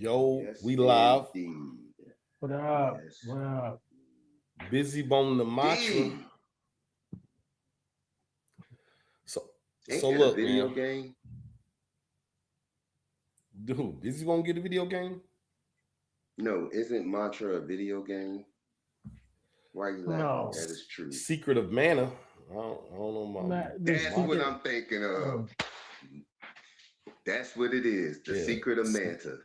Yo, Yes, we live. indeed. What up? Yes, What up? Bizzy Bone the Mantra. indeed. So, Ain't so that a look, video man. game? Dude, Bizzy Bone get a video game? No, isn't Mantra a video game? Why are you laughing? No, That is true. Secret of Mana. I don't know the my That's what Mantra. secret. I'm thinking of. Oh, That's what it is. The Yeah, Secret of Manta.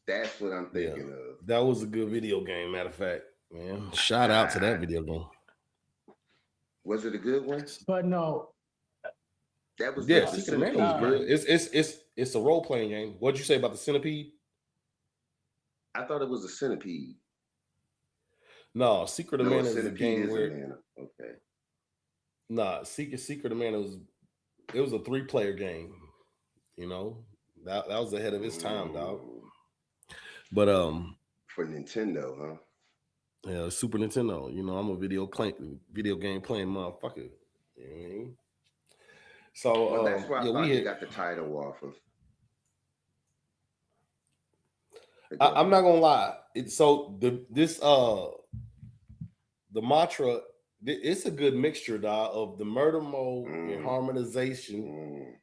That's what I'm yeah. thinking of. That was a good video game, matter of fact, man. Shout out to that I, video game. was it a good one? but no, That was Yeah, the Secret of Mana was centipede, good. right? It's a role playing game. What'd you say about the Centipede? I thought it was a centipede. No, Secret of No, a Mana is a centipede game is a where mana. Okay. Secret of Mana was a 3-player game. You know, that was ahead of its time, dog. Mm, But for Nintendo, huh? yeah, Super Nintendo. You know, I'm a video game playing motherfucker. You know what I mean? Well, So that's where I yeah, we thought he hit. got the title off of. But go I'm ahead. not gonna lie. The mantra. It's a good mixture, dog, of the murder mode and Mm, harmonization mm.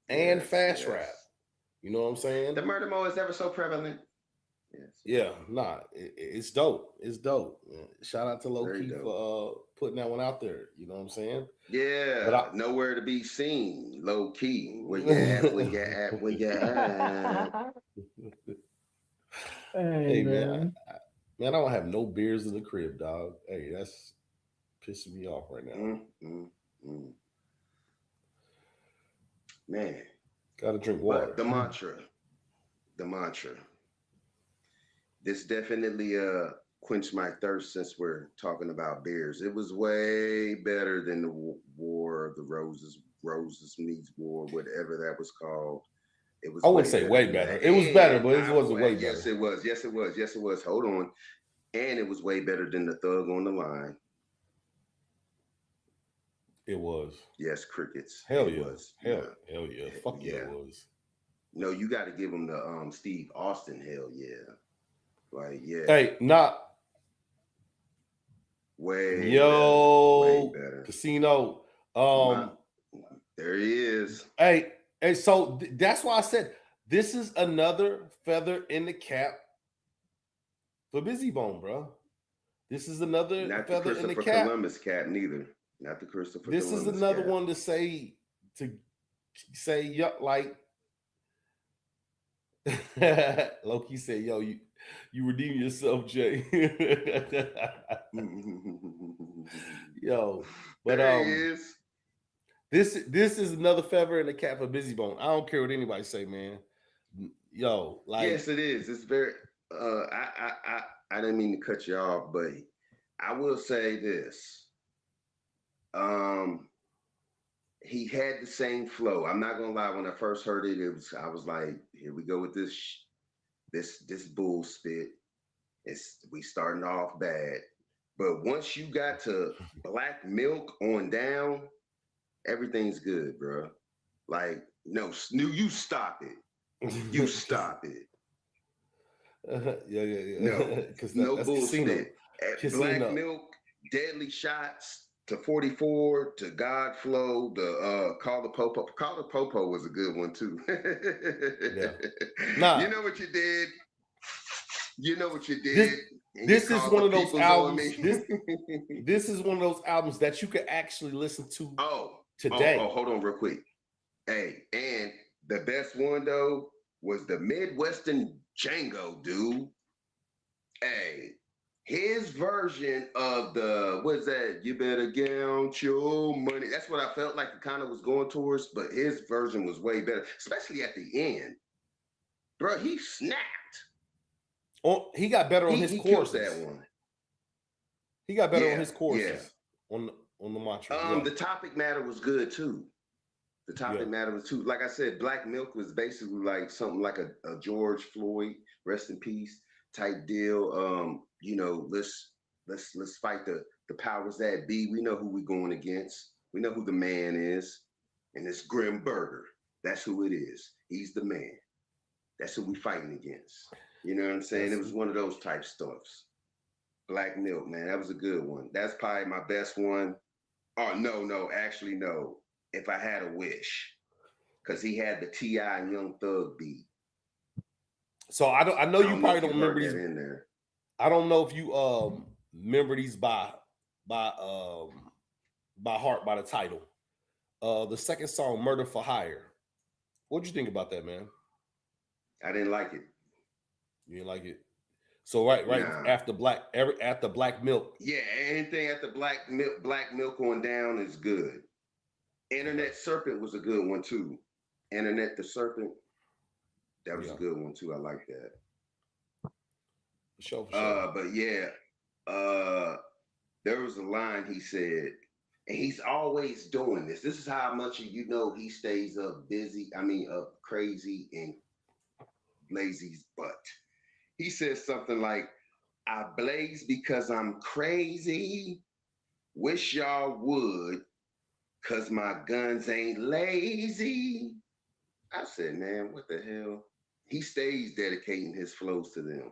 and Yes, fast rap. yes. You know what I'm saying? The murder mode is ever so prevalent. Yes, Yeah, nah, it's dope. It's dope. Man. Shout out to Low very Key dope. for putting that one out there. You know what I'm saying? But Yeah, nowhere to be seen, low key. Where you at? Where you at? Where you at? hey hey man, man, I don't have no beers in the crib, dog. Hey, that's pissing me off right now. Mm, mm, mm. Man, Gotta drink but water. the mantra. This definitely quenched my thirst since we're talking about beers. It was way better than the War of the Roses meets War, whatever that was called. It I was wouldn't way say better way than better. that. It was better, And but it wasn't way yes, better. it was. Yes, it was. Yes, it was. Hold on. And it was way better than the Thug on the Line. It was. Yes, crickets. Hell It yeah. was. Hell, Yeah. hell yeah. Fuck yeah, it Yeah. was. No, you got to give him the Steve Austin. Hell yeah. Like yeah, Hey, not way better, way yo better. casino. My, there he is. Hey, so that's why I said this is another feather in the cap for Bizzy Bone, bro. This is another Not the feather in the Christopher cap. Columbus cat neither. Not the Christopher This is Columbus another cat. one to say yeah, like Loki said, yo, you redeem yourself, Jay. Yo, but There he is. this is another feather in the cap for Bizzy Bone. I don't care what anybody say, man. Yo, like Yes, it is. It's very. I didn't mean to cut you off, but I will say this. Um, he had the same flow. I'm not gonna lie. When I first heard it, I was like, here we go with this bull spit. We starting off bad, but once you got to Black Milk on down, everything's good, bro. Like, no, you stop it. You stop it. yeah. No, Because no that's casino. bullshit. At Black Casino. Milk, Deadly Shots to 44 to God Flow, the Call the Popo. Call the Popo was a good one too. Yeah. Nah. You know what you did? You know what you This did? And you this is called one the of those peoples on albums. me. This is one of those albums that you could actually listen to today. Hold on real quick. Hey, and the best one though was the Midwestern Django, dude. Hey, his version of the what's that? You better count your money. That's what I felt like it kind of was going towards, but his version was way better, especially at the end. Bro, he snapped. He got better on his He killed choruses. that one. He got better on Yeah, his choruces on the mantra. The topic matter was good too. The topic matter was too. Like I said, Black Milk was basically like something like a George Floyd, rest in peace, type deal. You know, let's fight the powers that be. We know who we're going against. We know who the man is, and it's Grim Burger. That's who it is. He's the man. That's who we fighting against. You know what I'm saying? It That's was one of those type stuffs. Black Milk, man, that was a good one. That's probably my best one. Oh no, actually no. If I had a wish, because he had the T.I. and Young Thug beat. so I know I you don't know probably if you don't heard remember that these. in there. I don't know if you remember these by um by heart by the title. The second song, Murder for Hire. What'd you think about that, man? I didn't like it. You didn't like it? So right Nah. after after Black Milk. Yeah, anything at the black milk on down is good. Okay. Internet Serpent was a good one too. Internet the Serpent, that was a Yeah, good one too. I like that. for sure, for sure. But yeah, uh, there was a line he said, and he's always doing this. This is how much he stays up busy. I mean, up crazy and lazy's butt. He says something like, "I blaze because I'm crazy. Wish y'all would, cause my guns ain't lazy." I said, man, what the hell? He stays dedicating his flows to them.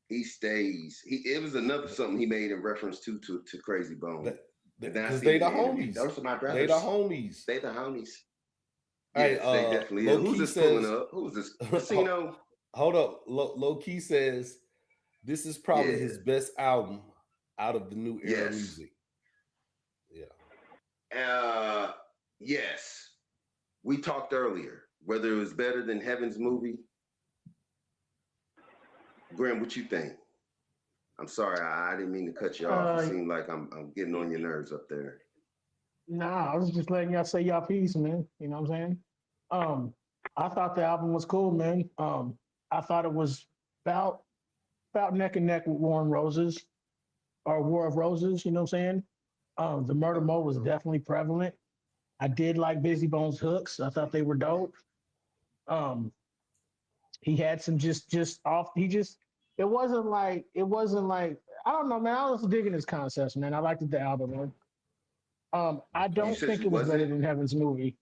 He stays. It was another something he made in reference to Krayzie Bone. And then I Because seen they in the the interview, homies. those are my They the brothers. homies. They the homies. Hey, Yes, they definitely is. low Who's key this pulling says, up? Who's this? Casino? hold up. Low key says this is probably Yeah. his best album out of the new era Yes. music. Yeah. Uh, yes. We talked earlier whether it was better than Heaven's Movie. Graham, what you think? I'm sorry, I didn't mean to cut you off. It Uh, seemed like I'm getting on your nerves up there. nah, I was just letting y'all say y'all piece, man. You know what I'm saying? Um, I thought the album was cool, man. I thought it was about about neck and neck with Warren Roses or War of Roses. You know what I'm saying? The murder mode was definitely prevalent. I did like Busy Bones hooks. I thought they were dope. Um, he had some just off. He just it wasn't like I don't know, man. I was digging his concepts, man. I liked the album, man. I Okay. You don't said think you it was better wasn't? than Heaven's Movie.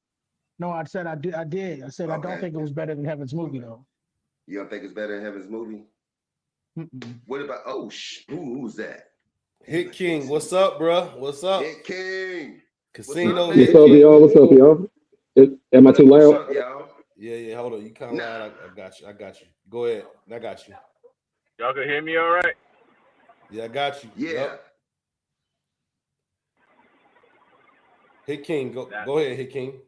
No, I said I did. I did. I said I don't Okay. think it was better than Heaven's Movie Okay. though. You don't think it's better than Heaven's Movie? Mm-mm. What about, who's that? Damn, Hit I can't King, see. what's up, bruh? What's up? Hit King. What's up, Casino, What's Hit up, baby? King. y'all? What's up, y'all? Am I too What's loud? up, y'all? Yeah. Hold on. You kind of Nah. loud. I got you. I got you. Go ahead. I got you. Y'all can hear me all right? Yeah, I got you. Yeah. Yep. Hit King. That, Go ahead, Hit King.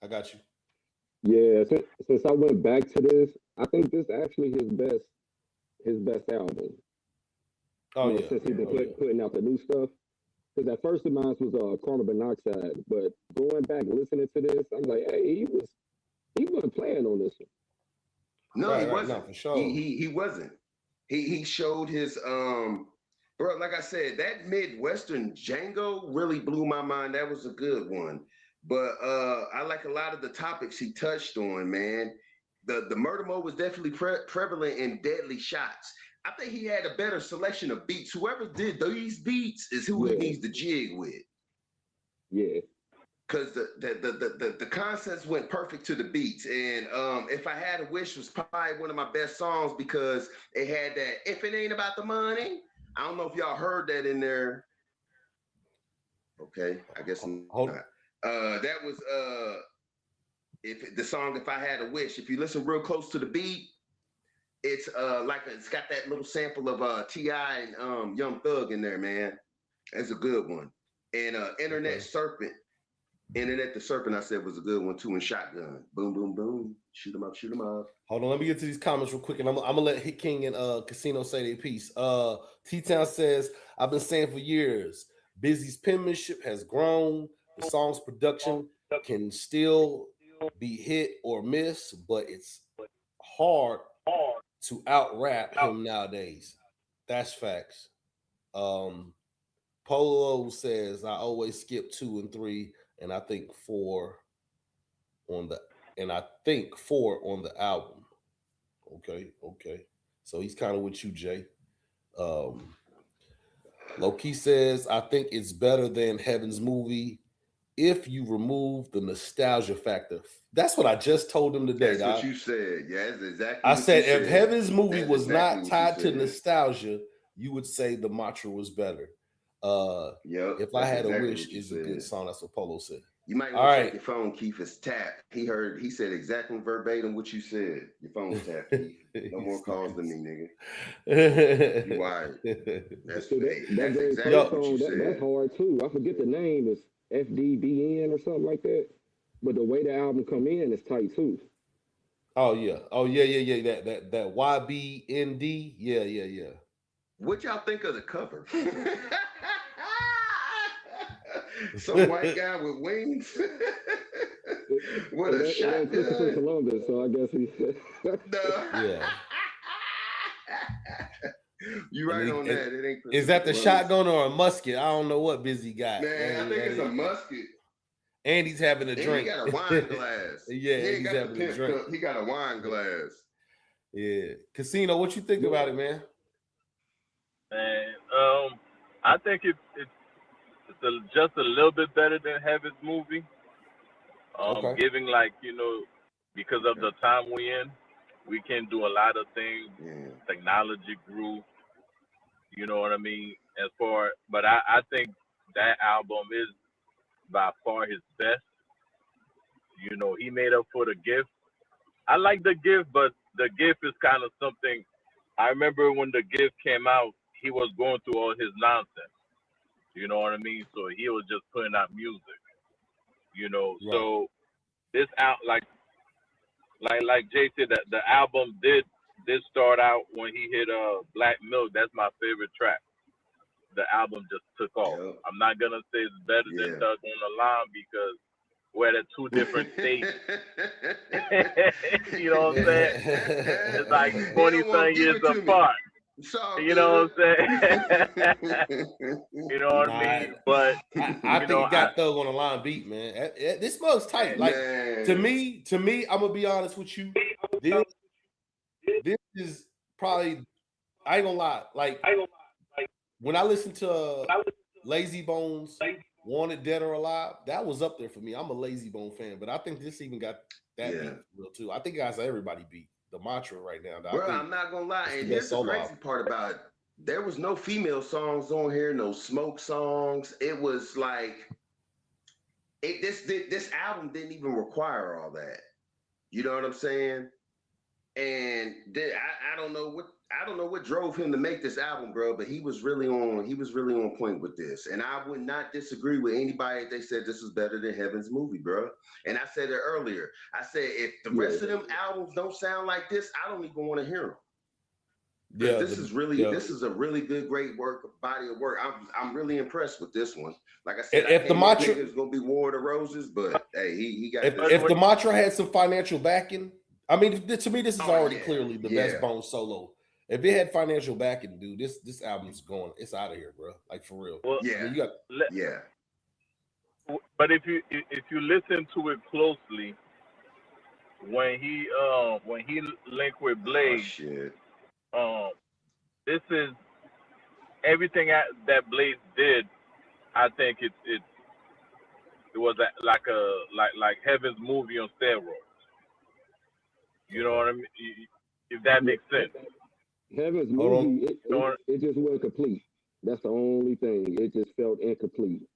I got you. Yeah, since I went back to this, I think this actually his best album. Oh yeah. Since he been Oh yeah. putting out the new stuff. Because at first the mine was carbon monoxide, but going back and listening to this, I'm like, hey, he wasn't playing on this one. No, he Right. No, wasn't. for He sure. he he wasn't. He showed his bro, like I said, that Midwestern Django really blew my mind. That was a good one. But I like a lot of the topics he touched on, man. The murder mode was definitely prevalent in Deadly Shots. I think he had a better selection of beats. Whoever did these beats is who he Yeah, needs to jig with. yeah, Because the concepts went perfect to the beats. And If I Had a Wish was probably one of my best songs because it had that if it ain't about the money. I don't know if y'all heard that in there. Okay, I guess not. Hold. That was if the song If I Had a Wish. If you listen real close to the beat, it's it's got that little sample of T.I. and Young Thug in there, man. That's a good one. And Okay. Internet the Serpent, I said, was a good one too. And Shotgun, boom, boom, boom, shoot 'em up, shoot 'em up. Hold on. Let me get to these comments real quick, and I'm gonna let Hit King and Casino say their piece. T Town says, "I've been saying for years, Busy's penmanship has grown. The song's production can still be hit or miss, but it's hard to out rap him nowadays. That's facts." Um, Polo says, "I always skip 2 and 3, and I think on the four on the album." Okay. So he's kind of with you, Jay. Um, Loki says, "I think it's better than Heaven's Movie. if you remove the nostalgia factor. That's what I just told him today. That's what you said. Yeah, that's exactly I what said you if said. Heaven's movie That's was exactly not what you tied to said. nostalgia, you would say the mantra was better. Yep, If I that's had exactly a wish what you is a good said. song. That's what Polo said. You might All want to right. check your phone, Keith. It's tapped. He said exactly verbatim what you said. Your phone's tapped, Keith. No more calls to me, nigga. You wired. That's exactly what you said. That's hard too. I forget the name. It's FDBN or something like that. But the way the album come in is tight too. Oh yeah. That YBND. Yeah. What y'all think of the cover? Some white guy with wings. With a shotgun. Columbus, so I guess he. No. Yeah. You right on that. It ain't. Is that the shotgun or a musket? I don't know what Bizzy got. Man, I think it's a musket. And he's having a drink. He got a wine glass. Yeah, he ain't he's got having the a drink. cup. He got a wine glass. Yeah, Casino. What you think about it, man? And I think it's just a little bit better than Heaven's movie. Okay. Giving because of the time we in, we can do a lot of things. Yeah. Technology grew. You know what I mean? But I think that album is by far his best. You know, he made up for the gift. I like the gift, but the gift is kind of something. I remember when the gift came out, he was going through all his nonsense. You know what I mean? So he was just putting out music. You know, Right. so this out like Jay said, that the album did start out when he hit Black Milk. That's my favorite track. The album just took off. Yep. I'm not gonna say it's better than Thug on the Line because we're at two different states. You know what I'm saying? It's like 20-some years apart. You know what I'm saying? You know what I mean? But I think he got Thug on the Line beat, man. This mug's tight. Like to me, I'm gonna be honest with you. This is probably, I ain't gonna lie. Like when I listen to Lazy Bones, Wanted Dead or Alive, that was up there for me. I'm a Lazy Bone fan, but I think this even got that beat real too. I think it has everybody beat the mantra right now. Bro, I'm not gonna lie. And here's the crazy part about it. There was no female songs on here, no smoke songs. It was like this album didn't even require all that. You know what I'm saying? And I don't know what drove him to make this album, bro, but he was really on point with this. And I would not disagree with anybody if they said this is better than Heaven's movie, bro. And I said it earlier. I said if the rest of them albums don't sound like this, I don't even want to hear them. Yeah, this is a really good, great body of work. I'm really impressed with this one. Like I said, if the mantra is gonna be War of the Roses, but hey, he got. If the mantra had some financial backing, I mean, to me, this is already clearly the best Bone solo. If it had financial backing, dude, this album's going. It's out of here, bro. Like for real. Well, yeah, I mean, But if you listen to it closely, when he linked with Blaze, this is everything that Blaze did. I think it was like Heaven's movie on steroids. You know what I mean? If that makes sense. Heaven's movie, it just wasn't complete. That's the only thing. It just felt incomplete.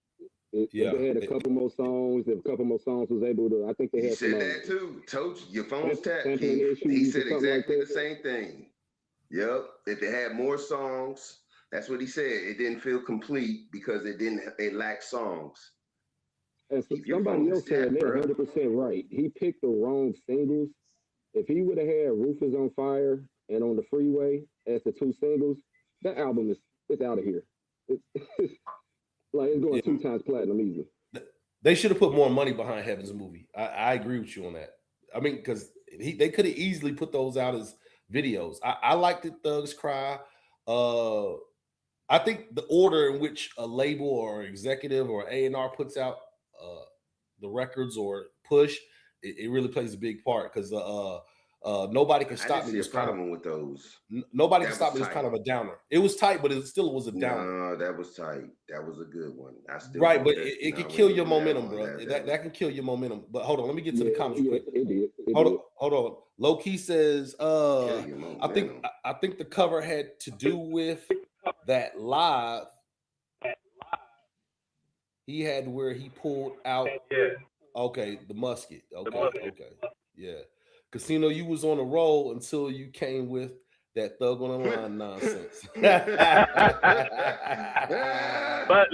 If they had a couple more songs, if a couple more songs was able to, I think they had. He said that too. Told you, your phone's tapped. He said exactly the same thing. Yep. If they had more songs, that's what he said. It didn't feel complete because it lacked songs. And so somebody else said they're 100% right. He picked the wrong singles. If he would have had Roof is on Fire and On the Freeway as the two singles, that album it's out of here. Like it's going 2 times platinum easy. They should have put more money behind Heaven's movie. I agree with you on that. I mean, because they could have easily put those out as videos. I liked it, Thugs Cry. I think the order in which a label or executive or A&R puts out the records or push, it really plays a big part because Nobody Can I Stop didn't Me see a was kind of problem with those. Nobody Can That Stop was Me was kind tight. of a downer. It was tight, but it still was a downer. No, that was tight. That was a good one. I still Right, want but that. it No, can we kill ain't your do that momentum, one. bro. That That can kill your momentum. But hold on, let me get to the comments yeah, quick. it did. Hold on. Low key says, kill your momentum. I think the cover had to do with that live he had where he pulled out. Yeah. Okay, the musket. Okay, musket. okay, yeah. Casino, you was on a roll until you came with that thug on the line nonsense. But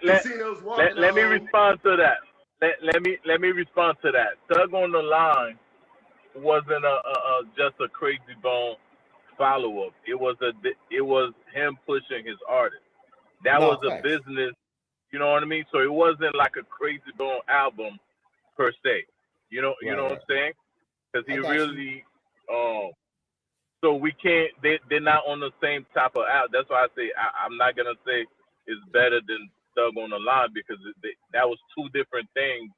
Casino's walking let me home. respond to that. Let me respond to that. Thug on the Line wasn't a just a Krayzie Bone follow up. It was him pushing his artist. That No, was a facts. business. You know what I mean? So it wasn't like a Krayzie Bone album per se. You know Right, what I'm saying? Because he I got really so we can't. They're not on the same type of album. That's why I say I'm not gonna say it's better than Thug on the Line because that was two different things.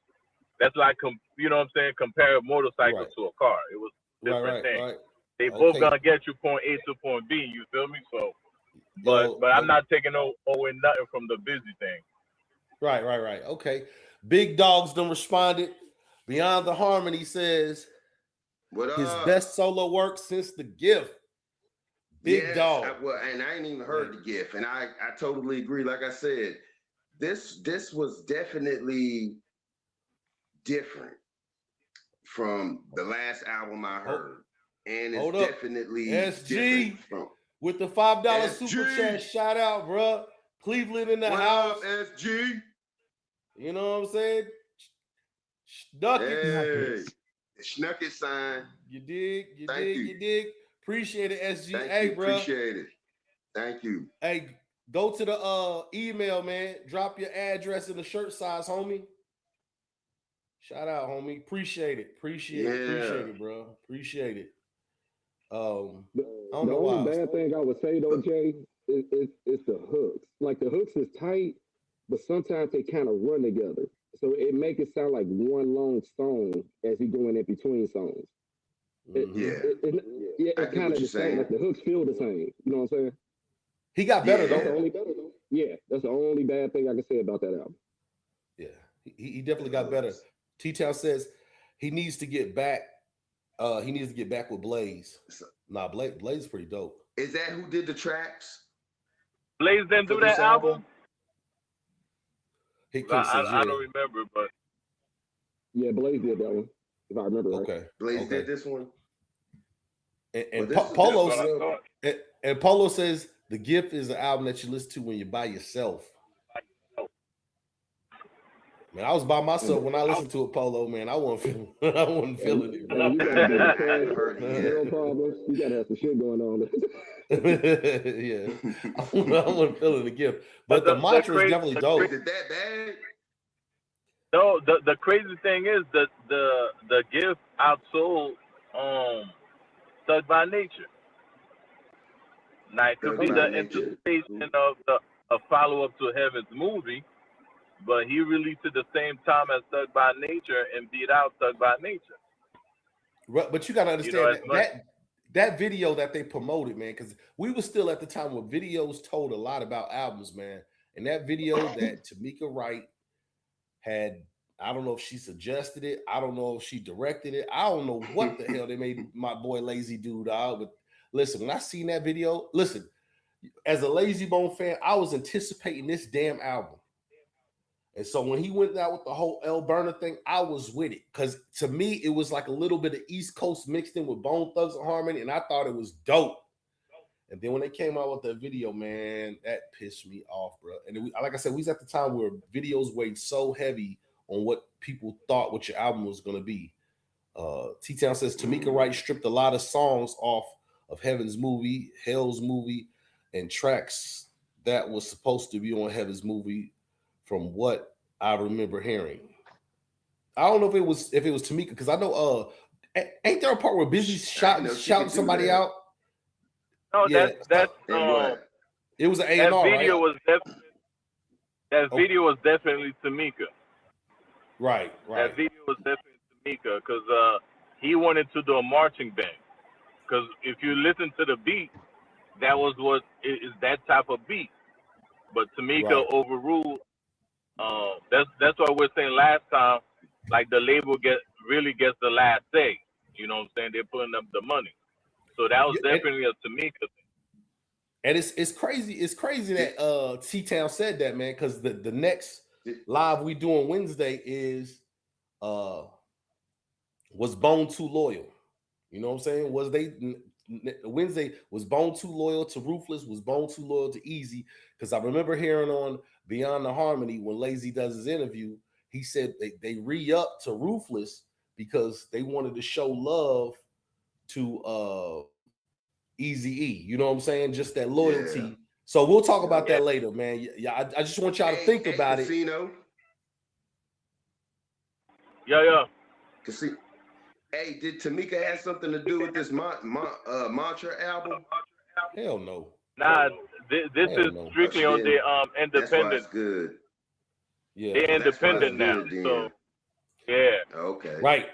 That's like you know what I'm saying. Compare a motorcycle Right. to a car. It was different things. Right. They Okay. both gonna get you point A to point B. You feel me? So, but I'm not taking away nothing from the Bizzy thing. Right. Okay. Big Dogs done responded. Beyond the Harmony says his best solo work since The Gift. Big Dog. And I ain't even heard The Gift, and I totally agree. Like I said, this was definitely different from the last album I heard, and it's definitely SG from with the $5 super chat. Shout out, bro. Cleveland in the house. Up, SG? You know what I'm saying? Snuck it. Hey, snuck it, sign. You dig? You dig? Appreciate it, SG. Hey, bro. Appreciate it. Thank you. Hey, go to the email, man. Drop your address in the shirt size, homie. Shout out, homie. Appreciate it, bro. Appreciate it. I don't know the why. only bad thing I would say though, Jay, is the hooks. Like the hooks is tight, but sometimes they kind of run together. So it make it sound like one long song as he going in between songs. It's kind of the same. Like the hooks feel the same. You know what I'm saying? He got better though. Yeah, that's the only bad thing I can say about that album. Yeah, he definitely got better. T-Town says he needs to get back. He needs to get back with Blaze. Nah, Blaze is pretty dope. Is that who did the tracks? Blaze didn't do that album? I don't remember, but yeah, Blaze did that one. If I remember right. Okay. Blaze did this one. And Polo says The Gift is an album that you listen to when you're by yourself. Man, I was by myself when I listened to it, Polo. Man, I wasn't feeling it. Bro. You gotta do no problems. You gotta have some shit going on. Yeah, I wasn't feeling The Gift, but the mantra is definitely dope. Is it that bad? No, the crazy thing is that the Gift outsold Thug by Nature. Now it could be the anticipation of a follow up to Heaven's movie, but he released it the same time as Thug by Nature and beat out Thug by Nature. Right, but you gotta understand that video that they promoted, man, because we were still at the time where videos told a lot about albums, man. And that video that Tamika Wright had, I don't know if she suggested it, I don't know if she directed it, I don't know what the hell they made my boy Lazy Dude out. But listen, when I seen that video, listen, as a Lazy Bone fan, I was anticipating this damn album. And so when he went out with the whole El Burner thing, I was with it. Because to me, it was like a little bit of East Coast mixed in with Bone Thugs and Harmony, and I thought it was dope. And then when they came out with that video, man, that pissed me off, bro. And like I said, we was at the time where videos weighed so heavy on what people thought what your album was going to be. T-Town says Tamika Wright stripped a lot of songs off of Heaven's movie, Hell's movie, and tracks that was supposed to be on Heaven's movie, from what I remember hearing. I don't know if it was Tamika, because I know ain't there a part where Bizzy shouting somebody out? No, yeah, that's it was an A&R, that video, right? Video was definitely Tamika. Right. That video was definitely Tamika, because he wanted to do a marching band. Because if you listen to the beat, that was what is that type of beat. But Tamika Right. overruled. That's what we're saying last time. Like the label really gets the last say. You know what I'm saying? They're putting up the money. So that was definitely a Tamika thing. And it's crazy. It's crazy that T-Town said that, man, because the next live we do on Wednesday is was Bone Too Loyal. You know what I'm saying? Was they Wednesday was Bone Too Loyal to Ruthless? Was Bone Too Loyal to Easy? Because I remember hearing on Beyond the Harmony when Lazy does his interview, he said they re-up to Ruthless because they wanted to show love to Eazy-E. You know what I'm saying? Just that loyalty. Yeah. So we'll talk about that later, man. Yeah, I just want y'all to think about Casino. it. Yeah. Hey, did Tamika have something to do with this Mantra album? Hell no. Nah, this is strictly on the independent. That's why it's good. Yeah, they're independent now. So yeah. Okay. Right.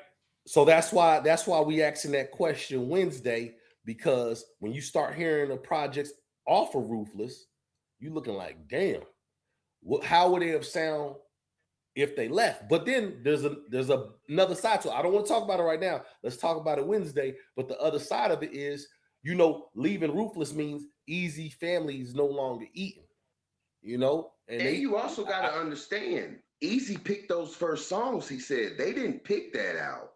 So that's why we asking that question Wednesday, because when you start hearing the projects off of Ruthless, you looking like, damn, how would they have sound if they left? But then there's another side to it. I don't want to talk about it right now. Let's talk about it Wednesday. But the other side of it is, you know, leaving Ruthless means Easy family is no longer eating. You know, and you also got to understand, Easy picked those first songs. He said they didn't pick that out.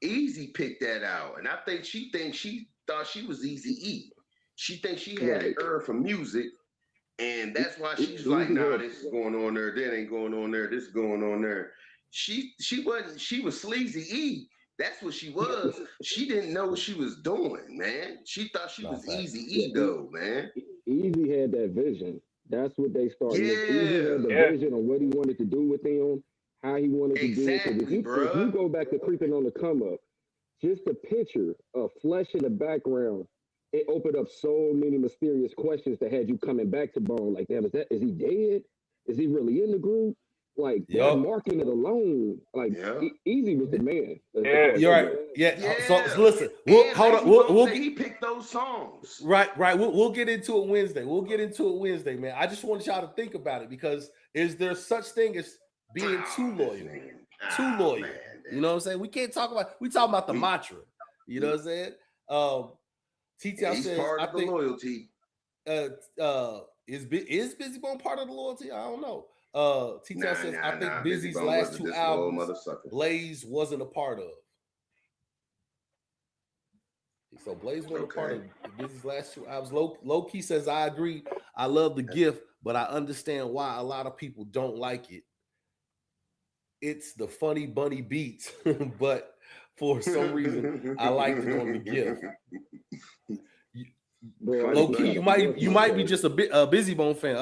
Easy picked that out, and I think she thought she was Eazy-E. She thinks she had an ear for music, and that's why she's like, nah, this is going on there, that ain't going on there, this is going on there. She wasn't, she was Sleazy E. That's what she was. She didn't know what she was doing, man. She thought she was Eazy-E though, man. Easy had that vision. That's what they started. Yeah. Easy had the vision on what he wanted to do with them, how he wanted to do it. If you go back to Creeping on the Come Up, just a picture of Flesh in the background, it opened up so many mysterious questions that had you coming back to Bone. Like, damn, is he dead? Is he really in the group? Like, that marking it alone, like, Easy was the man. You're right. Yeah. So listen, hold on. He picked those songs. Right. We'll get into it Wednesday. Man. I just want y'all to think about it, because is there such thing as being too loyal? Man. You know what I'm saying? We talking about the mantra. You know what I'm saying? T-Town says, part of I think loyalty. Is Bizzy Bone part of the loyalty? I don't know. T-Town says, I think Bizzy's last two albums, Blaze wasn't a part of. So Blaze wasn't a part of Bizzy's last two albums. Low Key says, I agree. I love the gift, but I understand why a lot of people don't like it. It's the funny bunny beats, but for some reason I liked it on the gift. Low Key, you might be just a Bizzy Bone fan.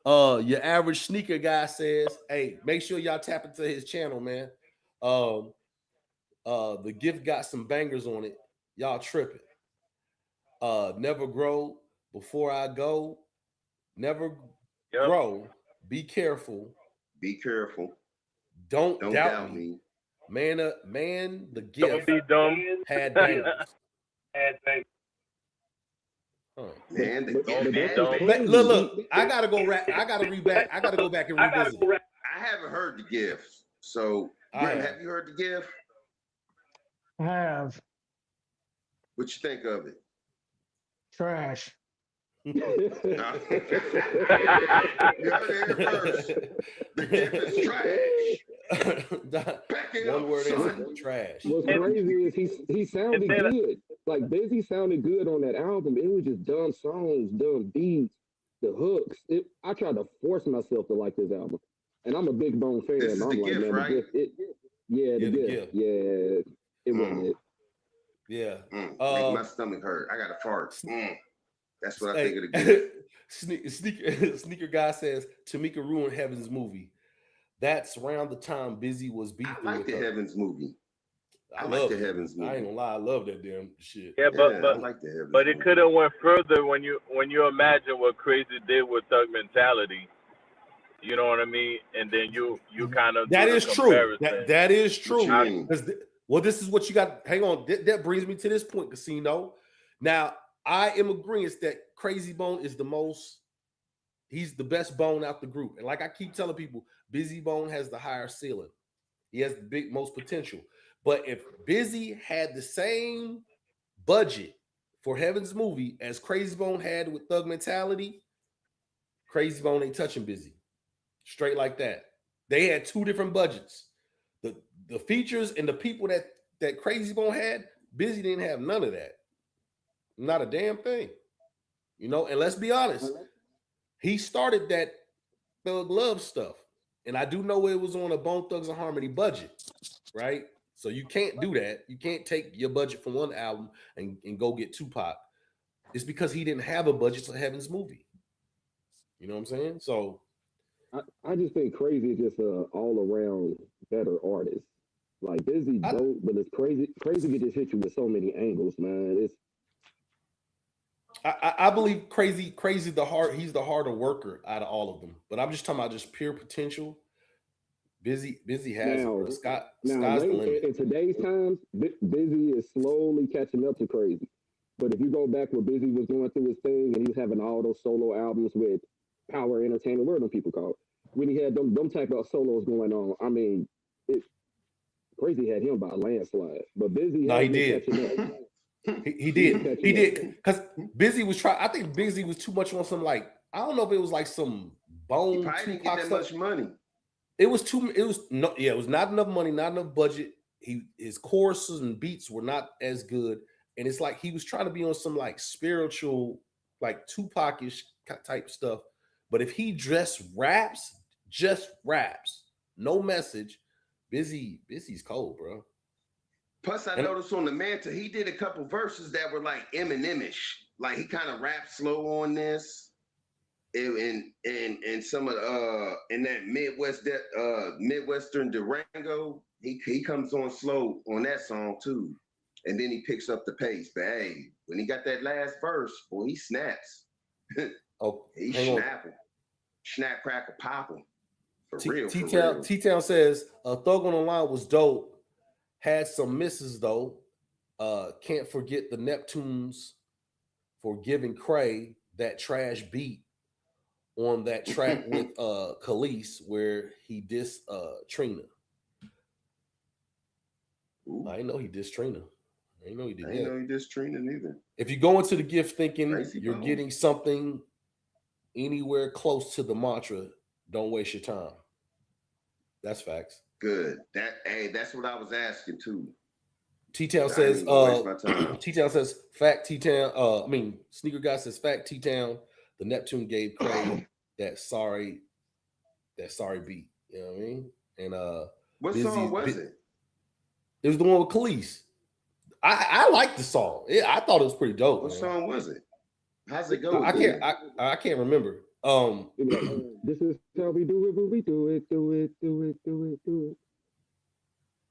Your average sneaker guy says, hey, make sure y'all tap into his channel, man. The gift got some bangers on it. Y'all tripping. Never grow before I go. Never grow. Be careful. Don't doubt me. Man, the gift. Don't be dumb. Had bangers. Man, look, I gotta go back and revisit it. I haven't heard the gift. So have you heard the gift? I have. What you think of it? Trash. You heard it first. The gift is trash. One word is trash. What's crazy is he sounded good. Like, Bizzy sounded good on that album. It was just dumb songs, dumb beats, the hooks. I tried to force myself to like this album, and I'm a big Bone fan. This is I'm the like, gift, man, right? The gift. Yeah, it wasn't it. Yeah. Make my stomach hurt. I got to fart. That's what I think of the gift. Sneaker guy says Tamika ruined Heaven's movie. That's around the time Bizzy was beefing. I like the Heaven's movie. I like the Heaven's movie. I ain't gonna lie, I love that damn shit. Yeah, but I like the Heaven's but it could have went further when you imagine what Krayzie did with Thug Mentality. You know what I mean? And then you kind of that is true. That is true. Well, this is what you got. Hang on. That brings me to this point, Casino. Now, I am agreeing that Krayzie Bone is he's the best bone out the group. And like I keep telling people, Bizzy Bone has the higher ceiling. He has the most potential. But if Bizzy had the same budget for Heaven's Movie as Krayzie Bone had with Thug Mentality, Krayzie Bone ain't touching Bizzy. Straight like that. They had two different budgets. The features and the people that Krayzie Bone had, Bizzy didn't have none of that. Not a damn thing. You know, and let's be honest, he started that Thug Love stuff. And I do know it was on a Bone Thugs and Harmony budget, right? So you can't do that. You can't take your budget from one album and go get Tupac. It's because he didn't have a budget for Heaven's Movie. You know what I'm saying? So I just think Krayzie is just an all-around better artist. Like Bizzy dope, but it's Krayzie can just hit you with so many angles, man. It's I believe Krayzie he's the harder worker out of all of them. But I'm just talking about just pure potential. Bizzy has now, it. Sky's the limit. In today's times, Bizzy is slowly catching up to Krayzie. But if you go back when Bizzy was going through his thing and he was having all those solo albums with Power Entertainment, what are them people called? When he had them type of solos going on, I mean, Krayzie had him by a landslide. But Bizzy he did. He did. He did. Because Bizzy was trying. I think Bizzy was too much on some like, I don't know if it was like some Bone. He probably didn't get that much money. It was not enough money, not enough budget. His choruses and beats were not as good. And it's like he was trying to be on some like spiritual, like Tupac-ish type stuff. But if he just raps, no message, Bizzy's cold, bro. Plus, I noticed on the Mantra, he did a couple verses that were like Eminem-ish. Like he kind of rapped slow on this. And some of in that Midwestern Durango, he comes on slow on that song too. And then he picks up the pace. But hey, when he got that last verse, boy, he snaps. He snapping. Snap, crackle, pop him. For real. T-Town says, Thug on the Line was dope. Had some misses though. Can't forget the Neptunes for giving Cray that trash beat on that track with Khalees where he dissed Trina. Ooh. I didn't know he dissed Trina. I didn't know he did. I didn't know he dissed Trina neither. If you go into the gift thinking Krayzie you're Bone. getting something anywhere close to the mantra, don't waste your time. That's facts. Good. That's what I was asking too. T-Town says, T-Town says, fact T-Town, Sneaker Guy says, fact T-Town, the Neptune gave Craig that sorry beat. You know what I mean? And what song was it? It was the one with Khalees. I like the song. I thought it was pretty dope. What song was it? How's it go? I can't remember. This is how we do it when we do it.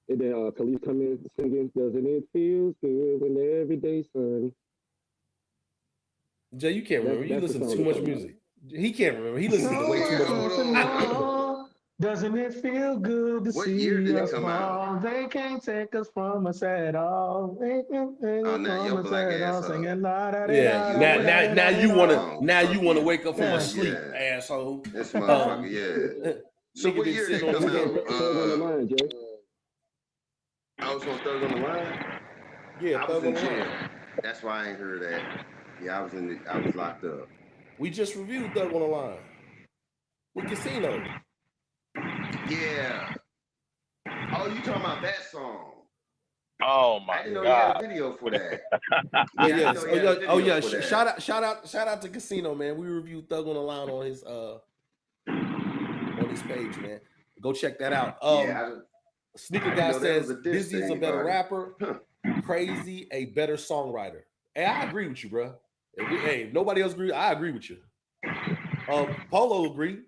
And then Khalees come in singing, doesn't it feel good when every day's sunny? Jay, you can't remember. You listen to too much music. He can't remember. He listens to way too much music. Doesn't it feel good to see us fall? They can't take us from us at all. They can't take us from us at all. Singing la da da. Yeah. Now you wanna wake up from a sleep, asshole. This motherfucker, yeah. So what year did it come out? Thug on the Line, Jay. I was on Thug on the Line. Yeah, I was in jail. That's why I ain't heard that. Yeah, I was locked up. We just reviewed Thug on the Line with Casino. Yeah. Oh, you talking about that song? Oh my I didn't know God! you had a video for that. Shout out to Casino, man. We reviewed Thug on the Line on his page, man. Go check that out. Sneaker Guy says Bizzy's a better rapper, Krayzie a better songwriter. Hey, I agree with you, bro. If nobody else agree, I agree with you. Polo agreed.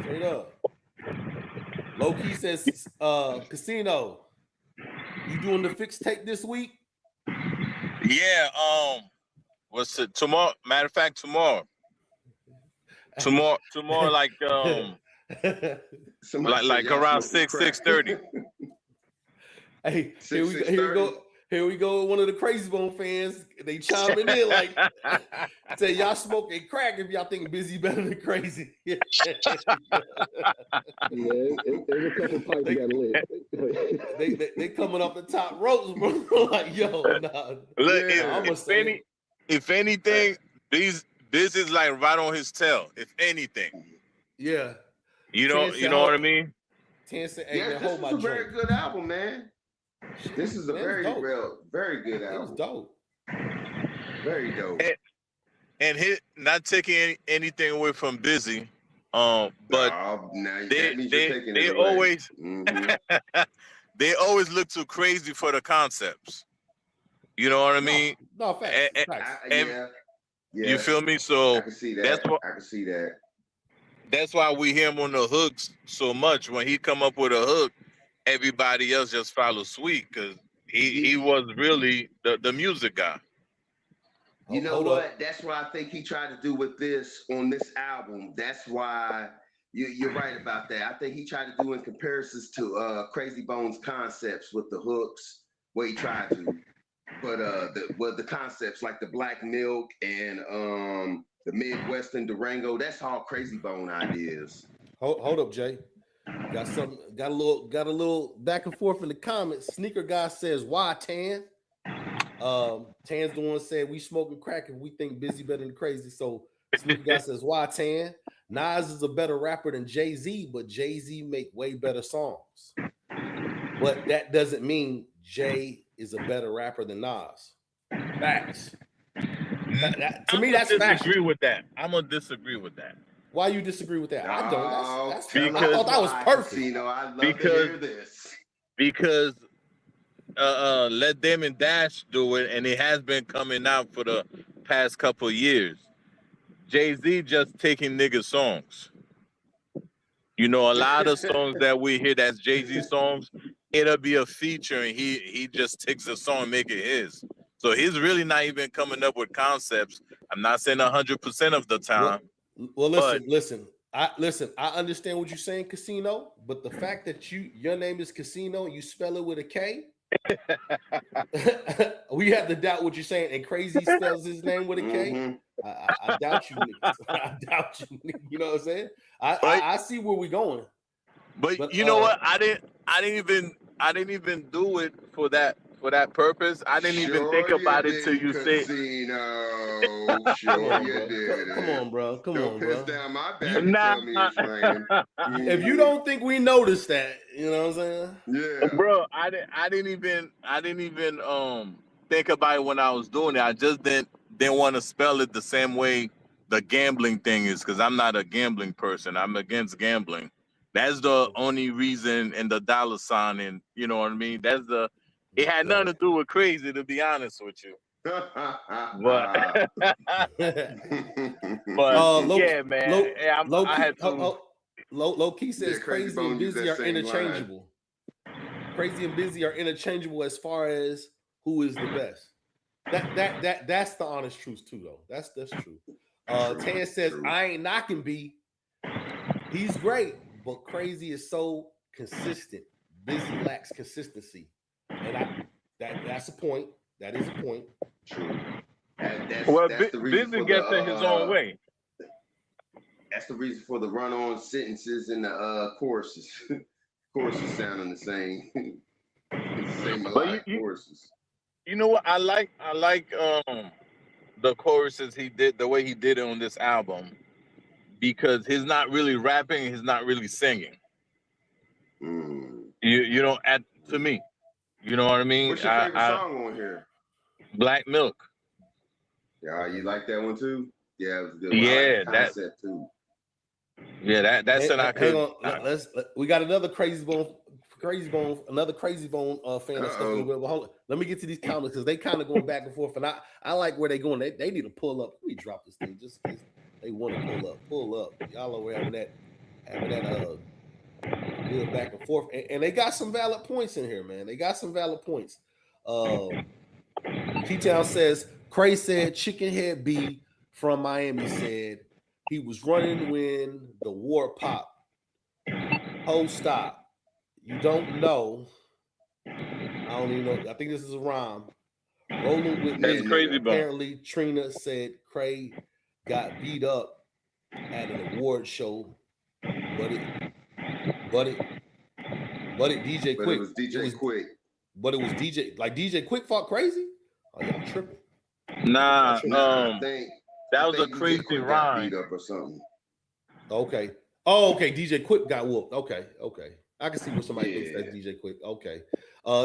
Straight up. Low Key says, Casino, you doing the fixed take this week? Yeah. What's it? Tomorrow. Matter of fact, tomorrow, like around 6:30. Hey, here we go. 6, Here we 6:30. go. Here we go. One of the Krayzie Bone fans. They chiming in like, say y'all smoking crack if y'all think Bizzy better than Krayzie. Yeah, there's a couple pipes got lit. They coming off the top ropes, bro. Like, yo, nah. Look, Yeah. if anything, this is like right on his tail. If anything, Yeah. you know what I mean. 10 said, hey, Yeah, man, this hold my was a very joint. good album, man. This is a Man, very it was dope. very good It was album. dope. Very dope. And not taking anything away from Bizzy, but now that means you're taking they it away. always they always look too crazy for the concepts. You know what I mean? No, facts. Facts. Yeah. You feel me? So I can see that. I can see that. That's why we hear him on the hooks so much. When he come up with a hook, everybody else just follows suit because he was really the music guy. You know what? That's what I think he tried to do with this on this album. That's why you're right about that. I think he tried to do in comparisons to Krayzie Bone's concepts with the hooks, what he tried to. But the concepts like the Black Milk and the Midwestern Durango, that's all Krayzie Bone ideas. Hold up, Jay. Got a little back and forth in the comments. Sneaker guy says, why Tan? Tan's the one said we smoking crack if we think Bizzy better than Krayzie. So Sneaker guy says, why Tan? Nas is a better rapper than Jay-Z, but Jay-Z make way better songs. But that doesn't mean Jay is a better rapper than Nas. Facts. To me, that's facts. I'm gonna disagree with that. Why you disagree with that? I don't. That's because I thought that was perfect. I love to hear this. Because let them and Dash do it, and it has been coming out for the past couple of years. Jay-Z just taking nigga songs. You know, a lot of songs that we hear that's Jay-Z songs, it'll be a feature, and he just takes a song and make it his. So he's really not even coming up with concepts. I'm not saying 100% of the time. Well, listen. I understand what you're saying, Casino, but the fact that your name is Casino, you spell it with a K. We have to doubt what you're saying, and Krayzie spells his name with a K. I doubt you. I doubt you. You know what I'm saying? I see where we're going. But you know what? I didn't even do it for that purpose. I didn't even think about it till you said. Sure you did. Come on, bro. Don't piss down my back and tell me it's raining. If you don't think we noticed that, you know what I'm saying? Yeah, bro. I didn't even think about it when I was doing it. I just didn't want to spell it the same way the gambling thing is, because I'm not a gambling person. I'm against gambling. That's the only reason, and the dollar sign, and you know what I mean. It had nothing to do with Krayzie, to be honest with you. But yeah, man. Low key says Krayzie and Bizzy are interchangeable. Krayzie and Bizzy are interchangeable as far as who is the best. That's the honest truth too, though. That's true. Tan says I ain't knocking B. He's great, but Krayzie is so consistent. Bizzy lacks consistency, and that's a point. That is a point. True. Bizzy gets in his own way. That's the reason for the run-on sentences and the choruses. Choruses sounding the same. Same melodic choruses. You know what? I like the choruses he did, the way he did it on this album, because he's not really rapping, he's not really singing. You know, to me, you know what I mean? What's your favorite song on here? Black Milk. Yeah, you like that one too? Yeah, it was a good. Yeah, like concept too. Yeah, that's what I could. Hang on, we got another Krayzie Bone, another Krayzie Bone fan. Hold on. Let me get to these comments because they kind of going back and forth, and I like where they going. They need to pull up. Let me drop this thing just in case they want to pull up. Y'all are having that good back and forth, and they got some valid points in here, man. They got some valid points. T-Town says Cray said Chickenhead B from Miami said he was running when the war popped. Stop. You don't know I don't even know. I think this is a rhyme. Rolling with That's me. Krayzie Bone. Apparently, Trina said Cray got beat up at an award show, but it DJ But Quick. it was DJ Quick. But it was DJ Quick fought Krayzie. Oh, y'all tripping? Nah, I think that was a DJ crazy Quick got rhyme. beat up or something. Okay. Oh, okay. DJ Quick got whooped. Okay. I can see what somebody thinks that's DJ Quick. Okay.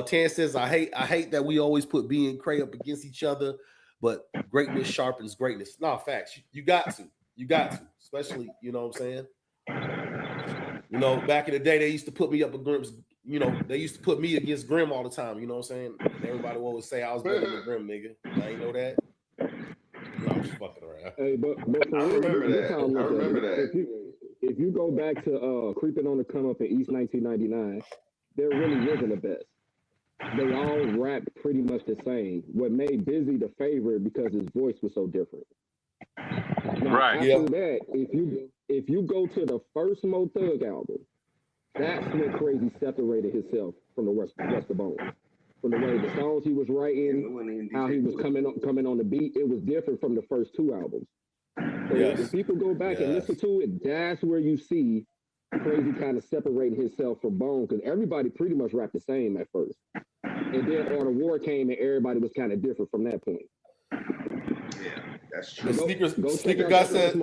Tan says, I hate that we always put B and Cray up against each other, but greatness sharpens greatness. No, facts. You got to. Especially, you know what I'm saying? You know, back in the day, they used to put me up against, you know, they used to put me against Grim all the time. You know what I'm saying? And everybody would always say I was better than Grim, nigga. I ain't know that. No, I'm just fucking around. Hey, but for I real, remember this that. how I look I at it. remember that. If you go back to Creeping on the Come Up in East 1999, there really wasn't a best. They all rapped pretty much the same. What made Bizzy the favorite because his voice was so different. Now, Right. after that, if you go to the first Mo Thug album, that's when Krayzie separated himself from the rest of Bone. From the way the songs he was writing, how he was coming on the beat, it was different from the first two albums. So if people go back and listen to it, that's where you see Krayzie kind of separating himself from Bone, because everybody pretty much rapped the same at first. And then Art of War came and everybody was kind of different from that point. Yeah, that's true. Sneaker guy said,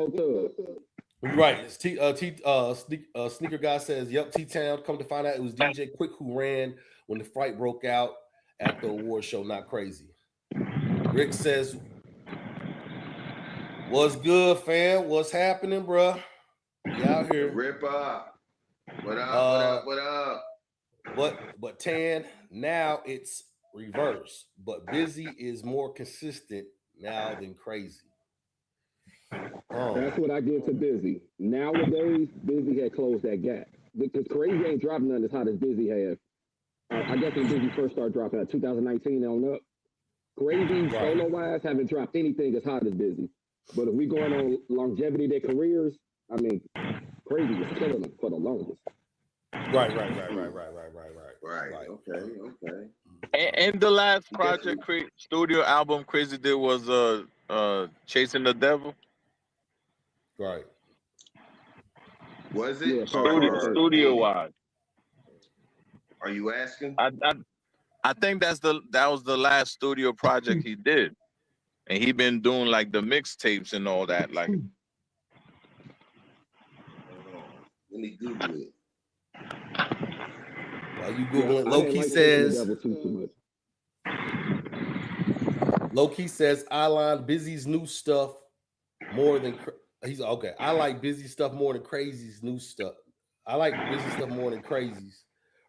right. Sneaker guy says, yep, T-Town. Come to find out it was DJ Quick who ran when the fight broke out at the award show, not Krayzie. Rick says, what's good, fam? What's happening, bruh? We out here. Rip up. What up? But Tan, now it's reverse. But Bizzy is more consistent now than Krayzie. That's what I give to Bizzy. Nowadays, Bizzy had closed that gap. Because Krayzie ain't dropping nothing as hot as Bizzy has. I guess when Bizzy first started dropping at 2019 on up, Krayzie solo-wise haven't dropped anything as hot as Bizzy. But if we going on longevity of their careers, I mean, Krayzie was killing them for the longest. Right. Okay. And the last project studio album Krayzie did was Chasing the Devil. Right. Was it? Yeah, studio wise. Are you asking? I think that was the last studio project he did. And he been doing like the mixtapes and all that. Like, let me Google it. While you Googling, Low-Key says, Low-Key says, I like Bizzy's new stuff more than I like Bizzy stuff more than Krayzie's new stuff. I like Bizzy stuff more than Krayzie's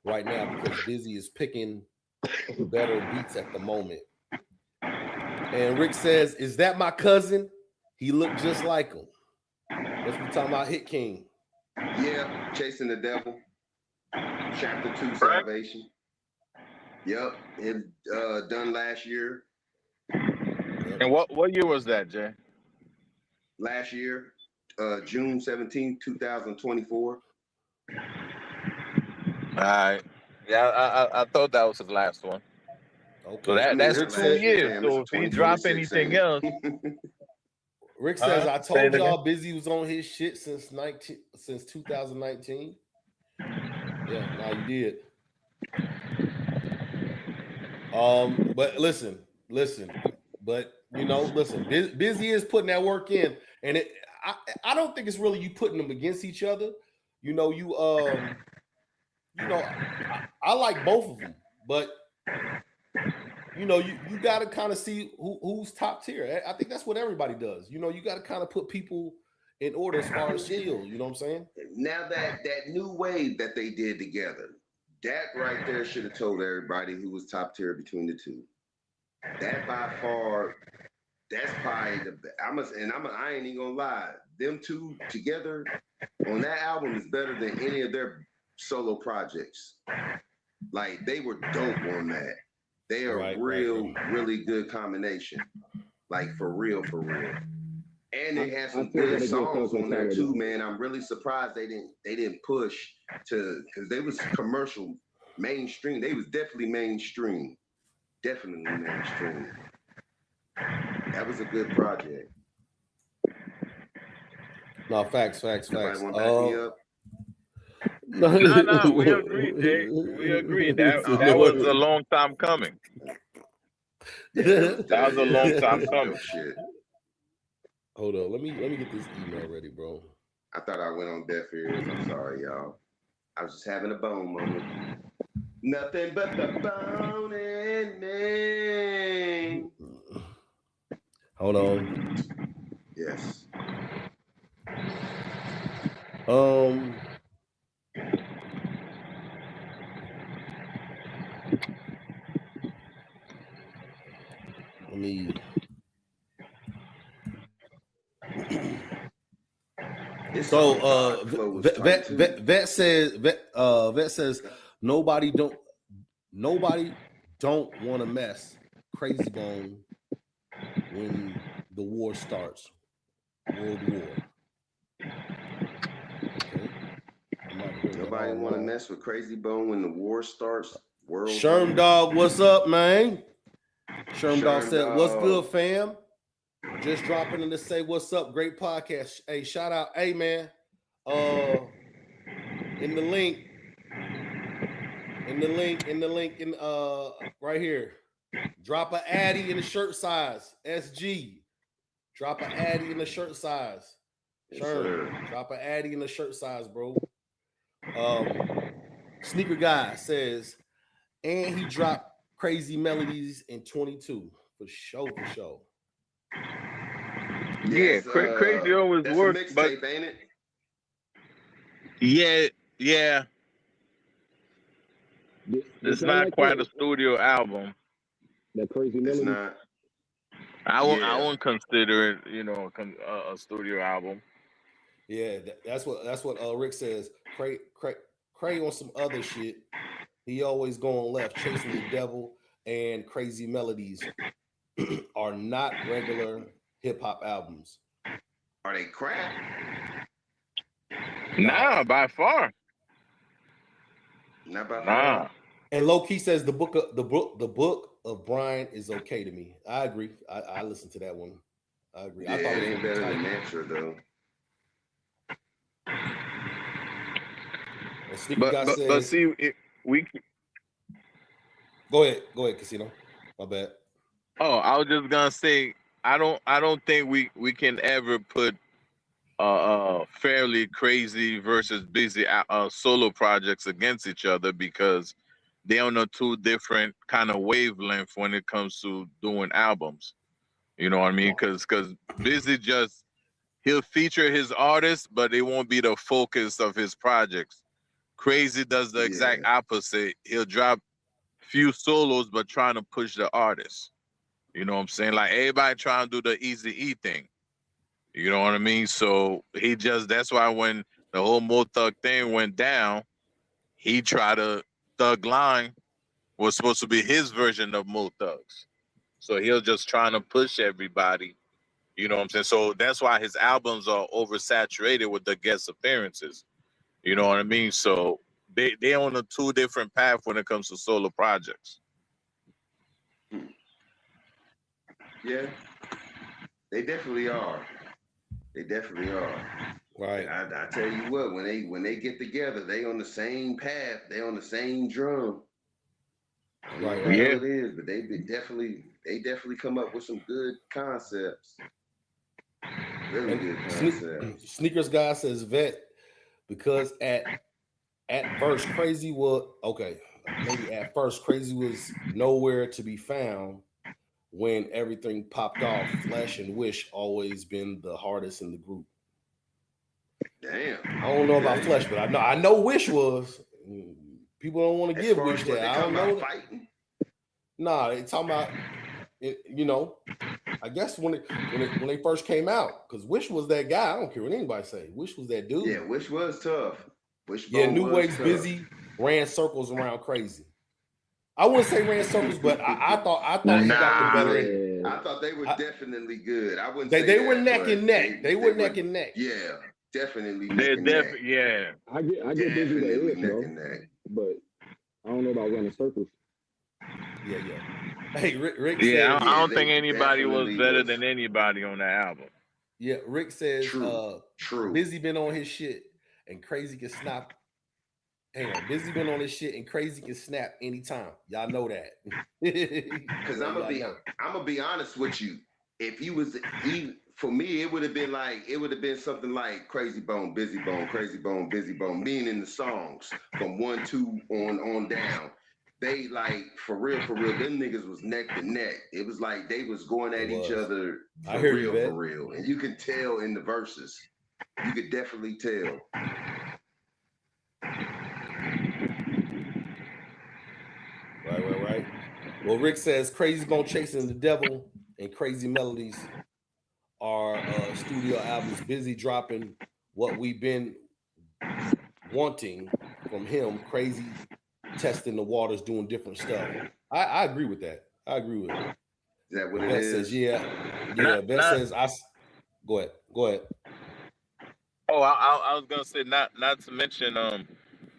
right now because Bizzy is picking better beats at the moment. And Rick says, is that my cousin? He looked just like him. That's what we're talking about, Hit King. Yeah, Chasing the Devil. Chapter 2, Salvation. Yep, it done last year. And what year was that, Jay? Last year, June 17th, 2024. All right. Yeah, I thought that was his last one. Okay. So that's 2 years. So if he drop anything else. Rick says, I told y'all Bizzy was on his shit since 2019. Yeah, now you did. But listen. But Bizzy is putting that work in, and I don't think it's really you putting them against each other. I like both of them, but you got to kind of see who's top tier. I think that's what everybody does. You got to kind of put people in order as far as skill. You know what I'm saying? Now that new wave that they did together, that right there should have told everybody who was top tier between the two. That by far, that's probably I ain't even gonna lie. Them two together on that album is better than any of their solo projects. Like they were dope on that. They are really good combination. Like for real. And they had some good songs on there too, man. I'm really surprised they didn't push because they was commercial mainstream. They was definitely mainstream. Definitely mainstream. That was a good project. No, facts. Nobody want to back me up? No, we agree, Jay. We agree. That was a long time coming. Yeah, That was a long time coming. Shit. Hold on, let me get this email ready, bro. I thought I went on deaf ears. I'm sorry, y'all. I was just having a bone moment. Nothing but the bone in me. Hold on. Yes. Let me. So vet says nobody don't want to mess Krayzie Bone when the war starts. World War. Okay. Nobody want to mess with Krayzie Bone when the war starts. Sherm Dog, what's up, man? Sherm Dog said, "What's good, fam? Just dropping in to say what's up. Great podcast. Hey, shout out. Hey, man. In the link, right here. Drop an Addy in the shirt size. SG. Drop an Addy in the shirt size. Sure. Drop an Addy in the shirt size, bro. Sneaker Guy says, and he dropped Crazy Melodies in 22 for sure. Yes, Krayzie always works, but ain't it? Yeah. It's not quite a studio album. That Crazy Melody. It's not. I won't consider it, a studio album. Yeah, that's what Rick says. Cray on some other shit. He always going left, chasing the devil, and Crazy Melodies are not regular hip hop albums. Are they crap? Nah, by far. Not by far. And low key says the book of Brian is okay to me. I agree. I listened to that one. I agree. Yeah, I thought it ain't better than Mantra though. But see, we. Go ahead, Casino. My bad. Oh, I was just gonna say, I don't think we can ever put fairly Krayzie versus Bizzy solo projects against each other, because they're on a two different kind of wavelength when it comes to doing albums. You know what I mean? Because Bizzy he'll feature his artists, but it won't be the focus of his projects. Krayzie does the exact opposite. He'll drop few solos, but trying to push the artist. You know what I'm saying? Like everybody trying to do the Eazy-E thing. You know what I mean? So that's why when the whole Mo Thug thing went down, he tried to Thug Line was supposed to be his version of Mo Thugs. So he'll just trying to push everybody. You know what I'm saying? So that's why his albums are oversaturated with the guest appearances. You know what I mean? So they're on a two different path when it comes to solo projects. Yeah, they definitely are. Right. I tell you what, when they get together, they on the same path. They on the same drum. Right. Yeah, it is, but they definitely come up with some good concepts. Really good concepts. Sneakers Guy says vet, because at first Krayzie was nowhere to be found when everything popped off. Flesh and Wish always been the hardest in the group. Damn. I don't know about Flesh, but I know Wish was. People don't want to give Wish that. I don't know. Fighting? Nah, they talking about I guess when they first came out, because Wish was that guy. I don't care what anybody say. Wish was that dude. Yeah, Wish was tough. New Wave's Bizzy ran circles around Krayzie. I wouldn't say ran circles, but I thought he got the better end. I thought they were definitely good. I wouldn't. They were neck and neck. They were neck and neck. Yeah, definitely. They're definitely. Yeah. I get Bizzy the edge, bro. But I don't know about running circles. Yeah. Hey, Rick Yeah, says, I don't they think anybody was definitely better was. than anybody on that album. yeah, Rick says, True. Bizzy been on his shit and Krayzie can snap. Hang on, Bizzy been on his shit and Krayzie can snap anytime. Y'all know that. Because I'm gonna be honest with you. If you was for me, it would have been something like Krayzie Bone, Bizzy Bone, Krayzie Bone, Bizzy Bone, meaning the songs from 1, 2 on down. They like for real, them niggas was neck to neck. It was like they was going at each other for real. And you could tell in the verses. You could definitely tell. Right. Well, Rick says Krayzie Bone Chasing the Devil and Crazy Melodies are studio albums. Busy dropping what we've been wanting from him. Krayzie testing the waters, doing different stuff. I agree with that. I agree with it. Is that what it Beth is? says, yeah. Beth says, go ahead. Oh, I was gonna say not to mention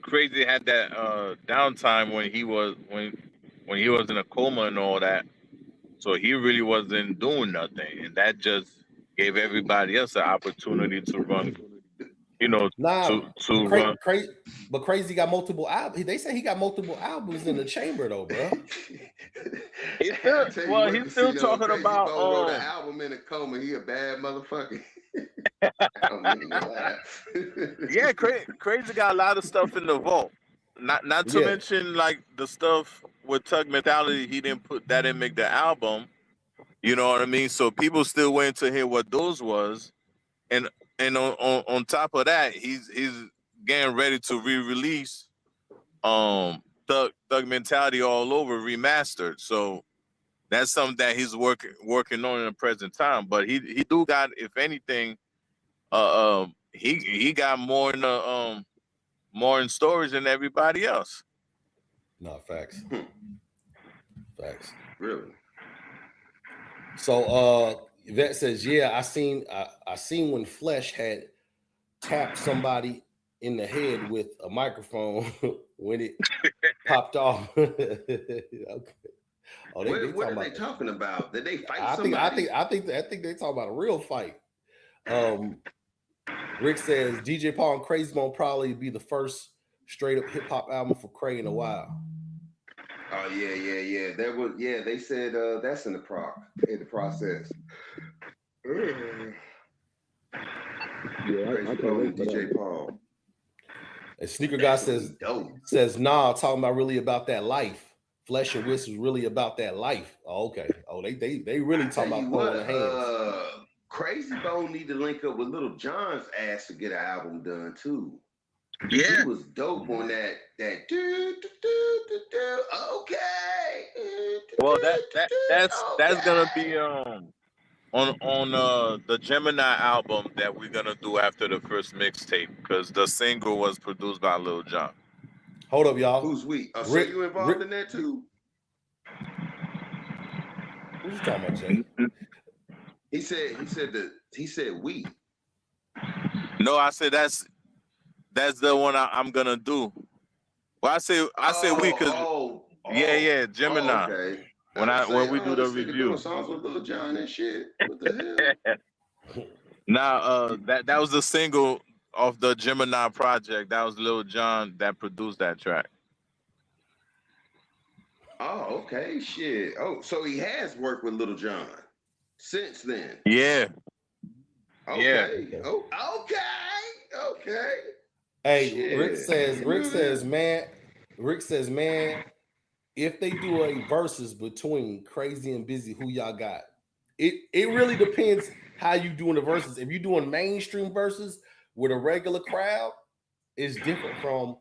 Krayzie had that downtime when he was in a coma and all that, so he really wasn't doing nothing, and that just gave everybody else an opportunity to run, to run. But Krayzie got multiple albums. They say he got multiple albums in the chamber though, bro. He's still talking about wrote an album in a coma. He a bad motherfucker. Yeah, Krayzie got a lot of stuff in the vault. Not to mention like the stuff with Tug Mentality. He didn't make the album. You know what I mean? So people still waiting to hear what those was, and on top of that, he's getting ready to re-release Thug Mentality All Over remastered. So that's something that he's working on in the present time. But he do got, if anything, he got more in storage than everybody else. No, facts. Facts. Really? So Yvette says, yeah, I seen when Flesh had tapped somebody in the head with a microphone when it popped off. Okay. Oh, what are they talking about? Did they fight somebody? I think they talking about a real fight. Rick says DJ Paul and Krayzie Bone probably be the first straight up hip hop album for Cray in a while. Oh yeah. They said that's in the process. Yeah, I can't wait for DJ that. Paul. And Sneaker Guy says, nah, talking about really about that life. Flesh and Whisk is really about that life. Oh, okay. Oh, they really talking about throwing the hands. Krayzie Bone need to link up with Little John's ass to get an album done too. Yeah, he was dope on that. Okay. Well, that's gonna be on the Gemini album that we're gonna do after the first mixtape, because the single was produced by Lil Jon. Hold up, y'all. Who's we? Oh, so you involved in that too? What you talking about, Jay? He said we. No, I said that's the one I'm gonna do. Well, I say we because yeah, Gemini. Oh, okay. When we do the review. Songs with Lil Jon and shit. What the hell? Now, that was the single of the Gemini project. That was Lil Jon that produced that track. Oh, okay, shit. Oh, so he has worked with Lil Jon since then. Yeah. Okay. Yeah. Oh, okay. Hey, shit. Rick says, man, if they do a versus between Krayzie and Bizzy, who y'all got? It really depends how you doing the verses. If you're doing mainstream verses with a regular crowd, it's different from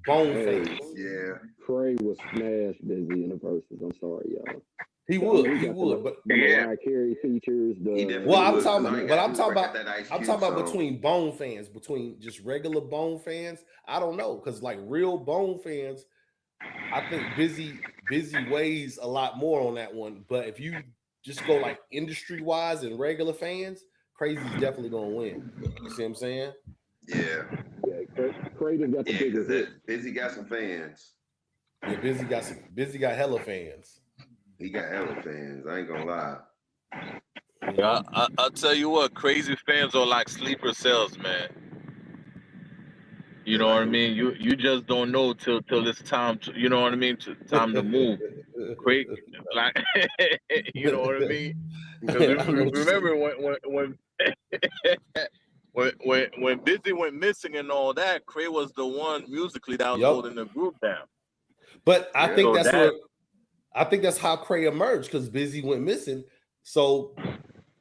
Bone fans. Yeah. Cray would smash Bizzy in the verses. I'm sorry, y'all. He would, but the Mariah Carey features. I'm talking about between Bone fans, between just regular Bone fans. I don't know, because like real Bone fans, I think Bizzy weighs a lot more on that one. But if you just go like industry wise and regular fans, Krayzie's definitely gonna win. You see what I'm saying? Yeah. Cray got the biggest hit. Bizzy got some fans. Yeah, Bizzy got hella fans. He got hella fans. I ain't gonna lie. Yeah, I'll tell you what, Krayzie fans are like sleeper cells, man. You know what I mean? You just don't know till it's time to, you know what I mean? Time to move. Craig, like, you know what I mean? Because remember when Bizzy went missing and all that, Cray was the one musically that was holding the group down. But I think that's how Cray emerged, because Bizzy went missing. So,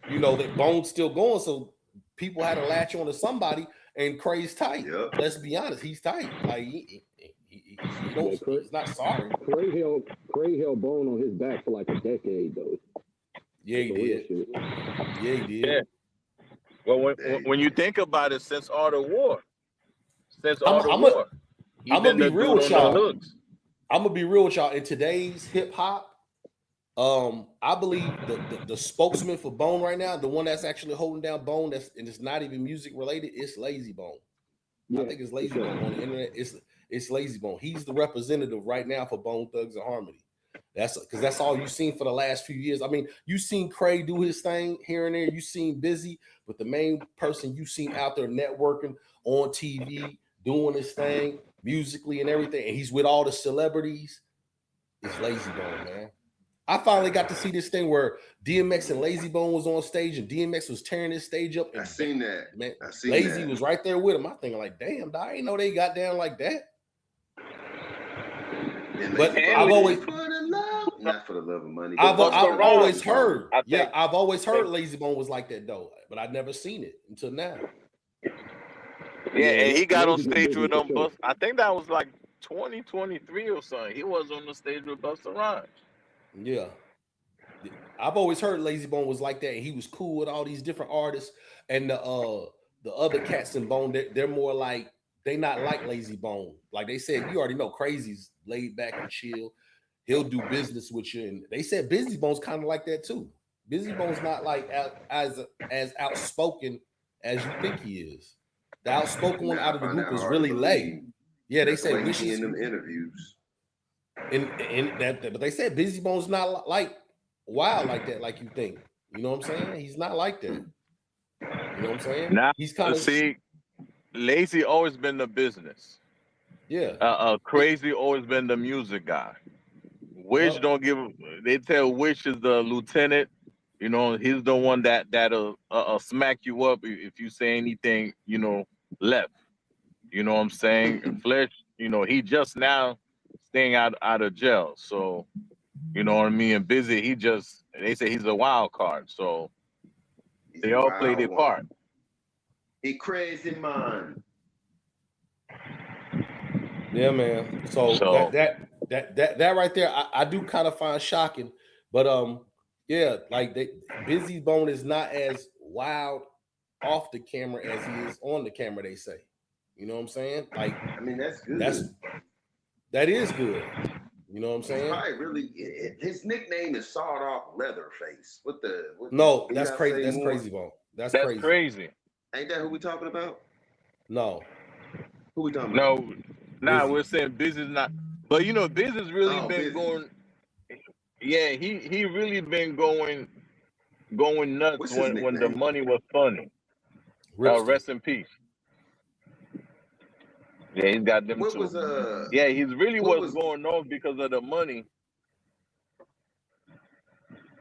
you know, that Bone's still going. So people had to latch on to somebody, and Cray's tight. Yep. Let's be honest, he's tight. Like he's not sorry. Cray held Bone on his back for like a decade, though. Yeah, he did. Yeah, he did. Yeah. Well, when you think about it, since Art of War, I'm gonna be real with y'all. I'm gonna be real with y'all. In today's hip hop, I believe the spokesman for Bone right now, the one that's actually holding down Bone, and it's not even music related, it's Lazy Bone. Yeah, I think it's Lazy Bone on the internet. It's Lazy Bone. He's the representative right now for Bone Thugs and Harmony. That's because that's all you've seen for the last few years. I mean, you've seen Cray do his thing here and there. You've seen Bizzy, but the main person you've seen out there networking on TV, doing his thing musically and everything, and he's with all the celebrities, is Lazy Bone, man. I finally got to see this thing where DMX and Lazy Bone was on stage, and DMX was tearing his stage up. And I seen that. Man, I seen Lazy that. was right there with him. I'm thinking like, damn, I ain't know they got down like that. But I've always not for the love of money. I've always heard. Yeah, I've always heard Lazy Bone was like that though, but I'd never seen it until now. Yeah, and he got on stage with them. I think that was like 2023 or something. He was on the stage with Busta Rhymes. Yeah, I've always heard Lazy Bone was like that, and he was cool with all these different artists. And the other cats in Bone, they're more like, they not like Lazy Bone. Like they said, you already know Krayzie's laid back and chill. He'll do business with you. And they said Bizzy Bone's kind of like that too. Bizzy Bone's not like as outspoken as you think he is. The outspoken one out of the group is really Lay. Yeah, they said Wishes in them interviews. But they said Bizzy Bone's not like wild like that, like you think. You know what I'm saying? He's not like that. You know what I'm saying? Now, he's kind of Lazy always been the business. Yeah. Krayzie always been the music guy. Wish don't give. They tell Wish is the lieutenant. You know, he's the one that'll smack you up if you say anything, you know, left. You know what I'm saying? And Fletch, you know, he just now staying out of jail. So, you know what I mean? And Bizzy, they say he's a wild card. So they all play their part. He crazy man. Yeah, man. So that right there, I do kind of find shocking. But yeah, like Bizzy Bone is not as wild off the camera as he is on the camera, they say. You know what I'm saying? Like, I mean, that's good. That is good. You know what I'm saying? His nickname is Sawed Off Leatherface. That's crazy. That's Krayzie Bone. That's crazy. Ain't that who we talking about? No. Who we talking about? No, we're saying Bizzy's not. But you know, Bizzy's really been going. Yeah, he really been going nuts when the money was funny. Rest in peace. Yeah, he's got them too. Yeah, he's really was going on because of the money.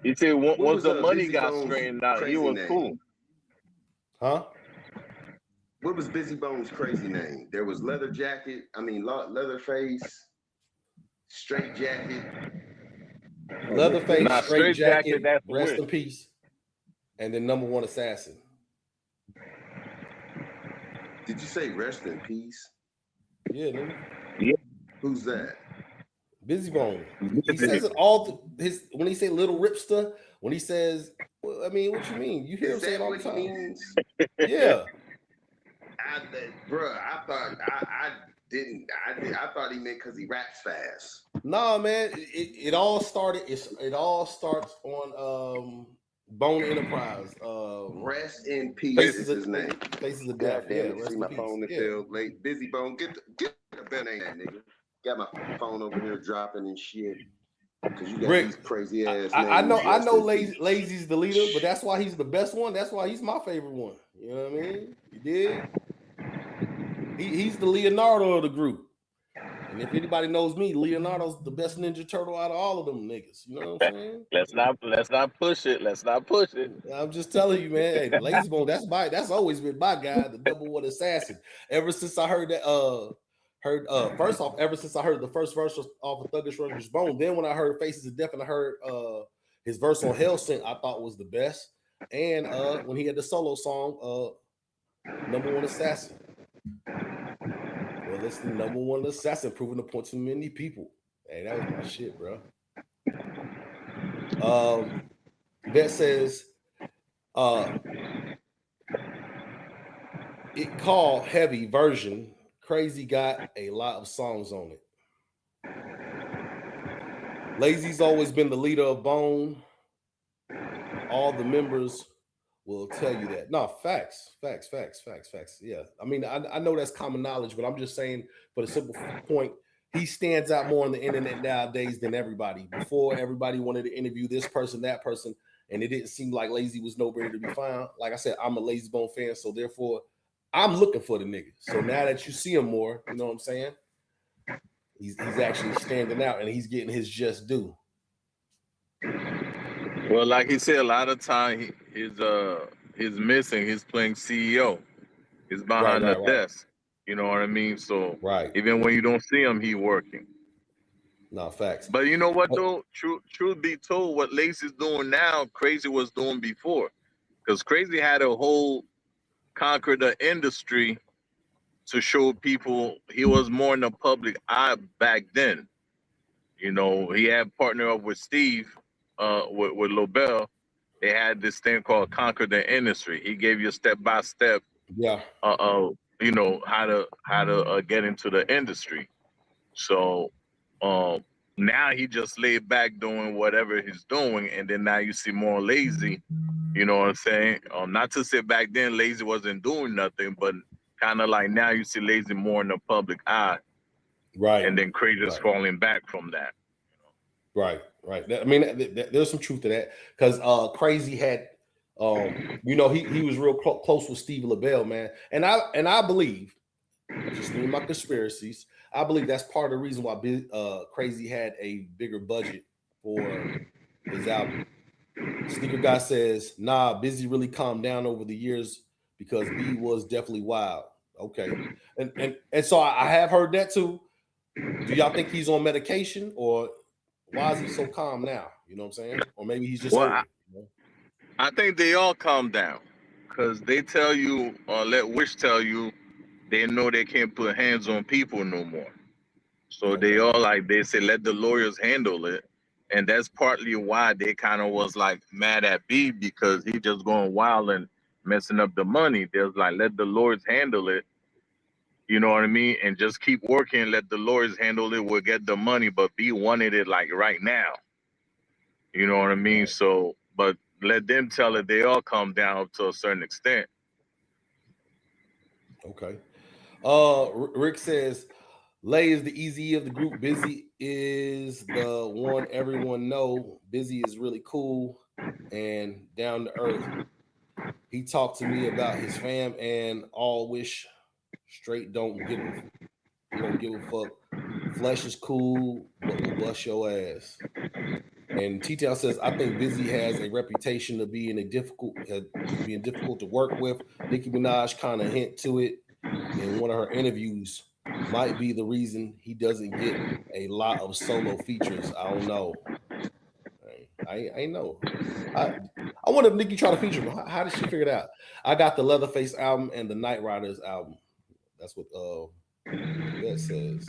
He said once the money got straightened out, he was cool. Huh? What was Bizzy Bone's crazy name? There was Leatherface, Straight Jacket. Leatherface, Straight Jacket, Rest in Peace, and then Number One Assassin. Did you say Rest in Peace? Yeah, nigga. Yeah. Who's that? Bizzy Bone. He says it all. When he say Little Ripster, when he says, well, I mean, what you mean? You hear him say it all the time. Yeah. I thought he meant because he raps fast. Nah, man. It all started. It all starts on Bone Enterprise. Rest in Peace is his name. Faces of Death. Yeah, see my phone and feel late. Bizzy Bone, get the pen, ain't that nigga? got my phone over here dropping and shit. Cause you got Rick, these crazy ass I names. know Lazy's the leader, but that's why he's the best one. That's why he's my favorite one. You know what I mean? You did? He's the Leonardo of the group. And if anybody knows me, Leonardo's the best Ninja Turtle out of all of them niggas. You know what I'm saying? Let's not push it. Let's not push it. I'm just telling you, man. Hey, Lazy Bone, that's always been my guy, the number one assassin. Ever since I heard that, first off, ever since I heard the first verse off of Thuggish Ruggish Bone, then when I heard Faces of Death and I heard his verse on Hell Sent, I thought was the best. And when he had the solo song, Number One Assassin. Well, it's the number one assassin, proving the point to many people. Hey, that was my shit, bro. Vet says, it called Heavy version. Krayzie got a lot of songs on it. Lazy's always been the leader of Bone. All the members will tell you that. No, facts. Yeah. I mean, I know that's common knowledge, but I'm just saying for the simple point, he stands out more on the internet nowadays than everybody. Before, everybody wanted to interview this person, that person, and it didn't seem like Lazy was nowhere to be found. Like I said, I'm a Lazy Bone fan, so therefore, I'm looking for the nigga. So now that you see him more, you know what I'm saying? He's actually standing out, and he's getting his just due. Well, like he said, a lot of time he's missing. He's playing CEO. He's behind the desk. You know what I mean? So even when you don't see him, he working. No, facts. But you know what though? Truth be told, what Lazy's doing now, Krayzie was doing before. Because Krayzie had a whole conquer the industry to show people he was more in the public eye back then. You know, he had partnered up with Steve, with Lobel. They had this thing called Conquer the Industry. He gave you step by step, you know, how to get into the industry. So now he just laid back doing whatever he's doing, and then now you see more Lazy. You know what I'm saying? Not to say back then Lazy wasn't doing nothing, but kind of like now you see Lazy more in the public eye, and then Krazy's falling back from that. Right. I mean, there's some truth to that because Krayzie had, you know, he was real close with Steve LaBelle, man, and I believe, just me and my conspiracies, I believe that's part of the reason why Krayzie had a bigger budget for his album. Sneaker Guy says, nah, Bizzy really calmed down over the years because B was definitely wild. Okay, and so I have heard that too. Do y'all think he's on medication, or why is he so calm now? You know what I'm saying? Or maybe he's just older, you know? I think they all calm down because they tell you, or let Wish tell you, they know they can't put hands on people no more. So they all they say, let the lawyers handle it. And that's partly why they kind of was like mad at B, because he just going wild and messing up the money. They're like, let the lawyers handle it. You know what I mean? And just keep working, let the lawyers handle it, we'll get the money. But B wanted it like right now. You know what I mean? So, but let them tell it, they all calm down to a certain extent. Okay. Rick says, Lay is the easy of the group. Bizzy is the one everyone know. Bizzy is really cool and down to earth. He talked to me about his fam and all Wish straight don't give a fuck. Flesh is cool, but will bust your ass. And T-Town says, I think Bizzy has a reputation of being difficult to work with. Nicki Minaj kind of hint to it in one of her interviews. Might be the reason he doesn't get a lot of solo features. I don't know. I know. I wonder if Nicki tried to feature him. How did she figure it out? I got the Leatherface album and the Night Riders album. That's what that says.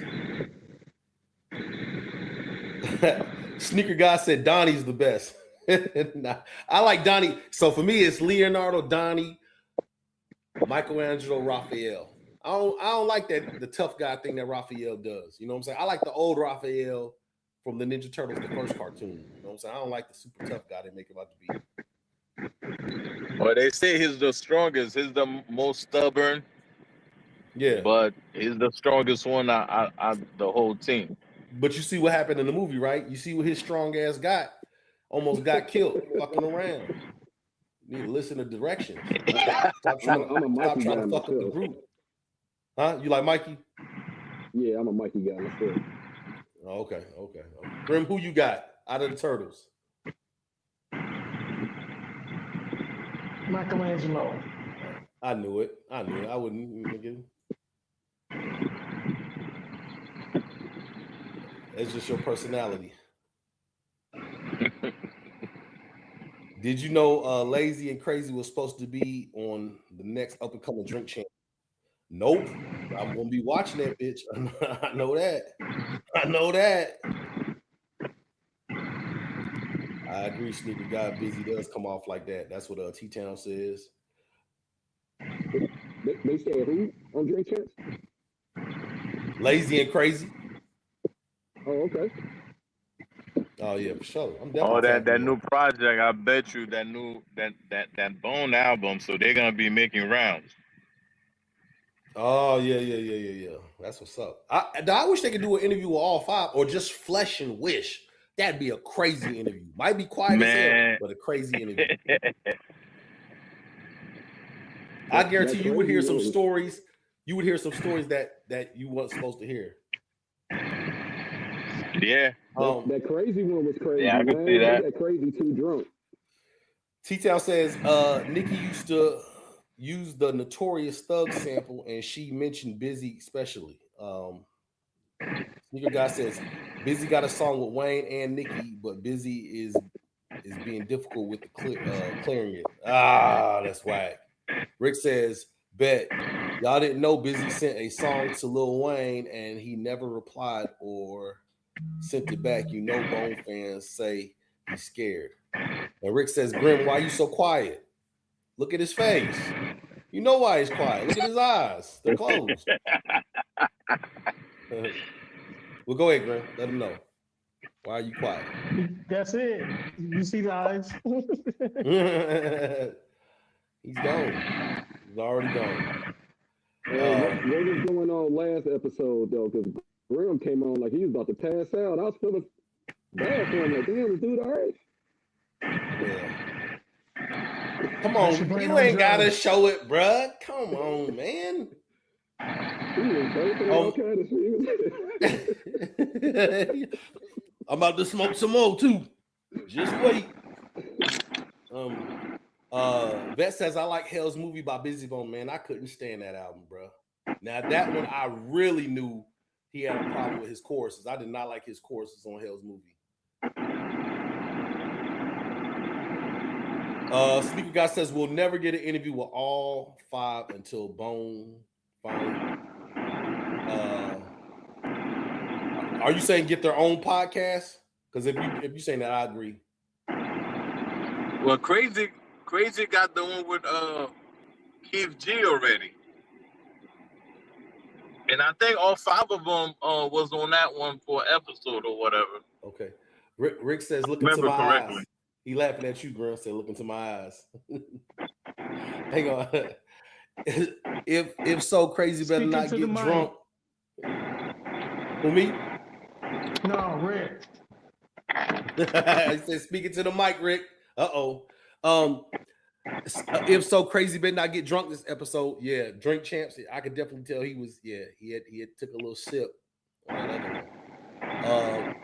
Sneaker Guy said Donnie's the best. Nah, I like Donnie. So for me, it's Leonardo, Donnie, Michelangelo, Raphael. I don't like the tough guy thing that Raphael does. You know what I'm saying? I like the old Raphael from the Ninja Turtles, the first cartoon. You know what I'm saying? I don't like the super tough guy they make him out to be. Well, they say he's the strongest. He's the most stubborn. Yeah. but he's the strongest one out the whole team. But you see what happened in the movie, right? You see what his strong ass got. Almost got killed fucking around. You need to listen to directions. Stop trying I'm a Mikey guy to fuck up the myself. group. Huh? You like Mikey? Yeah, I'm a Mikey guy myself. Oh, okay. Grim, who you got out of the Turtles? Michelangelo. I knew it. I wouldn't. Nigga. It's just your personality. Did you know Lazy and Krayzie was supposed to be on the next up and coming drink champ? Nope. I'm gonna be watching that bitch. I know that. I agree, Sneaker God. Busy does come off like that. That's what T-Town says. They said who on Drink Champs? Lazy and Krayzie. Oh, okay. Oh yeah, for sure. I'm definitely. Oh, that new project. I bet you that Bone album. So they're gonna be making rounds. Oh yeah. That's what's up. I wish they could do an interview with all five, or just Flesh and Wish. That'd be a crazy interview. Might be quiet as hell, but a crazy interview. I guarantee you would hear some stories. You would hear some stories that you weren't supposed to hear. Yeah. That Krayzie one was crazy. Yeah, I can see that. That Krayzie too drunk. T-Town says Nikki used to use the Notorious Thug sample, and she mentioned Bizzy especially. Sneaker Guy says Bizzy got a song with Wayne and Nikki, but Bizzy is being difficult with the clearing it. That's whack. Rick says, bet y'all didn't know Bizzy sent a song to Lil Wayne and he never replied or sent it back. You know, Bone fans say he's scared. And Rick says, Grim, why you so quiet? Look at his face. You know why he's quiet. Look at his eyes. They're closed. Well, go ahead, Grim. Let him know. Why are you quiet? That's it. You see the eyes? He's gone. He's already gone. What was going on last episode, though? Because Grim came on like he was about to pass out. I was feeling bad for him. Like, damn, this dude all right? Yeah. Come on, you ain't gotta show it, bruh. Come on, man. He was burping all kind of shit. I'm about to smoke some more too. Just wait. Vet says I like Hell's Movie by Bizzy Bone. Man, I couldn't stand that album, bro. Now that one, I really knew he had a problem with his choruses. I did not like his choruses on Hell's Movie. Sneaker Guy says we'll never get an interview with all five until Bone finally. Are you saying get their own podcast? Because if you saying that, I agree. Well, Krayzie got the one with Keith G already, and I think all five of them was on that one for an episode or whatever. Okay. Rick says, "Look into my eyes." He laughing at you, Grim. Said, "Look into my eyes." Hang on. If so, Krayzie better not get drunk. For me? No, Rick. He said, "Speaking to the mic, Rick." If so, Krayzie better not get drunk this episode. Yeah, drink champs. I could definitely tell he was. Yeah, he had took a little sip on that other one.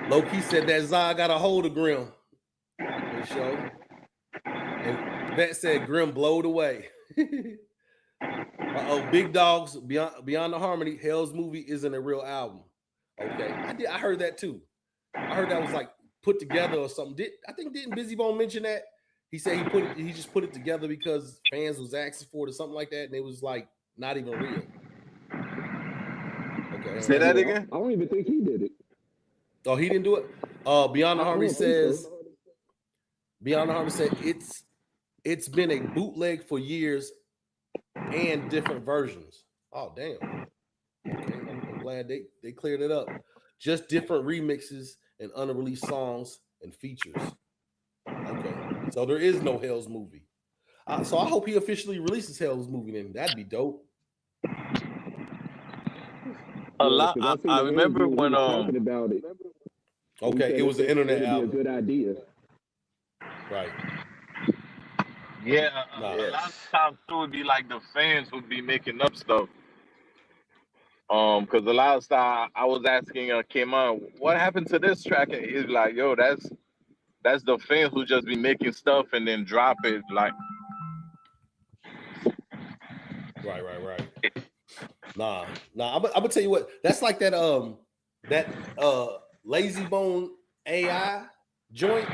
Low-key said that Zah got a hold of Grim. For sure. And Vet said Grim blowed away. Big Dogs, Beyond the Harmony, Hell's Movie isn't a real album. Okay. I heard that too. I heard that was like put together or something. Didn't Bizzy Bone mention that? He said he just put it together because fans was asking for it or something like that, and it was like not even real. Okay. Say that again? I don't even think he did it. Oh, he didn't do it? Beyond the Harmony says it's been a bootleg for years and different versions. Oh, damn. Okay, I'm glad they cleared it up. Just different remixes and unreleased songs and features. Okay. So there is no Hell's Movie. So I hope he officially releases Hell's movie. Then that'd be dope. A lot. I remember when talking about it. Okay, it was an internet album. album. Be a good idea. Right. Yeah, a lot of times too would be like the fans would be making up stuff. Because a lot of stuff I was asking came on, what happened to this track? And he's like, yo, that's the fans who just be making stuff and then drop it like. Right. Nah. I'm gonna tell you what. That's like that Lazy Bone AI joint.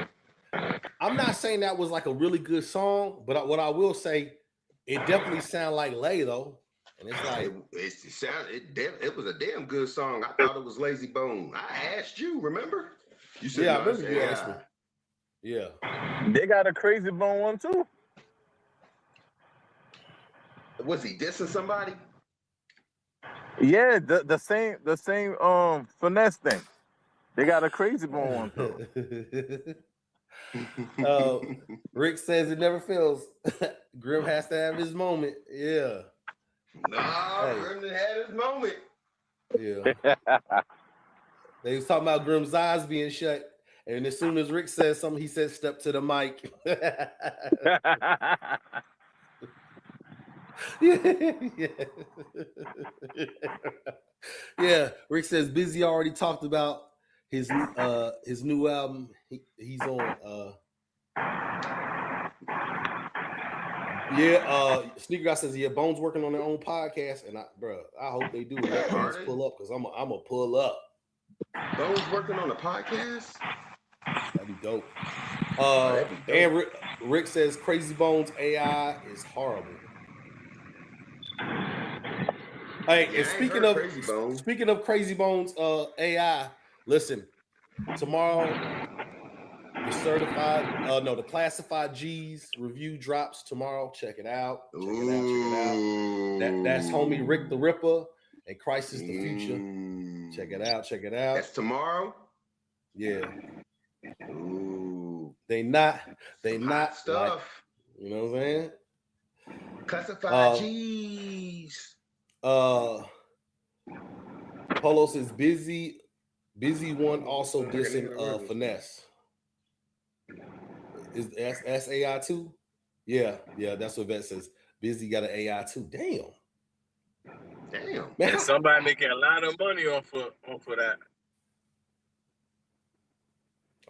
I'm not saying that was like a really good song, but what I will say, it definitely sounded like Lay though, and it's like it was a damn good song. I thought it was Lazy Bone. I asked you, remember? You said, yeah, I remember you asked me. Yeah, they got a Krayzie Bone one too. Was he dissing somebody? Yeah, the same finesse thing. They got a Krayzie Bone one too. Rick says it never fails. Grim has to have his moment. Yeah. Grim had his moment. Yeah. They was talking about Grim's eyes being shut, and as soon as Rick says something, he said, "Step to the mic." Yeah. Rick says Bizzy already talked about his new album. He's on. Sneaker Guy says Bone's working on their own podcast, and I hope they do. Let's pull up because I'm gonna pull up. Bone's working on a podcast. That'd be dope. And Rick says Krayzie Bone's AI is horrible. Hey, and speaking of Krayzie Bone's AI, listen, tomorrow the classified G's review drops tomorrow. Check it out. Check it out. That's homie Rick the Ripper and Crisis the Future. Check it out. That's tomorrow? Yeah. Ooh. They not stuff. Like, you know what I'm saying? Classified G's. Polo says Bizzy one also dissing Finesse. Is that's AI too? Yeah, that's what Vet says. Bizzy got an AI too. Damn. Man, and somebody making a lot of money off of that.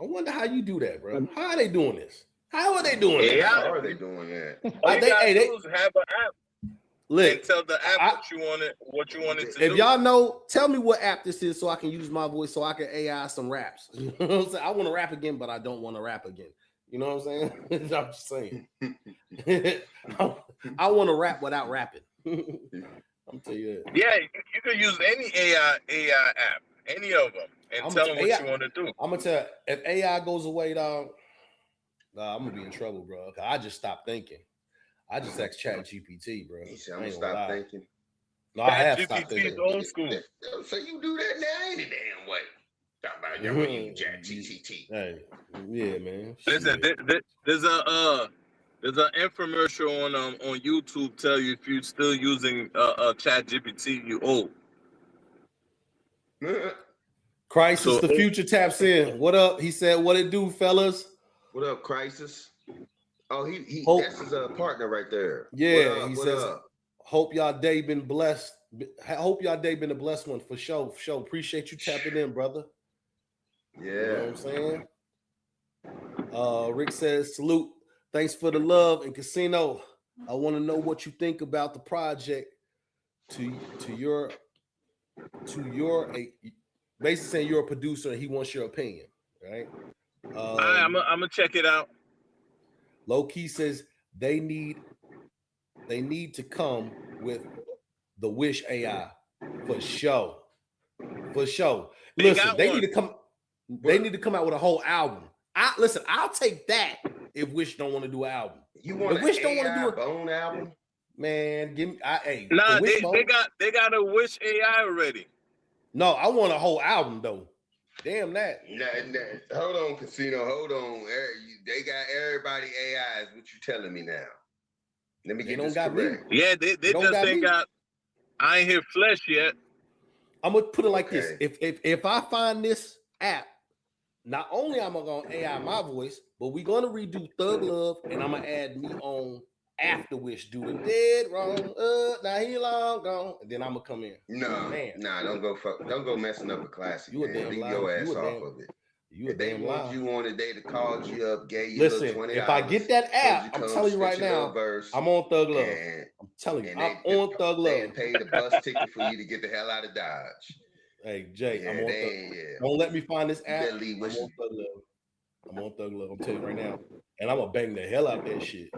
I wonder how you do that, bro. How are they doing this? How are they doing this? How are they doing that? All you gotta do is have an app. Look, and tell the app what you wanted to do. If y'all know, tell me what app this is so I can use my voice so I can AI some raps. You know what I'm saying? I want to rap again, but I don't want to rap again. You know what I'm saying? I'm just saying. I want to rap without rapping. I'm telling you that. Yeah, you can use any AI app, any of them, and tell them what you want to do. I'm gonna tell you, if AI goes away, dog, I'm gonna be in trouble, bro. I just stopped thinking. I just asked ChatGPT, bro. I'm gonna stop thinking. No, I have stopped thinking. Old school. So you do that now any damn way. Talk about ChatGPT. Hey, yeah, man. Listen, there's an infomercial on YouTube tell you if you're still using ChatGPT, you old. Crisis the Future taps in. What up? He said, "What it do, fellas?" What up, Crisis? Oh, he that's his partner right there. Yeah, he says, "Hope y'all day been blessed. Hope y'all day been a blessed one for sure. For sure. Appreciate you tapping in, brother." Yeah, you know what I'm saying. Rick says, "Salute. Thanks for the love and Casino. I want to know what you think about the project. To your basically saying you're a producer and he wants your opinion, right?" I'm gonna check it out. Low Key says they need to come with the Wish AI for sure. For sure. Listen, they need to come. They need to come out with a whole album. I'll take that if Wish don't want to do an album. You want Wish don't want to do a Bone album? Man, give me. Nah, they got a Wish AI already. No, I want a whole album though. Damn that. Nah, hold on, Casino. Hold on. They got everybody AI is what you telling me now. Let me They get don't this got correct. me. Yeah, they don't just got ain't me. got. I ain't hear Flesh yet. I'm gonna put it like this: Okay. if I find this app, not only am I gonna AI my voice, but we're gonna redo Thug Love, and I'm gonna add me on After Wish doing Dead Wrong. Now he long gone, and then I'm gonna come in. Man, Don't go messing up a classic, you a man. damn Leave liar. your ass off of it. You a If they damn want liar. you on it, they'd have called you up, gave you Listen, a little $20. if I get that told app, you I'm come telling you spit right your little now, verse, I'm on Thug Love. and I'm telling you, and I'm on Thug they Love. paid the bus ticket for you to get the hell out of Dodge. Hey Jay, Yeah, I'm on Thug they Love. yeah. Don't let me find this You app. better leave I'm on Thug Love. I'm on Thug Love. I'm telling you right now, and I'm gonna bang the hell out that shit.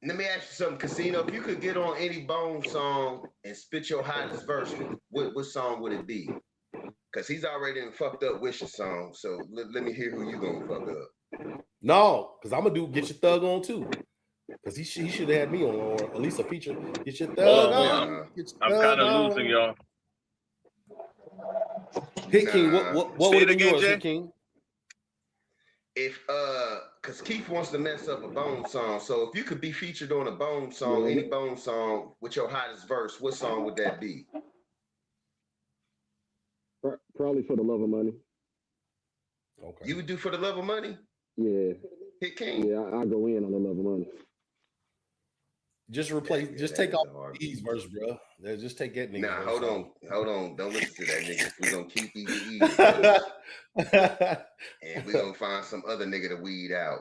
Let me ask you something, Casino. If you could get on any Bone song and spit your hottest verse, what song would it be? Because he's already in fucked up Wishes song. So let me hear who you gonna fuck up. No, because I'm gonna get your thug on too. Because he should have had me on, or at least a feature. Get your thug on. Get your I'm thug kind of on. losing y'all. Hit King, what Say would it have been again, yours, Jay? Hit King? If because Keith wants to mess up a Bone song. So if you could be featured on a Bone song, any Bone song with your hottest verse, what song would that be? Probably For the Love of Money. Okay. You would do For the Love of Money? Yeah. Hit King? Yeah, I go in on the Love of Money. Just replace, just take off E's verse, bro. Just take that nigga. Nah, hold on. Don't listen to that nigga. We're gonna keep E's and we're gonna find some other nigga to weed out.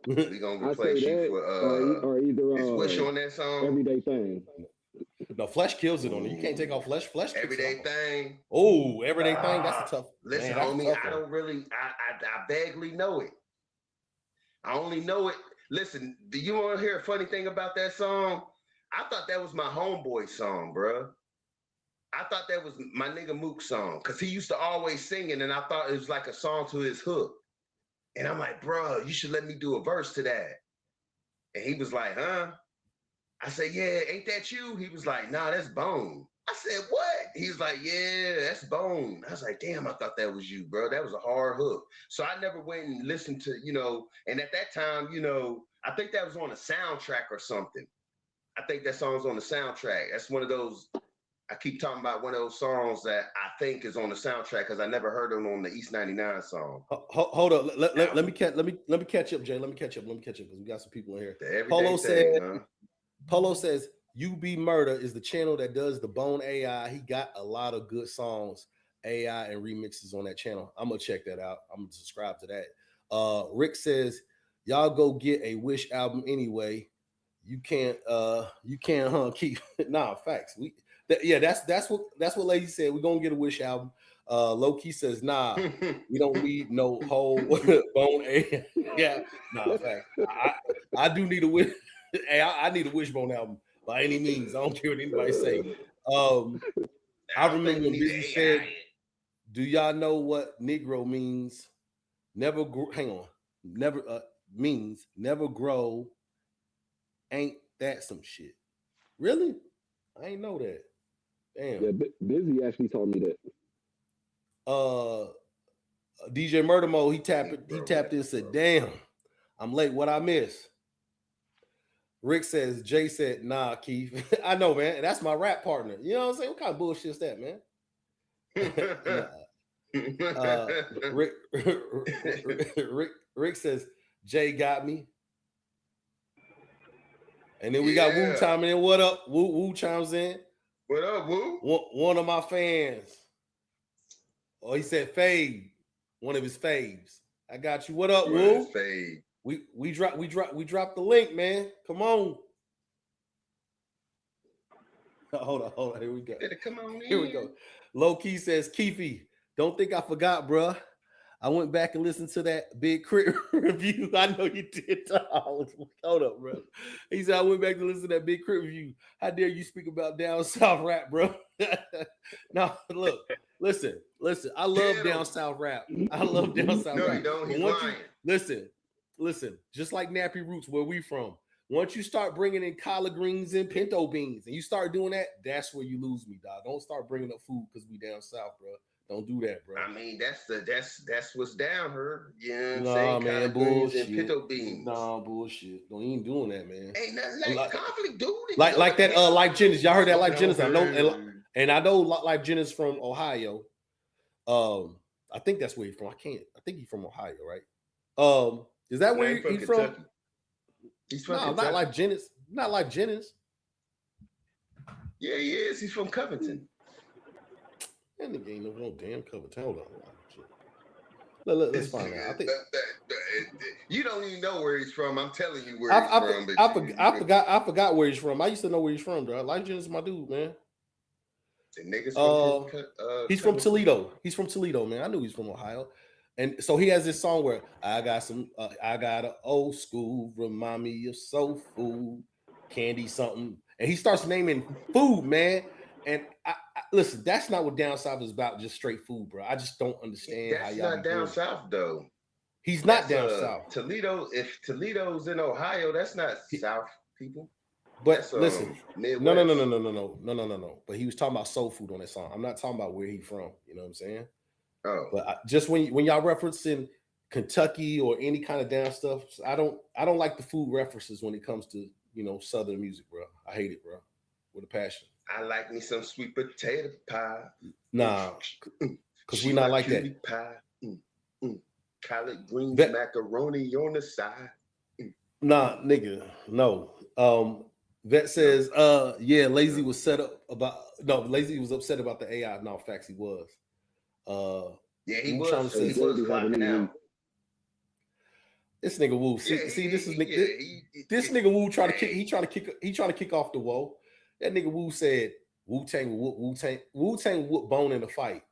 We're gonna replace you for or either is Wish on that song? Everyday Thing. No, Flesh kills it on it. You can't take off Flesh. Flesh. Everyday Thing. Oh, Everyday Thing. That's a tough. Listen, man, homie, I don't really. I vaguely know it. I only know it. Listen, do you want to hear a funny thing about that song? I thought that was my homeboy song, bro. I thought that was my nigga Mook's song because he used to always sing it, and I thought it was like a song to his hook. And I'm like, bro, you should let me do a verse to that. And he was like, huh? I said, yeah, ain't that you? He was like, nah, that's Bone. I said, what? He was like, yeah, that's Bone. I was like, damn, I thought that was you, bro. That was a hard hook. So I never went and listened to, and at that time, I think that was on a soundtrack or something. I think that song's on the soundtrack. That's one of those, I keep talking about one of those songs that I think is on the soundtrack because I never heard them on the East 99 song. Hold up. Let me catch up, Jay. Let me catch up because we got some people in here. Polo says UB Murder is the channel that does the Bone AI. He got a lot of good songs, AI and remixes on that channel. I'm gonna check that out. I'm gonna subscribe to that. Rick says, y'all go get a Wish album anyway. You can't keep nah facts. That's what Lady said. We're gonna get a Wish album. Low Key says, nah, we don't need no whole Bone AI. Yeah, nah, facts. I do need a Wish. Hey, I need a Wishbone album by any means. I don't care what anybody say. I remember when Bizzy said, "Do y'all know what Negro means? Never means never grow. Ain't that some shit? Really? I ain't know that. Damn. Yeah, Bizzy actually told me that. DJ Murder Mode, he tapped in and said, "Damn, I'm late. What I miss?" Rick says, Jay said, nah, Keith. I know, man. That's my rap partner. You know what I'm saying? What kind of bullshit is that, man? Rick says, Jay got me. And then we got Wu chiming in. What up? Wu chimes in. What up, Wu? One of my fans. Oh, he said fave. One of his faves. I got you. What up, Wu? Fave. We dropped the link, man. Come on. Hold on. Here we go. Come on in. Here we go. Low Key says, Keefy, don't think I forgot, bruh. I went back and listened to that Big Crit review. I know you did. Hold up, bro. He said, I went back to listen to that Big Crit review. How dare you speak about down south rap, bro? Now, look, listen. I love down south rap. I love down south rap. No, you don't. He's lying. Listen. Just like Nappy Roots, where we from. Once you start bringing in collard greens and pinto beans, and you start doing that, that's where you lose me, dog. Don't start bringing up food because we down south, bro. Don't do that, bro. I mean, that's what's down her. You know what I'm Nah, saying? man, Collard greens bullshit. and pinto beans. Nah, bullshit. Don't even doing that, man. Ain't nothing like conflict, dude. Like that, Life Jennings. Y'all heard that Life Jennings? I know, know. and I know Life Jennings from Ohio. I think that's where he's from. I think he's from Ohio, right? Is that where he's from? He's from No, not Life Jennings. Not Life Jennings. Yeah, he is. He's from Covington. That nigga ain't no damn Covington. Hold on. Let's find out. I think you don't even know where he's from. I'm telling you where he's from. I forgot where he's from. I used to know where he's from, bro. Life Jennings is my dude, man. The niggas he's from Toledo. He's from Toledo, man. I knew he's from Ohio. And so he has this song where I got an old school, remind me of soul food, candy something. And he starts naming food, man. And I listen, that's not what Down South is about, just straight food, bro. I just don't understand how y'all. That's not down south, though. He's not down south. Toledo, if Toledo's in Ohio, that's not South people. But that's, listen, Midwest. No. But he was talking about soul food on that song. I'm not talking about where he's from. You know what I'm saying? Oh, but just when y'all referencing Kentucky or any kind of down stuff, I don't like the food references when it comes to Southern music, bro. I hate it, bro, with a passion. I like me some sweet potato pie. Nah, because we not like that. Pie. Collard greens, macaroni on the side. Nah, nigga, no. Vet says, Lazy was Lazy was upset about the AI. No, facts, he was. He was clocking out. This nigga Wu. This nigga Wu trying to kick off the Woe. That nigga Wu said Wu-Tang whoop Bone in a fight.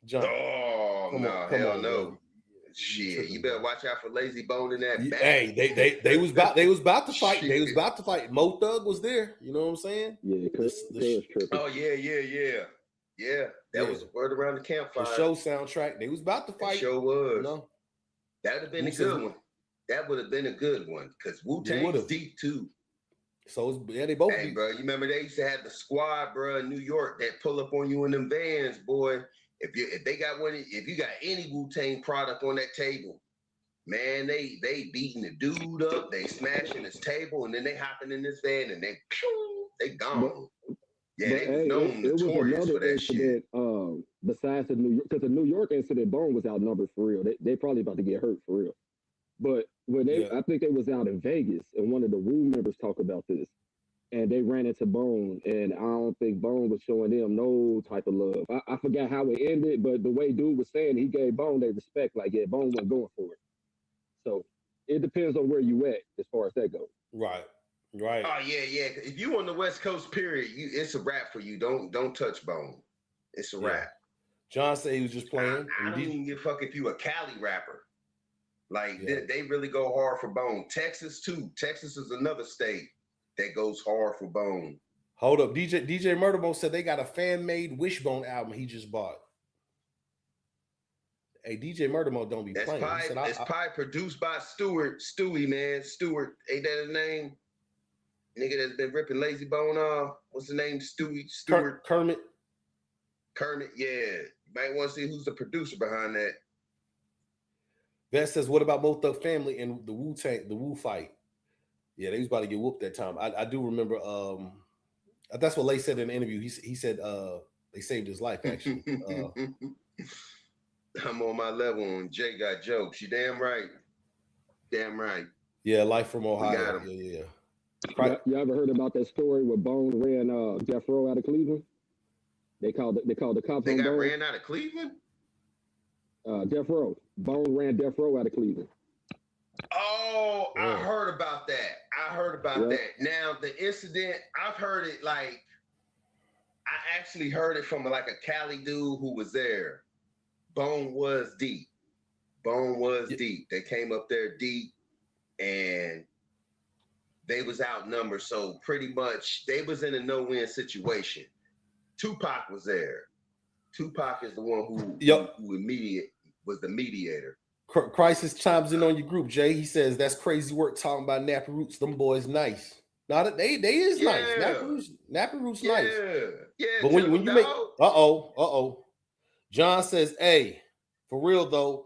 John. Oh, hell no. Bro. Shit, you better watch out for Lazy Bone in that back. Hey, they was about to fight. Shit. They was about to fight. Mo Thug was there. You know what I'm saying? Yeah, oh yeah. That was the word around the campfire. The show soundtrack. They was about to fight. It sure was. That would have been a good one. That would have been a good one because Wu-Tang's deep too. So they both. Hey, bro, you remember they used to have the squad, bro, in New York that pull up on you in them vans, boy. If you got any Wu-Tang product on that table, man, they beating the dude up, they smashing his table, and then they hopping in this van and they gone. They was known notorious for that shit. Besides the New York, because the New York incident, Bone was outnumbered for real. They probably about to get hurt for real. But when I think they was out in Vegas, and one of the Wu members talked about this, and they ran into Bone, and I don't think Bone was showing them no type of love. I forgot how it ended, but the way dude was saying, he gave Bone their respect. Like, Bone wasn't going for it. So it depends on where you at as far as that goes. Right. Oh yeah. If you on the West Coast, period, it's a wrap for you. Don't touch Bone. It's a wrap. John said he was just playing. I don't even give a fuck if you a Cali rapper. Like they really go hard for Bone. Texas too. Texas is another state that goes hard for Bone. Hold up. DJ Murderbone said they got a fan-made Wishbone album he just bought. Hey, DJ Murderbone don't be playing. It's probably produced by Stewie, man. Stewart, ain't that his name? Nigga that's been ripping Lazy Bone off. What's the name? Stewart. Kermit, yeah. You might want to see who's the producer behind that. Vet says, what about Mo Thug Family and the Wu fight? Yeah, they was about to get whooped that time. I do remember. That's what Lay said in the interview. He said they saved his life. Actually, I'm on my level, and Jay got jokes. You damn right. Yeah, Life from Ohio. Yeah. You ever heard about that story where Bone ran Death Row out of Cleveland? They called the cops. They got ran out of Cleveland. Death Row. Bone ran Death Row out of Cleveland. Oh, I heard about that. Now the incident, I've heard it I actually heard it from a Cali dude who was there. Bone was deep. They came up there deep and they was outnumbered. So pretty much they was in a no-win situation. Tupac was there. Tupac is the one who was the mediator. Crisis chimes in on your group, Jay. He says that's crazy work talking about Nappy Roots. Them boys nice. Now that they is nice. Nappy Roots nice. Yeah. But when you make John says, hey, for real though,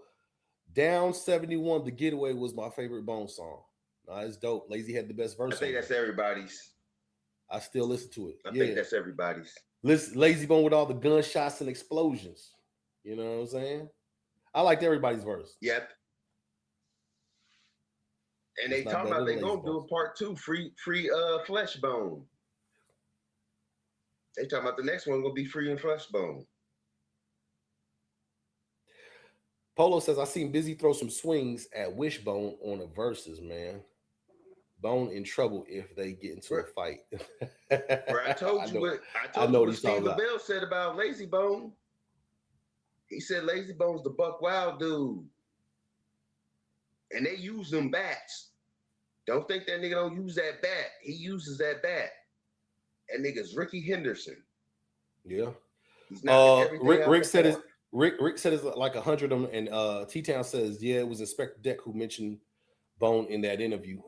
Down 71, The Getaway was my favorite Bone song. Nah, it's dope. Lazy had the best verse. I think that's everybody's. I still listen to it. I think that's everybody's. Listen, Lazy Bone with all the gunshots and explosions. You know what I'm saying? I liked everybody's verse. Yep. And they talking about they gonna do a part 2, free Fleshbone. They talking about the next one gonna be free and Fleshbone. Polo says I seen Bizzy throw some swings at Wishbone on the verses, man. Bone in trouble if they get into a fight. Bro, I told you what Steve LaBelle said about Lazy Bone. He said Lazy Bone's the buck wild dude. And they use them bats. Don't think that nigga don't use that bat. He uses that bat. That nigga's Ricky Henderson. Yeah. Rick said it's like 100 of them, and T-Town says, yeah, it was Inspector Deck who mentioned Bone in that interview.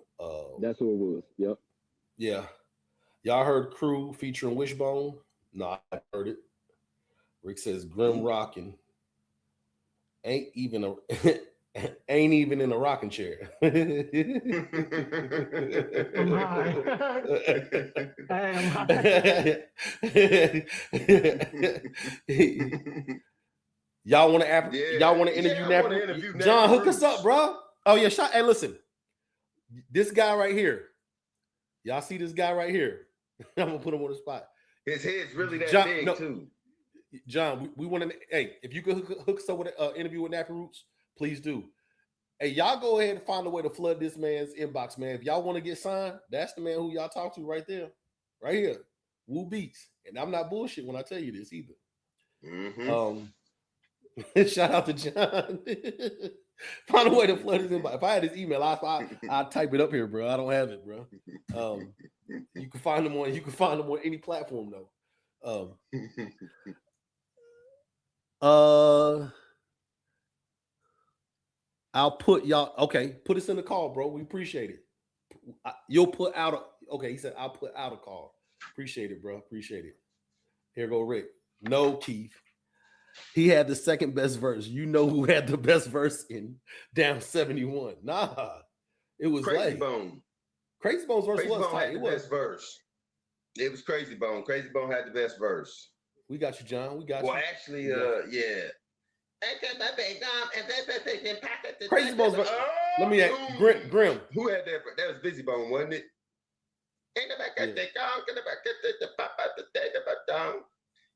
That's who it was. Yep. Yeah. Y'all heard Crew featuring Wishbone? No, I heard it. Rick says Grim Rockin' ain't even in a rocking chair. Y'all want to interview Nappy? John, hook us up, bro. Oh yeah, hey, listen. This guy right here. Y'all see this guy right here? I'm gonna put him on the spot. His head's really that big too. John, we want to. Hey, if you could hook us up with an interview with Nappy Roots, please do. Hey, y'all go ahead and find a way to flood this man's inbox, man. If y'all want to get signed, that's the man who y'all talk to right there, right here. Woo Beats, and I'm not bullshit when I tell you this either. Mm-hmm. Shout out to John. Find a way to flood his inbox. If I had his email, I'd type it up here, bro. I don't have it, bro. You can find him on any platform though. I'll put y'all. Okay, put us in the call, bro. We appreciate it. You'll put out. Okay, he said I'll put out a call. Appreciate it, bro. Appreciate it. Here go Rick. No, Keith. He had the second best verse. You know who had the best verse in Down 71? Nah, it was Krayzie Bone. Krayzie Bone's verse was tight. It was best verse. It was Krayzie Bone. Krayzie Bone had the best verse. We got you, John. We got you. Well, actually, yeah. Krayzie Bone's verse. Let me ask Grim. Who had that? That was Bizzy Bone, wasn't it?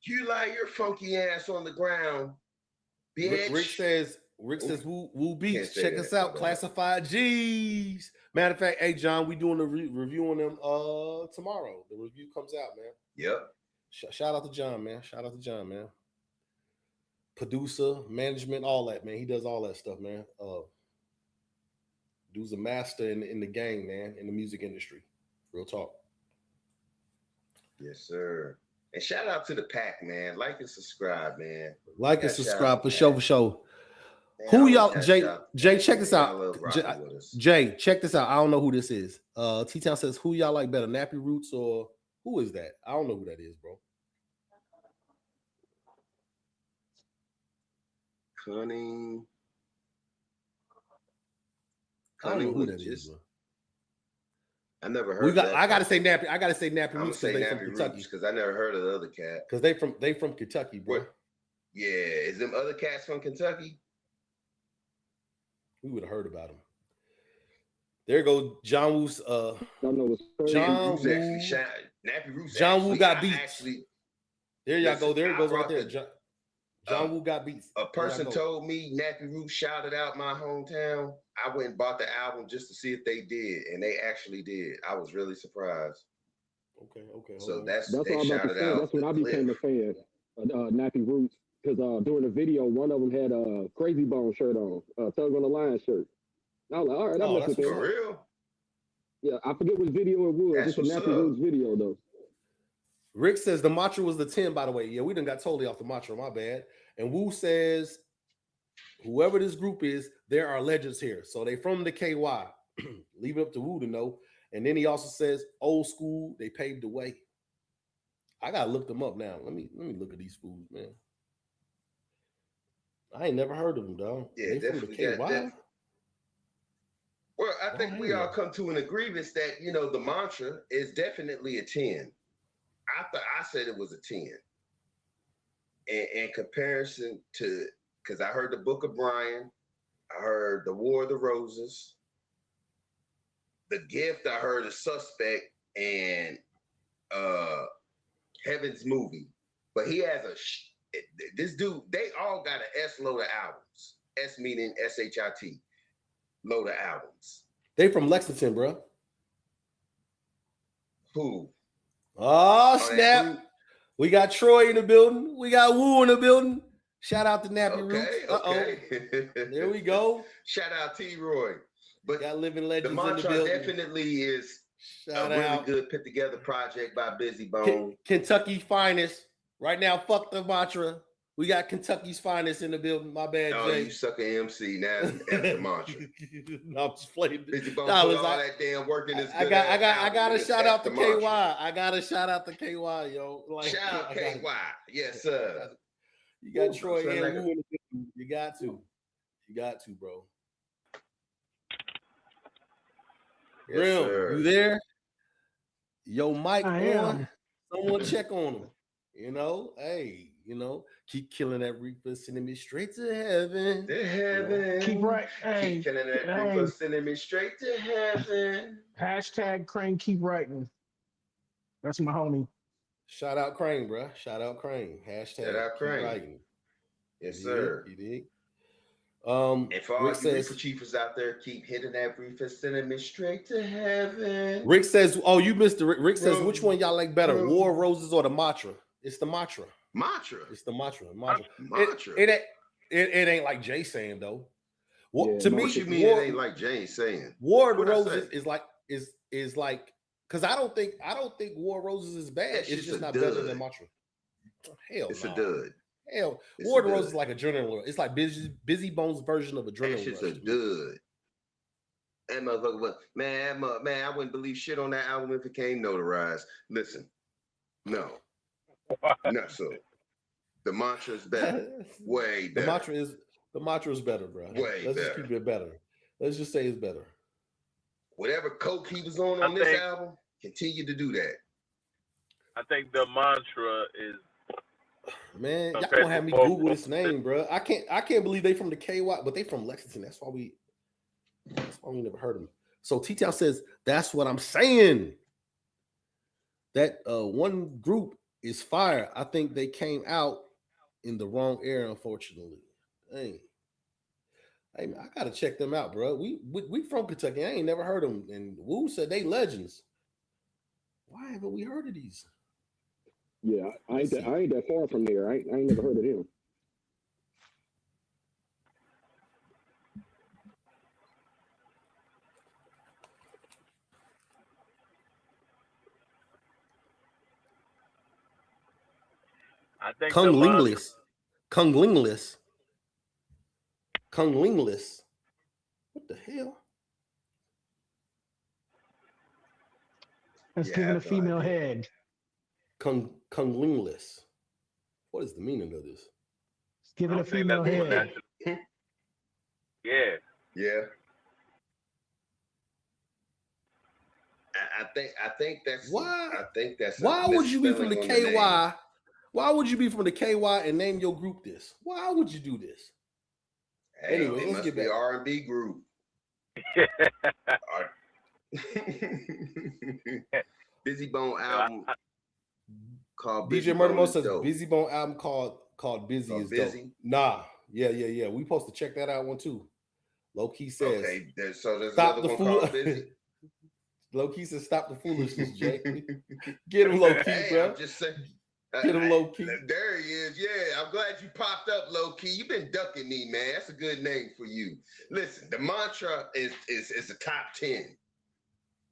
You lie your funky ass on the ground, bitch. Rick says, Woo Beats, check us out, Classified G's. Matter of fact, hey, John, we doing a review on them tomorrow. The review comes out, man. Yep. Shout out to John, man. Producer, management, all that, man. He does all that stuff, man. Dude's a master in the game, man, in the music industry. Real talk. Yes, sir. And shout out to the pack, man. Like and subscribe, man. Like and subscribe for sure. Man, who y'all, Jay, check this out. Jay, check this out. I don't know who this is. T-Town says, who y'all like better, Nappy Roots or who is that? I don't know who that is, bro. Cunning. I don't know who that is, bro. I never heard. I gotta say Nappy Roots because they from Kentucky. Because I never heard of the other cat. Because they from Kentucky, bro. What? Yeah, is them other cats from Kentucky? We would have heard about them. There goes John Woo's. John Woo Nappy Roots. John Woo got beats. There y'all go. There it goes right there. John Woo got beats. A person told me Nappy Roots shouted out my hometown. I went and bought the album just to see if they did, and they actually did. I was really surprised. Okay. So that's all I'm about to say. That's when I became a fan of Nappy Roots, because during the video, one of them had a Krayzie Bone shirt on, Thug on the Line shirt. And I was like, all right, that's for real. Yeah, I forget which video it was. It's a Nappy Roots video though. Rick says the mantra was the 10, by the way. Yeah, we done got totally off the mantra, my bad. And Wu says, whoever this group is, there are legends here. So they from the KY. Leave it up to Wu to know. And then he also says, old school, they paved the way. I gotta look them up now. Let me look at these fools, man. I ain't never heard of them, dog. Yeah, They from the definitely got KY? Well, I think we all Damn. come to an agreement that the mantra is definitely a 10. I said it was a 10. In comparison to, because I heard the Book of Brian, I heard the War of the Roses, the Gift, I heard a Suspect, and Heaven's Movie. But he has this dude, they all got an S load of albums. S meaning SHIT. Load of albums. They from Lexington, bro. Who? Oh, snap. We got Troy in the building. We got Woo in the building. Shout out to Nappy Roots. Okay. There we go. Shout out T-Roy. But got Living Legends the in the mantra building. definitely is Shout a really out. good put together project by Bizzy Bone. Kentucky's finest. Right now, fuck the mantra. We got Kentucky's finest in the building. My bad, Oh, Jay. you sucker MC now. That's the mantra. No, I'm just playing. Bizzy Bone put all that damn work in this. I got to shout out to KY. I got to shout out to KY, yo. Like, shout out KY. Yes, sir. You got Troy and Woo in the building. You got to. You got to, bro. Yes, Grim, sir. you there? Yo, Mike I on. am. Someone check on him. Hey, keep killing that reaper, sending me straight to heaven. To heaven. Keep right. Hey, Keep killing that reaper, sending me straight to heaven. Hashtag Crane, keep writing. That's my homie. Shout out Crane, bro. Shout out Crane. Hashtag Shout out Crane. Writing. Yes, sir. You dig? And for all you reefer chiefers out there, keep hitting that reefer, sending me straight to heaven. Rick says, "Oh, you missed it." Rick says, "Which one y'all like better, War of Roses or the Mantra?" It's the Mantra. Mantra. It's the Mantra. Mantra. It ain't like Jay saying though. To me, what you mean it ain't like Jay saying? War of the Roses is like because I don't think War of Roses is bad. It's just not better than Mantra. Hell, it's a dud. Hell, War of the Roses is like adrenaline. It's like Bizzy Bone's version of adrenaline. It's a dud. That motherfucker, man, I wouldn't believe shit on that album if it came notarized. Listen, no, so the mantra is better, way better. The mantra is better, bro. Let's just keep it better. Let's just say it's better. Whatever coke he was on this album, continue to do that. I think the mantra is. Man, y'all gonna have me Google this name, bro. I can't believe they from the KY, but they from Lexington. That's why we never heard of them. So T-Town says, that's what I'm saying. That one group is fire. I think they came out in the wrong era, unfortunately. Hey, I gotta check them out, bro. We from Kentucky. I ain't never heard of them. And Woo said they legends. Why haven't we heard of these? Yeah, I ain't that far from there. I ain't never heard of him. I think Kung Lingless. What the hell? That's giving a female head. Kung Lingless. What is the meaning of this? It's giving a female head. Yeah. I think that's why. I think that's why would you be from the KY? Why would you be from the KY and name your group this? Why would you do this? Hey, anyway, let's get back. R&B group. Bizzy Bone album called DJ Murdermo says Bizzy Bone album called Busy is Busy. Dope. Nah, yeah. We supposed to check that out one too. Low Key says. Okay, so there's another one called Busy. Low Key says stop the foolishness, Jay. Get him Low Key, bro. I'm just saying. Get him Low Key. There he is. Yeah, I'm glad you popped up, Low Key. You've been ducking me, man. That's a good name for you. Listen, the mantra is a top 10.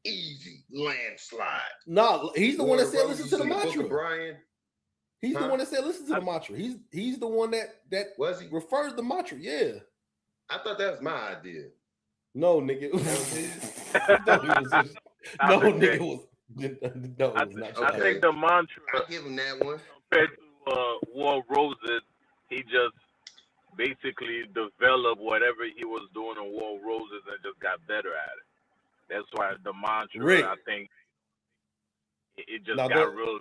Easy landslide. No, he's the one that said listen to the mantra. Brian. He's the one that said listen to the mantra. He's the one that was he refers the mantra. Yeah. I thought that was my idea. No, nigga. No, nigga was. No, I think the mantra. I'll give him that one. Compared to War Roses, he just basically developed whatever he was doing in War Roses and just got better at it. That's why the mantra, Rick. I think, it just Now got go. real.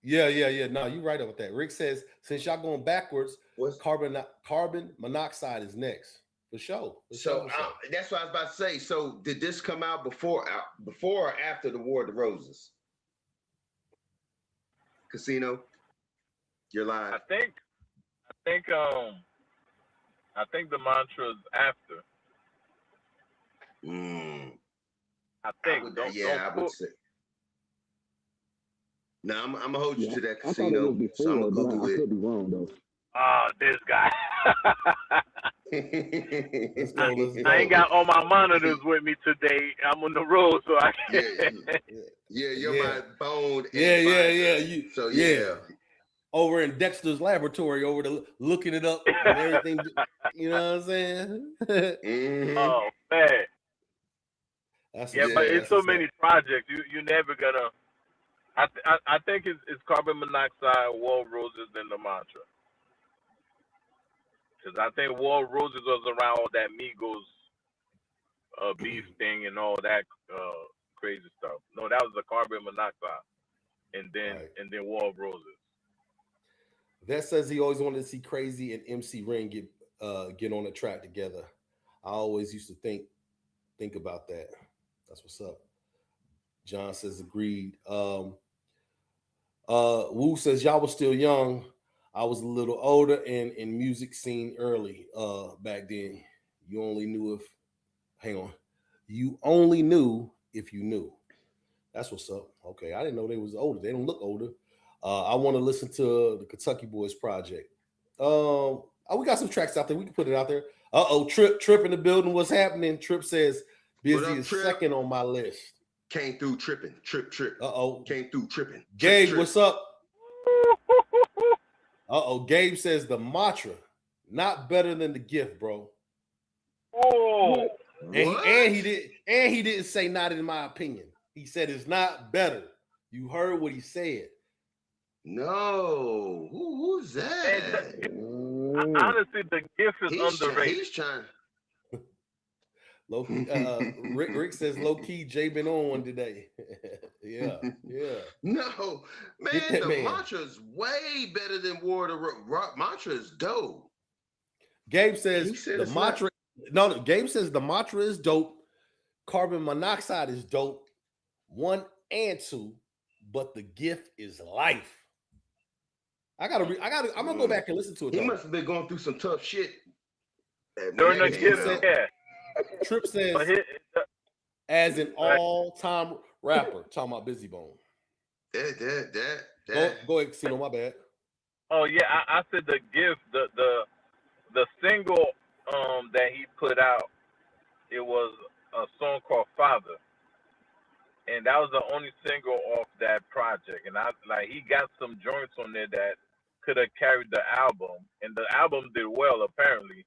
Yeah. No, you're right about that. Rick says since y'all going backwards, What's carbon monoxide is next for sure. so? That's what I was about to say. So did this come out before or after the War of the Roses? Casino, you're live. I think the mantra is after. I think. I would say. No, I'm gonna hold you to that, I thought it was Casino. before, So I'm gonna but Google I it. could be wrong though. Ah, this guy. Let's go. I ain't got all my monitors with me today. I'm on the road, so I can't. You're my phone. Yeah. Over in Dexter's laboratory, over the looking it up and everything. You know what I'm saying? Oh man. But it's so many projects. You're never gonna. I think it's carbon monoxide, War Roses, and the mantra. Because I think War Roses was around all that Migos beef thing and all that crazy stuff. No, that was the carbon monoxide, and then War Roses. Vet says he always wanted to see Krayzie and MC Ren get on the track together. I always used to think about that. That's what's up. John says agreed. Wu says y'all was still young. I was a little older and in music scene early back then. You only knew if you knew. That's what's up. Okay, I didn't know they was older. They don't look older. I want to listen to the Kentucky Boys project. We got some tracks out there. We can put it out there. Trip in the building. What's happening? Trip says Bizzy is Trip? second on my list. Came through tripping. Trip. Came through tripping. Gabe, what's up? Gabe says the mantra, not better than the gift, bro. Oh, and he didn't say not in my opinion. He said it's not better. You heard what he said. No, who's that? Honestly, the gift is underrated. He's trying. Low key, Rick says low key. Jay been on one today. yeah. No, man, the mantra is way better than War of the Rock. Mantra is dope. Gabe says the mantra. No, Gabe says the mantra is dope. Carbon monoxide is dope. 1 and 2, but the gift is life. I'm gonna go back and listen to it. He must have been going through some tough shit. During the gift, yeah. Trip says, as an all-time rapper, talking about Bizzy Bone. Go ahead, Casino, my bad. Oh yeah, I said the gift, the single that he put out, it was a song called Father. And that was the only single off that project. And he got some joints on there that could have carried the album. And the album did well apparently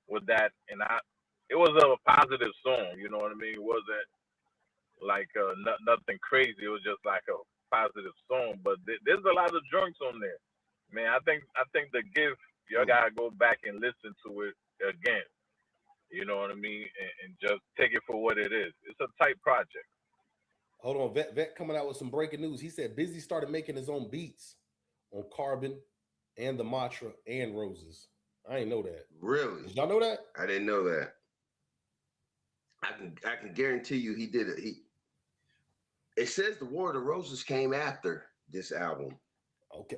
with that. And it was a positive song, you know what I mean? It wasn't like nothing crazy. It was just like a positive song. But there's a lot of joints on there. Man, I think the gift, y'all gotta go back and listen to it again. You know what I mean? And just take it for what it is. It's a tight project. Hold on, Vet coming out with some breaking news. He said Bizzy started making his own beats on Carbon and the Mantra and Roses. I didn't know that. Really? Did y'all know that? I didn't know that. I can guarantee you he did it. It says the War of the Roses came after this album. Okay.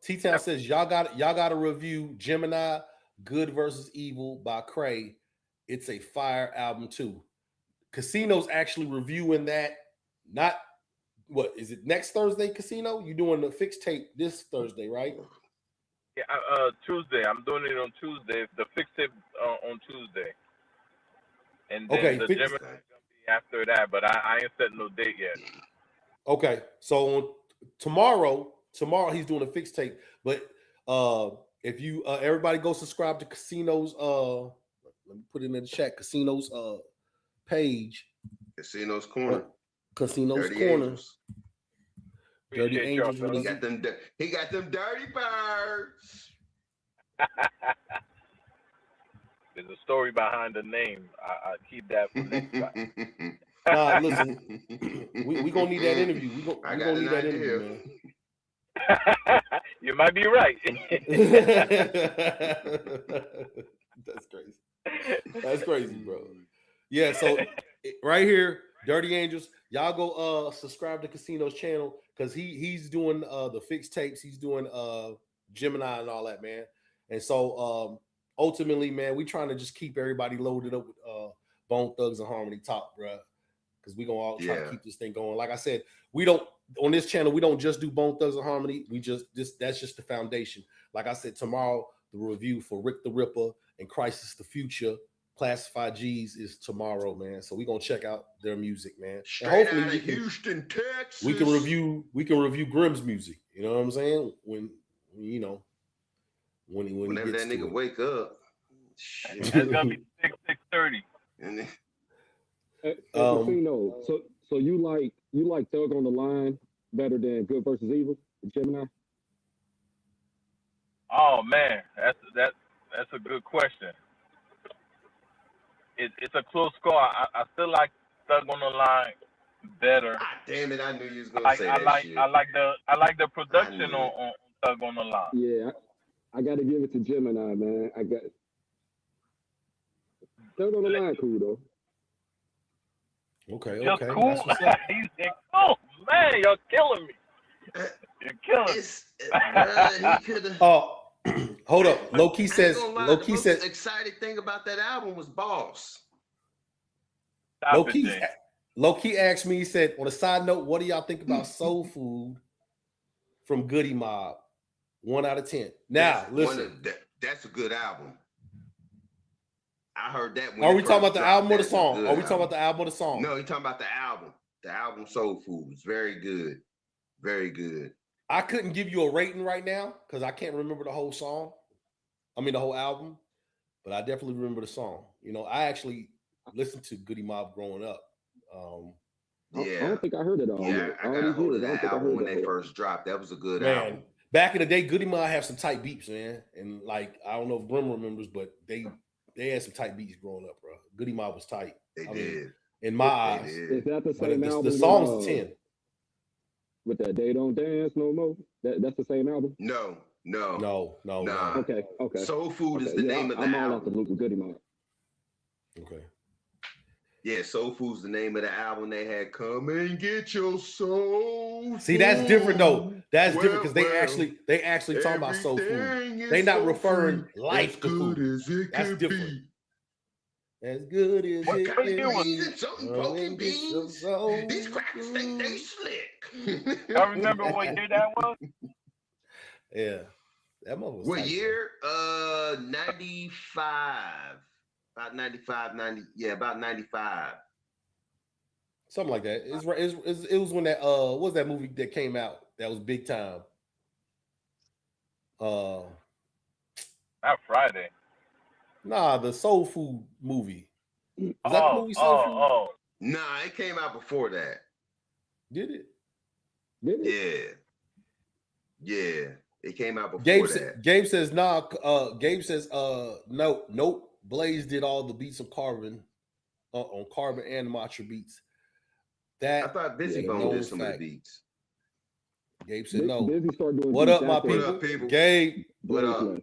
T-Town says y'all got to review Gemini Good versus Evil by Cray. It's a fire album too. Casino's actually reviewing that. Not what is it next Thursday? Casino, you doing the fixed tape this Thursday, right? Yeah, Tuesday. I'm doing it on Tuesday. The fixed tape on Tuesday, and then the Gemini is gonna be after that. But I ain't set no date yet. Okay, so tomorrow he's doing a fixed tape. But if you everybody go subscribe to Casino's let me put it in the chat. Casino's page. Casino's Corner. Casino's Dirty Corner. Angels. Dirty Angels. He got them dirty birds. There's a story behind the name. I keep that for next time. Nah, listen, we gonna need that interview. We I we got gonna an need that idea. interview, man. You might be right. That's crazy. That's crazy, bro. Yeah, so right here, Dirty Angels, y'all go subscribe to Casino's channel because he's doing the fixed tapes, he's doing Gemini and all that, man. And so ultimately, man, we trying to just keep everybody loaded up with Bone Thugs and Harmony Talk, bro. Because we gonna all try to keep this thing going. Like I said, we don't on this channel, we don't just do Bone Thugs and Harmony. We just that's just the foundation. Like I said, tomorrow the review for Rick the Ripper and Crisis the Future. Classified G's is tomorrow, man. So we're gonna check out their music, man. Straight and hopefully out of Houston, Texas. We can review Grimm's music. You know what I'm saying? When whenever that nigga wake up. That's gonna be 6:30. Casino. So you like Thug on the Line better than Good versus Evil, Gemini? Oh man, that's a good question. It's a close score. I still like Thug on the Line better. God damn it! I knew you was gonna say that shit. I like the production on Thug on the Line. Yeah, I got to give it to Gemini, man. I got Thug on the Line, cool though. Okay, just okay. Cool. He's cool, man. You're killing me. You're killing me. Oh, hold up. Low key says. The most exciting thing about that album was Boss. Low key asked me. He said, on a side note, what do y'all think about Soul Food from Goody Mob? 1 out of 10. Now, listen. That's a good album. I heard that. Are we talking about the album or the song? Are we talking about the album or the song? No, you're talking about the album. The album Soul Food is very good. Very good. I couldn't give you a rating right now because I can't remember the whole song. I mean, the whole album. But I definitely remember the song. You know, I actually listened to Goody Mob growing up. I don't think I heard it all. Yeah, I got a hold of that album when they first dropped. That was a good album. Back in the day, Goody Mob had some tight beats, man. And like, I don't know if Brim remembers, but they had some tight beats growing up, bro. Goody Mob was tight. They did. In my eyes. Is that the same album? The song's 10. With that They Don't Dance No More? That's the same album? No. Nah. Okay. Soul Food is the name of the album. I'm all off the loop with Goody Mob. Okay. Yeah, Soul Food's the name of the album. They had Come and Get Your Soul. See, that's different though. That's different because they actually talking about soul food. They not referring life to food. That's different. As good as it can be. Something broken beans. These crackers think they slick. Y'all remember what year that was? Yeah. That mother was what tight, year? 95. About 95, 90. Yeah, about 95. Something like that. It was when that what was that movie that came out that was big time? Not Friday. Nah, the Soul Food movie. Is that the movie Soul Food? Nah, it came out before that. Did it? Yeah. It came out before that. Gabe says nah. Gabe says nope. Blaze did all the beats of Carbon on Carbon and Matra beats. That I thought Bizzy Bone did some of the beats. Gabe said no. Doing what up, my people? What up, people? Gabe. What up?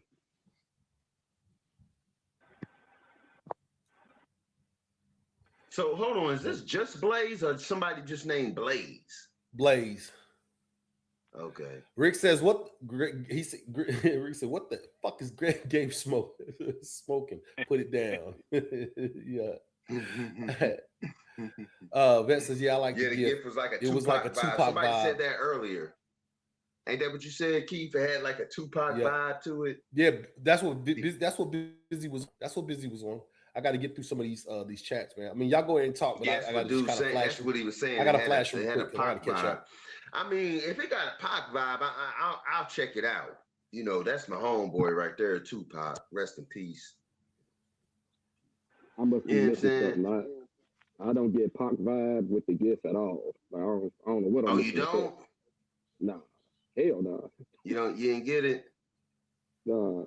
So hold on, is this just Blaze or somebody just named Blaze? Blaze. Okay. Rick says what? He said. Rick said, "What the fuck is Gabe smoking? Put it down." Yeah. Vet says, "Yeah, I like the gift was like a Tupac vibe. Somebody said that earlier. Ain't that what you said, Keith? It had like a Tupac vibe to it. Yeah, that's what Bizzy was. That's what Bizzy was on. I got to get through some of these chats, man. I mean, y'all go ahead and talk, but I got to just kind of flash. That's what he was saying. I got to flash real quick. I got to catch up. I mean, if it got a Pac vibe, I'll check it out. You know, that's my homeboy right there, Tupac. Rest in peace. I must be missing something. I don't get Pac vibe with the gift at all. Like, I don't know what I'm. Oh, you don't? Nah, hell no. You didn't get it. Nah.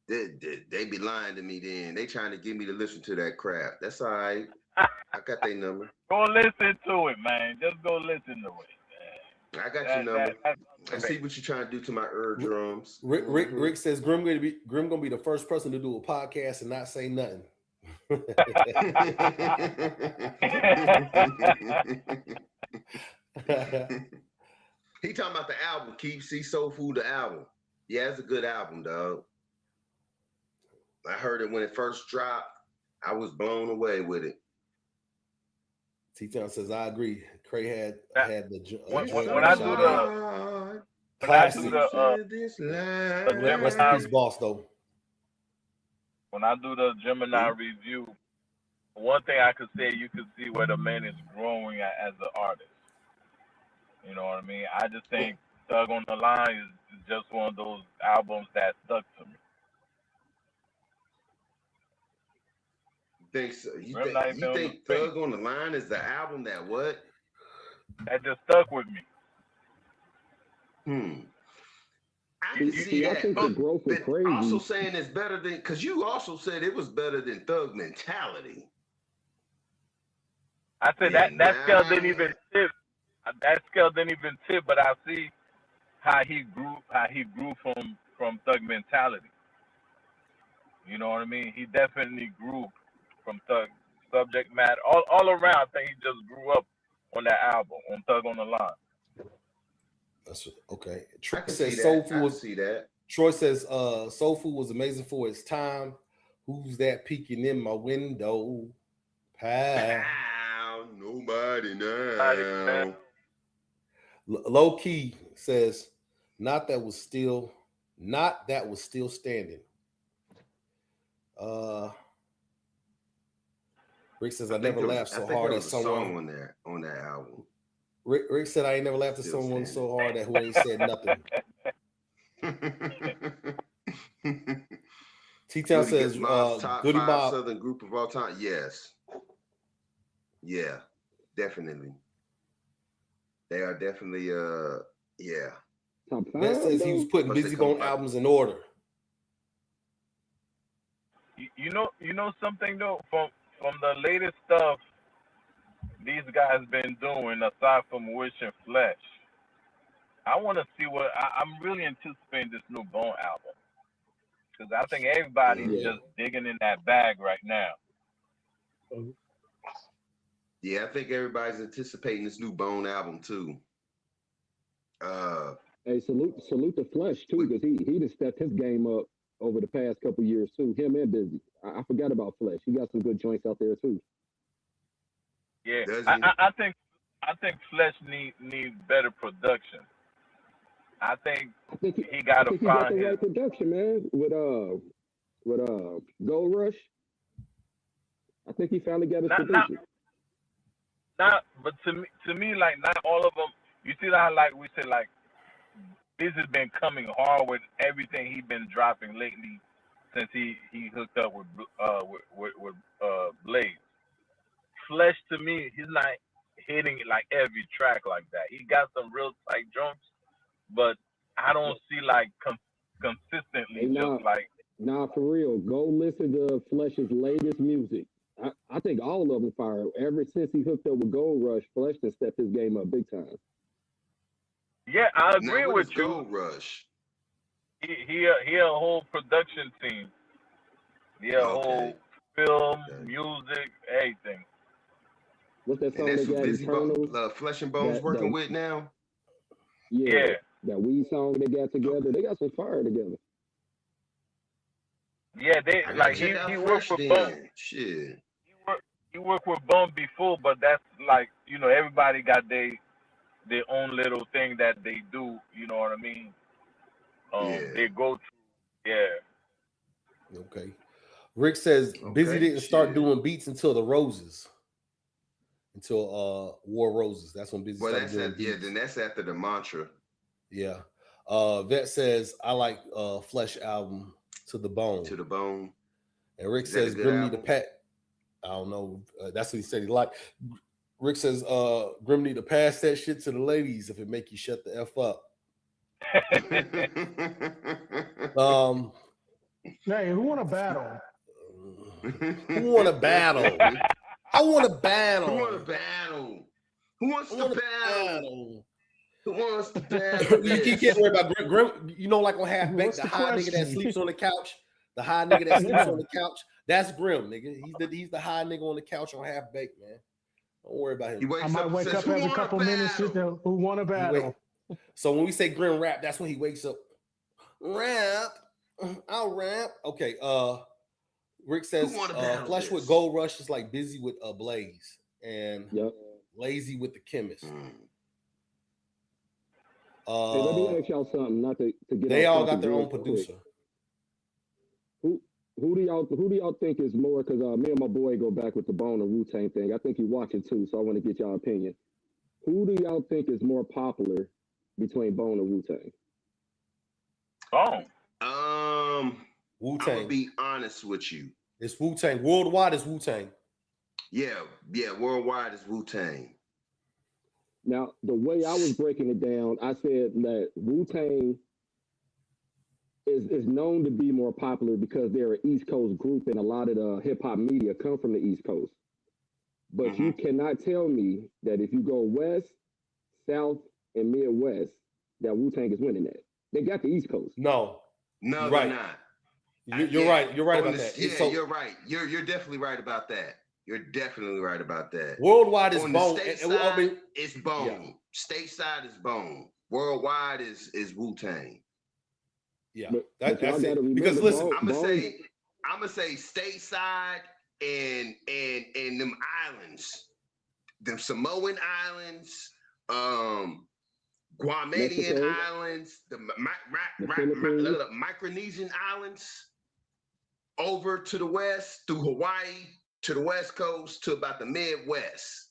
They be lying to me then. They trying to get me to listen to that crap. That's all right. I got their number. Go listen to it, man. Just go listen to it. I got your number. I see what you're trying to do to my drums. Rick says Grim gonna be the first person to do a podcast and not say nothing. He talking about the album. Keep See Soul Food the album. Yeah, it's a good album, dog. I heard it when it first dropped. I was blown away with it. T-Town says I agree. Cray had the when I do the classic. Rest in peace, boss though. When I do the Gemini review, one thing I could say, you could see where the man is growing as an artist. You know what I mean? I just think Thug on the Line is just one of those albums that stuck to me. Think so? You think Thug on the Line is the album that what? That just stuck with me. I can see that. But also saying it's better than, because you also said it was better than Thug Mentality. I said that scale didn't even tip. That scale didn't even tip, but I see how he grew from Thug Mentality. You know what I mean? He definitely grew from Thug subject matter all around. I think he just grew up on that album, on Thug on the Line. That's okay. Troy says Soul Food was. See that. Troy says Soul Food was amazing for its time. Who's that peeking in my window? Nobody now. Low Key says, not that was still standing. Rick says I never laughed so hard at someone on that album. Rick said I ain't never laughed at someone so hard at who ain't said nothing. T-Town says top Goody 5 Mob Southern group of all time. Yes. Yeah, definitely. They are definitely yeah. That says he was putting Bizzy Bone albums in order. You know something though, from the latest stuff these guys been doing, aside from Wish and Flesh, I want to see what I'm really anticipating this new Bone album, because I think everybody's just digging in that bag right now. Yeah, I think everybody's anticipating this new Bone album too. Hey, salute the Flesh too, because he just stepped his game up over the past couple years too. Him and Bizzy. I forgot about Flesh. He got some good joints out there too. Yeah, I think Flesh need better production. I think he got to find the right production, man. With Gold Rush. I think he finally got his production. But to me, like, not all of them. You see how, like we said, like, this has been coming hard with everything he's been dropping lately since he hooked up with Blaze. Flesh, to me, he's not hitting it like every track like that. He got some real tight drums, but I don't see like consistently Nah, for real. Go listen to Flesh's latest music. I think all of them fire. Ever since he hooked up with Gold Rush, Flesh has stepped his game up big time. Yeah, I agree with you. Gold Rush. He a whole production team. He a whole film, music, everything. What's that song and that's they got? Bizzy Bone, Flesh and Bones working with now. Yeah, that weed song they got together. They got some fire together. Yeah, they like he worked with Bone. Shit. He worked with Bone before, but that's like, you know, everybody got their own little thing that they do. You know what I mean? They go through. Yeah. Okay. Rick says Bizzy didn't start doing beats until the Roses. Until War Roses. That's when Bizzy started doing beats. Then that's after the Mantra. Yeah. Vet says I like Flesh album To the Bone. To the Bone. And Rick says Grim need a pat. I don't know. That's what he said he liked. Rick says Grim need to pass that shit to the ladies if it make you shut the F up. Hey, who want to battle? Who want to battle? I want to battle. Who want to battle? Who wants I to wanna battle? Who wants to battle? You can't worry about Grim. You know, like on Half Baked, What's the the high nigga that question? sleeps on the couch. The high nigga that sleeps Yeah. on the couch. That's Grim, nigga. He's the high nigga on the couch on Half Baked, man. Don't worry about He him. wakes I might up and wake says, up "Who every wanna couple minutes just battle?" to who want to He wake- battle. So when we say Grim rap, that's when he wakes up. Rap. I'll rap. Okay. Rick says Who wanna battle Flesh with this? Gold Rush is like Busy with Blaze and Yep. Lazy with the Chemist. Hey, let me ask y'all something. Not to get. They off all got topic their real own quick. producer. Who do y'all think is more? Because me and my boy go back with the Bone and Wu-Tang thing. I think you watch it too, so I want to get y'all opinion. Who do y'all think is more popular between Bone and Wu-Tang? Bone. I'm Wu-Tang. gonna be honest with you. It's Wu-Tang. Worldwide is Wu-Tang. Yeah. Worldwide is Wu-Tang. Now, the way I was breaking it down, I said that Wu-Tang is known to be more popular because they're an East Coast group and a lot of the hip-hop media come from the East Coast. But you cannot tell me that if you go West, South, and Midwest, that Wu-Tang is winning that. They got the East Coast. No, No, You're they're right. not. You're right. You're right On about this- that. Yeah, So you're right. You're definitely right about that. You're definitely right about that. worldwide is On Bone. the state And- side, I mean, it's Bone. Yeah. Stateside is Bone. Worldwide is Wu-Tang. yeah, But that's y'all it. gotta remember, Because listen, I'm gonna Bone- say stateside and them islands, them Samoan islands, Guamanian Mexico, islands, the the Philippines. Micronesian islands, over to the west through Hawaii to the west coast to about the Midwest.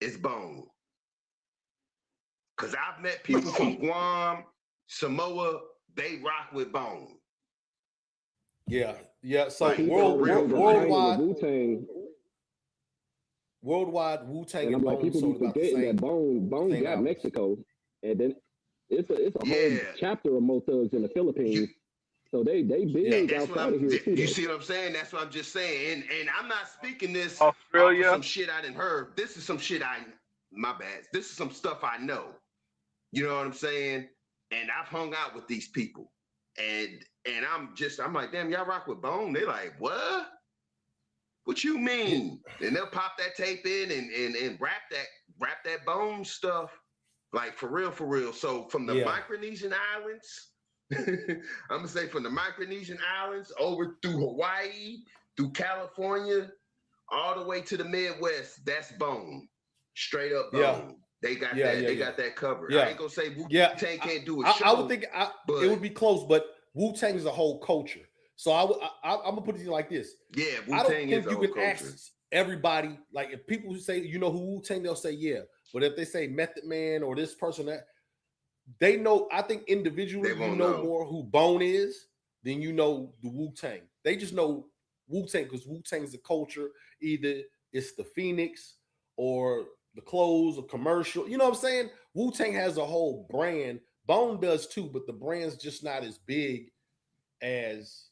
It's Bone. Cause I've met people from Guam, Samoa, they rock with Bone. yeah. So Like, People always think of worldwide, Wu-Tang, Wu-Tang and and I'm like, Bone people be sold about the forgetting same. that Bone same got albums. Mexico, and then it's a whole Yeah. chapter of Mo Thugs in the Philippines. So they big That's what outside of here too. you though. see what I'm saying? That's what I'm just saying. And I'm not speaking this Australia. off of some shit I didn't heard. This is some shit my bad. This is some stuff I know. You know what I'm saying? And I've hung out with these people. And I'm like, damn, y'all rock with Bone? They're like, what? What you mean? And they'll pop that tape in and rap that Bone stuff. Like for real. So from the Micronesian islands, I'm gonna say from the Micronesian islands over through Hawaii, through California, all the way to the Midwest, that's Bone. Straight up Bone. Yeah. They got Yeah, that. yeah, They yeah. got that covered. Yeah. I ain't gonna say Wu-Tang Yeah. can't do a show. I would think but it would be close, but Wu-Tang is a whole culture. So I'm gonna put it like this. yeah, I don't Wu-Tang is think a you whole can culture. ask everybody, like if people who say, you know who Wu-Tang, they'll say yeah. But if they say Method Man or this person, that they know, I think individually They you won't know know. more who Bone is than you know the Wu-Tang. They just know Wu-Tang because Wu-Tang's a culture. Either it's the Phoenix or the clothes or commercial. You know what I'm saying? Wu-Tang has a whole brand. Bone does too, but the brand's just not as big as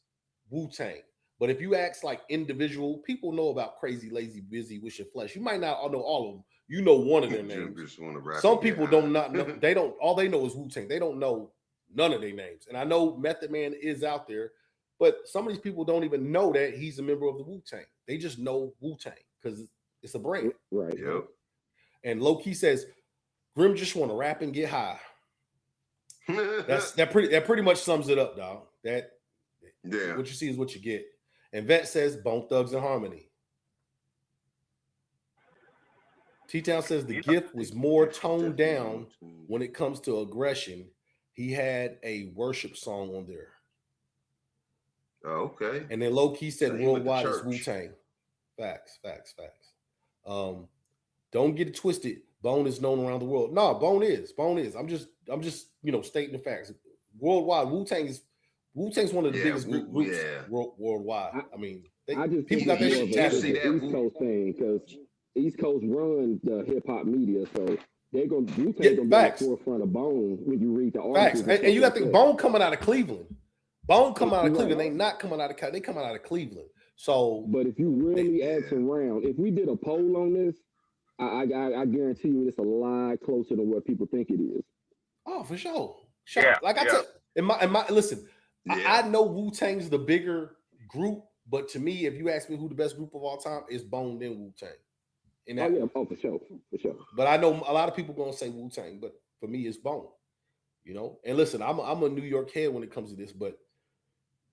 Wu-Tang. But if you ask like individual, people know about Krayzie, Lazy, Busy, Wish and Flesh. You might not know all of them. You know one of their names. Just wanna rap Some and get people high. don't not know. They don't. All they know is Wu-Tang. They don't know none of their names. And I know Method Man is out there, but some of these people don't even know that he's a member of the Wu-Tang. They just know Wu-Tang because it's a brand. Right. Yep. And low key says, Grim just want to rap and get high. That pretty much sums it up, dog. That yeah. what you see is what you get. And Vet says Bone Thugs and Harmony. T-Town says the gift was more toned down when it comes to aggression. He had a worship song on there. Oh, okay. And then low key said So he went to worldwide is church. Wu-Tang. Facts. Don't get it twisted. Bone is known around the world. No, Bone is. I'm just stating the facts. Worldwide, Wu-Tang's one of the biggest groups worldwide. I mean, people got that you shit should tatted. see that East Coast thing because East Coast run the hip hop media, so they're gonna be Yeah, on the facts. forefront of Bone when you read the Facts. articles. And you got to think Bone coming out of Cleveland. Bone come out of Right. Cleveland. They not coming out of Cali. They coming out of Cleveland. So, But if you really ask around, if we did a poll on this, I guarantee you it's a lot closer than what people think it is. oh, for sure. Yeah, Like I said, in my listen, I know Wu-Tang's the bigger group, but to me, if you ask me who the best group of all time is Bone, then Wu-Tang. For sure. But I know a lot of people gonna say Wu-Tang, but for me, it's Bone. You know, and listen, I'm a New York head when it comes to this, but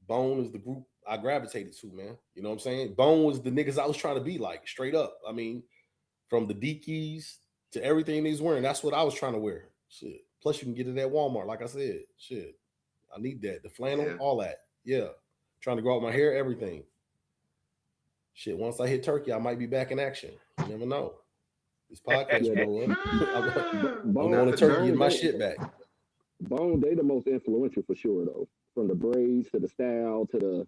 Bone is the group I gravitated to, man. You know what I'm saying? Bone was the niggas I was trying to be like, straight up. I mean, from the Dickies to everything he's wearing, that's what I was trying to wear. Shit. Plus, you can get it at Walmart, like I said. Shit, I need that. The flannel, all that. Yeah, trying to grow out my hair, everything. Shit, once I hit Turkey, I might be back in action. You never know. This podcast blow up. I'm going to Turkey, get my shit back. Bone, they the most influential for sure, though. From the braids to the style to the.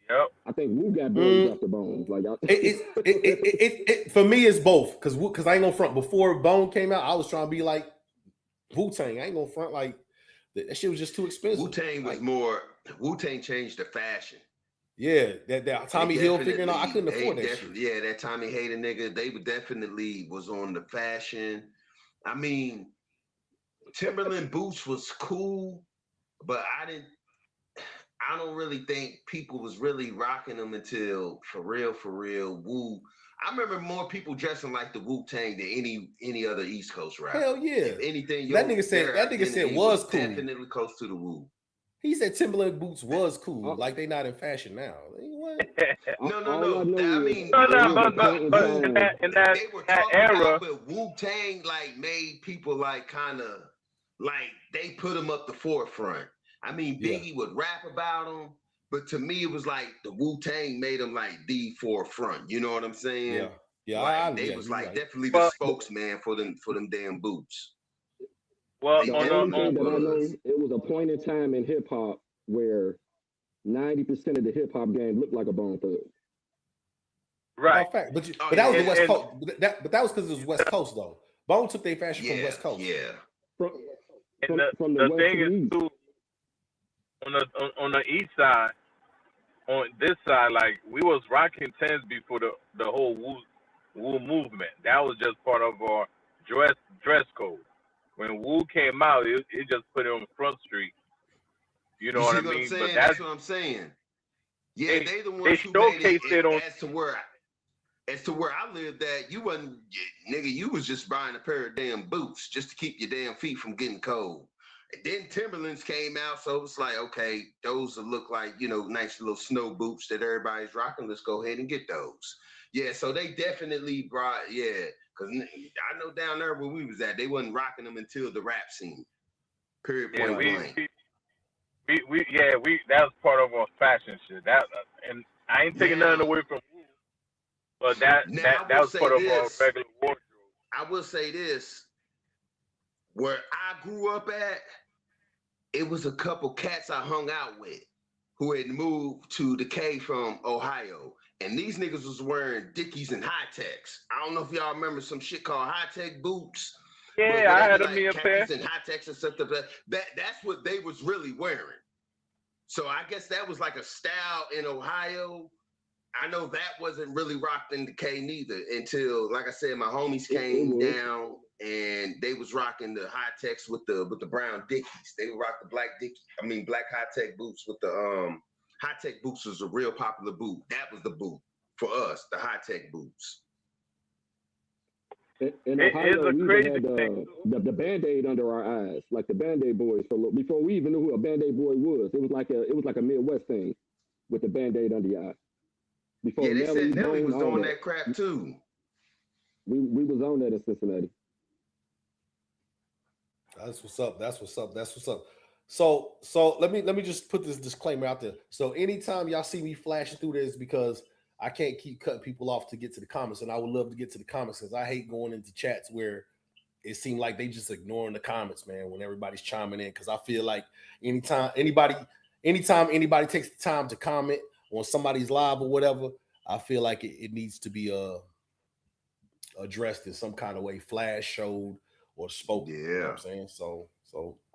Yep. I think Wu got braids after Bone. Like for me, it's both. Because I ain't gonna front. Before Bone came out, I was trying to be like Wu-Tang. I ain't gonna front like that shit was just too expensive. Wu-Tang was more. Wu-Tang changed the fashion. Yeah, that Tommy Hill figuring out I couldn't afford that shit. Yeah, that Tommy Hater nigga, they would definitely was on the fashion. I mean, Timberland boots was cool, but I don't really think people was really rocking them until for real, Wu. I remember more people dressing like the Wu-Tang than any other East Coast rapper. Hell yeah. If anything, that nigga said was cool. Definitely close to the Wu. He said Timberland boots was cool, like they not in fashion now. No. I mean, but in that era, but Wu-Tang like made people like kind of like they put them up the forefront. I mean, Biggie would rap about them, but to me, it was like the Wu-Tang made them like the forefront. You know what I'm saying? Yeah. Like, they was like definitely the spokesman for them damn boots. Well, the only thing that I know, it was a point in time in hip hop where 90% of the hip hop game looked like a Bone Thug. Right. Fact. But that was the West Coast. But that was because it was West Coast though. Bone took their fashion from West Coast. Yeah. From the thing is too, on the east side, on this side, like we was rocking 10s before the whole Wu movement. That was just part of our dress code. When Wu came out, it just put it on Front Street. You know what I mean? But that's what I'm saying. Yeah, they the ones who showcased made it on as to where I lived at. You wasn't, nigga. You was just buying a pair of damn boots just to keep your damn feet from getting cold. And then Timberlands came out, so it's like, okay, those look like, you know, nice little snow boots that everybody's rocking. Let's go ahead and get those. Yeah, so they definitely brought, because I know down there where we was at, they wasn't rocking them until the rap scene. Period. Point blank. We that was part of our fashion shit. And I ain't taking nothing away from Wu, but that was part of our regular wardrobe. I will say this. Where I grew up at, it was a couple cats I hung out with who had moved to the K from Ohio. And these niggas was wearing Dickies and High-Techs. I don't know if y'all remember some shit called High-Tech boots. Yeah, I had me a pair. And High-Techs and stuff like that. That's what they was really wearing. So I guess that was like a style in Ohio. I know that wasn't really rocked in the K neither until, like I said, my homies came down and they was rocking the High-Techs with the brown Dickies. They would rock the black High-Tech boots with the High-Tech boots was a real popular boot. That was the boot for us, the High-Tech boots. In Ohio, we had the Band-Aid under our eyes, like the Band-Aid boys. So before we even knew who a Band-Aid boy was, it was like a Midwest thing with the Band-Aid under your eye. Before they said Nelly was doing that crap too. We was on that in Cincinnati. That's what's up. So let me just put this disclaimer out there. So anytime y'all see me flashing through this, because I can't keep cutting people off to get to the comments, and I would love to get to the comments because I hate going into chats where it seemed like they just ignoring the comments, man, when everybody's chiming in. Because I feel like anytime anybody takes the time to comment on somebody's live or whatever, I feel like it needs to be addressed in some kind of way, flash, showed, or spoken. Yeah. You know what I'm saying? So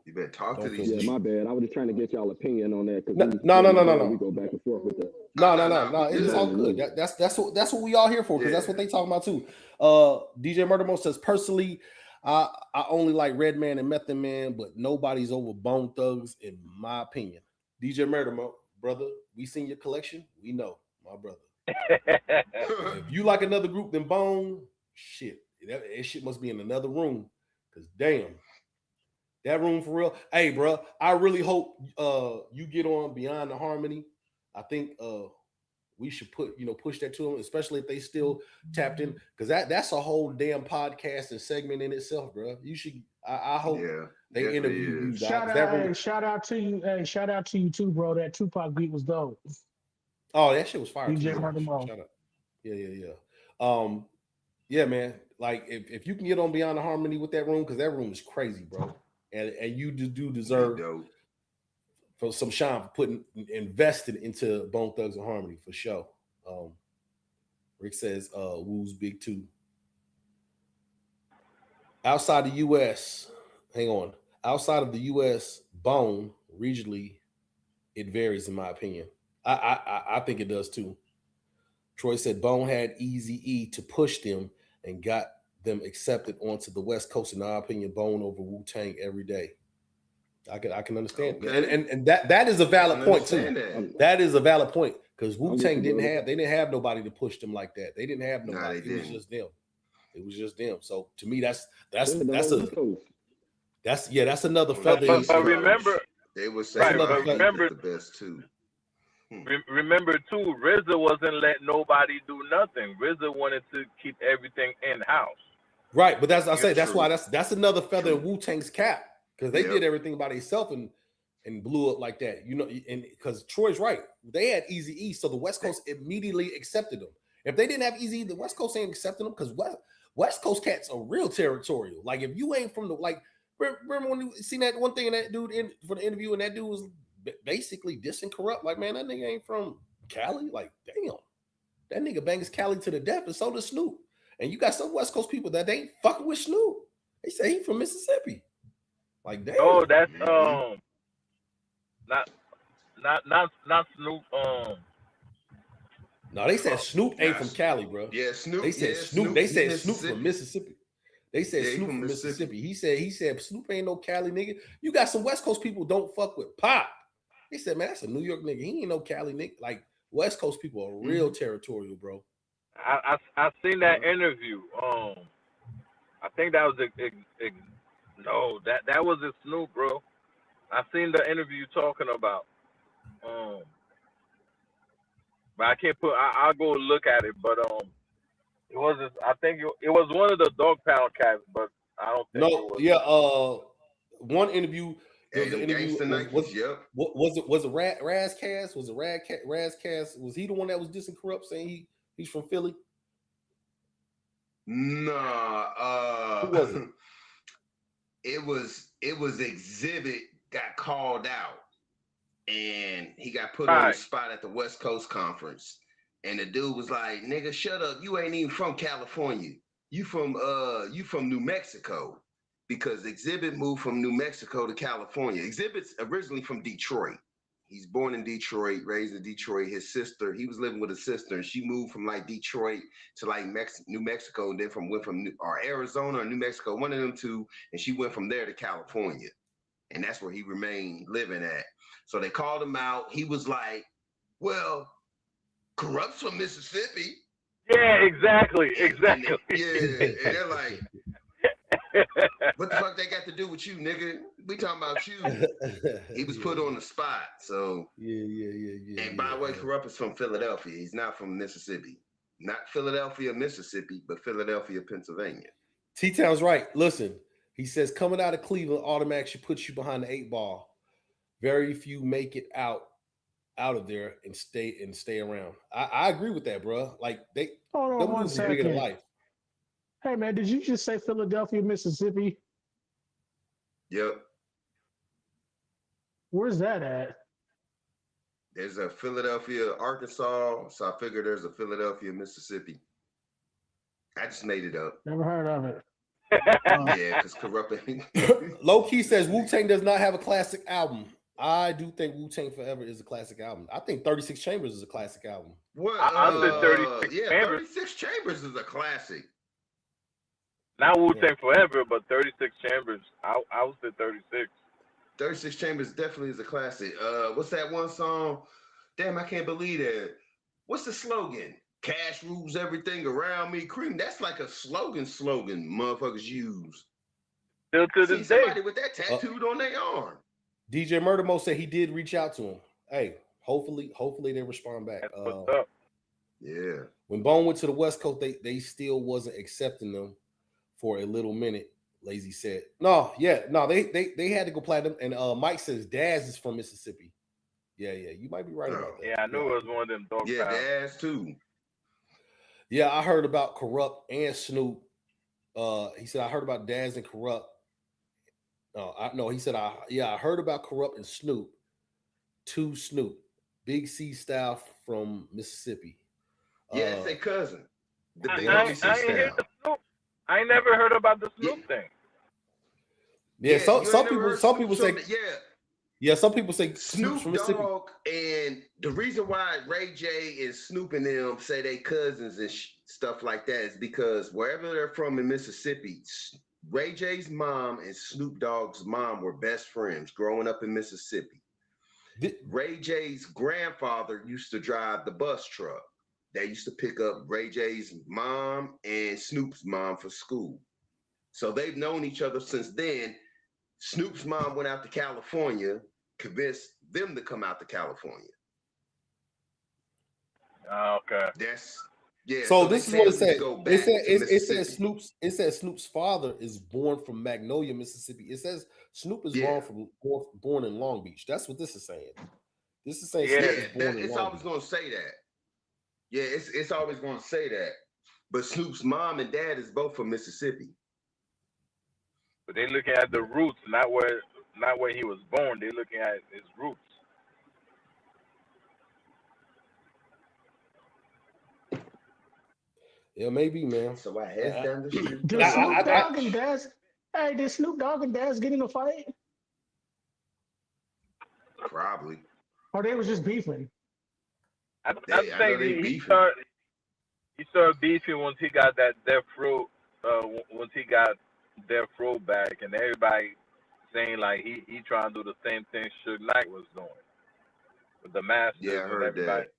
You better talk to Don't these. feel Yeah, my bad. I was just trying to get y'all opinion on that because No. we go back and forth with that. No. we It's good. all good. That's what we all here for, because that's what they talking about too. DJ Murder Mo says, personally, I only like Redman and Method Man, but nobody's over Bone Thugs, in my opinion. DJ Murder Mo, brother, we seen your collection. We know, my brother. If you like another group than Bone, shit, that shit must be in another room. Cause damn, that room for real. Hey, bro, I really hope you get on Beyond the Harmony. I think we should push that to them, especially if they still tapped in, because that's a whole damn podcast and segment in itself, bro. You should. I hope they interview you. Shout out to you. Hey, shout out to you too, bro. That Tupac beat was dope. Oh, that shit was fire. DJ Murder Mo. Shout out. Yeah. Yeah, man. Like if you can get on Beyond the Harmony with that room, because that room is crazy, bro. And you do deserve for some shine for putting invested into Bone Thugs and Harmony for sure. Rick says Woo's big too. Outside the US, hang on. Outside of the US, Bone regionally, it varies in my opinion. I think it does too. Troy said Bone had Eazy-E to push them and got them accepted onto the West Coast. In our opinion, Bone over Wu-Tang every day. I can understand, okay. and that is a valid point too. That is a valid point, because Wu-Tang didn't have nobody to push them like that. They didn't have nobody. It was just them. It was just them. So to me, that's another feather. But remember, they were saying remember the best too. Remember too, RZA wasn't letting nobody do nothing. RZA wanted to keep everything in house. Right, but that's why that's another feather in Wu-Tang's cap, because they did everything by themselves and blew up like that. You know, and because Troy's right, they had Eazy-E, so the West Coast immediately accepted them. If they didn't have Eazy-E, the West Coast ain't accepting them, because West Coast cats are real territorial. Like if you ain't from the remember when you seen that one thing in that dude for the interview, and that dude was basically dissing Corrupt, like, man, that nigga ain't from Cali. Like, damn, that nigga bangs Cali to the death, and so does Snoop. And you got some West Coast people that ain't fucking with Snoop. They say he from Mississippi. Like, damn. Oh, that's not Snoop. No, they said Snoop ain't from Cali, bro. Yeah, Snoop. They said Snoop. They said Snoop from Mississippi. They said Snoop from Mississippi. He said Snoop ain't no Cali nigga. You got some West Coast people don't fuck with Pop. He said, man, that's a New York nigga. He ain't no Cali nigga. Like, West Coast people are real territorial, bro. I seen that interview. I think that was no, that wasn't Snoop, bro. I seen the interview you talking about. But I can't put. I'll go look at it. But it wasn't. I think it was one of the Dog Pound cats, but I don't think. No, it was. yeah. One interview. There was an interview. Was it Razcast? Was it Razcast? Was he the one that was dissing Corrupt, saying he's from Philly? Nah. Who was it? It was Exhibit got called out, and he got put on the spot at the West Coast Conference. And the dude was like, "Nigga, shut up! You ain't even from California. You from New Mexico." Because Exhibit moved from New Mexico to California. Exhibit's originally from Detroit. He's born in Detroit, raised in Detroit. His sister, he was living with his sister, and she moved from like Detroit to like New Mexico, and then went from Arizona or New Mexico, one of them two, and she went from there to California, and that's where he remained living at. So they called him out. He was like, "Well, Corrupt's from Mississippi." Yeah, exactly. And they're like, "What the fuck they got to do with you, nigga? We talking about you." He was put on the spot. So yeah. And by the way, Corrupt is from Philadelphia. He's not from Mississippi. Not Philadelphia, Mississippi, but Philadelphia, Pennsylvania. T-Town's right. Listen, he says coming out of Cleveland automatically puts you behind the 8-ball. Very few make it out of there and stay around. I agree with that, bro. Like hold on one second. Bigger than life. Hey man, did you just say Philadelphia, Mississippi? Yep. Where's that at? There's a Philadelphia, Arkansas, so I figured there's a Philadelphia, Mississippi. I just made it up. Never heard of it. Yeah, because Corrupt. Low Key says Wu-Tang does not have a classic album. I do think Wu-Tang Forever is a classic album. I think 36 Chambers is a classic album. What? I said 36 Yeah, Chambers. 36 Chambers is a classic. Not Wu-Tang Forever, but 36 Chambers. I would say 36. 36 Chambers definitely is a classic. What's that one song? Damn, I can't believe that. What's the slogan? Cash rules everything around me. Cream. That's like a slogan motherfuckers use. Still to See this day. somebody with that tattooed on their arm. DJ Murder Mo said he did reach out to him. Hey, hopefully they respond back. That's what's up. Yeah. When Bone went to the West Coast, they still wasn't accepting them for a little minute. Lazy said, they had to go platinum. And Mike says Daz is from Mississippi. Yeah, you might be right about that. Yeah, I knew it was one of them dog Yeah, towns. Daz too. Yeah, I heard about Corrupt and Snoop. He said I heard about Daz and Corrupt. He said I heard about Corrupt and Snoop. To Snoop, Big C style from Mississippi. Yeah, it's a cousin. The Big I C ain't hear style. the Snoop. I ain't never heard about the Snoop thing. Yeah, some you ain't people never some heard people Snoop say from some people say Snoop from Mississippi. Dogg, and the reason why Ray J and Snoop and them say they cousins and stuff like that is because wherever they're from in Mississippi, Ray J's mom and Snoop Dogg's mom were best friends growing up in Mississippi. Ray J's grandfather used to drive the bus truck. They used to pick up Ray J's mom and Snoop's mom for school. So they've known each other since then. Snoop's mom went out to California, convinced them to come out to California. Okay. So this is what it said. It says Snoop's father is born from Magnolia, Mississippi. It says Snoop is born in Long Beach. That's what this is saying. This is saying Snoop is born in it's Long always Beach. going to say that. Yeah, it's always going to say that. But Snoop's mom and dad is both from Mississippi. But they looking at the roots, not where he was born. They looking at his roots. Yeah, maybe, man. So I head down the street. Did Snoop Dogg and Daz? Hey, did Snoop Dogg and Daz get in a fight? Probably. Or they was just beefing? I think he started beefing once he got that death row. Once he got death row back, and everybody saying like he trying to do the same thing Suge Knight was doing with the Masters. Yeah, I heard everybody. that.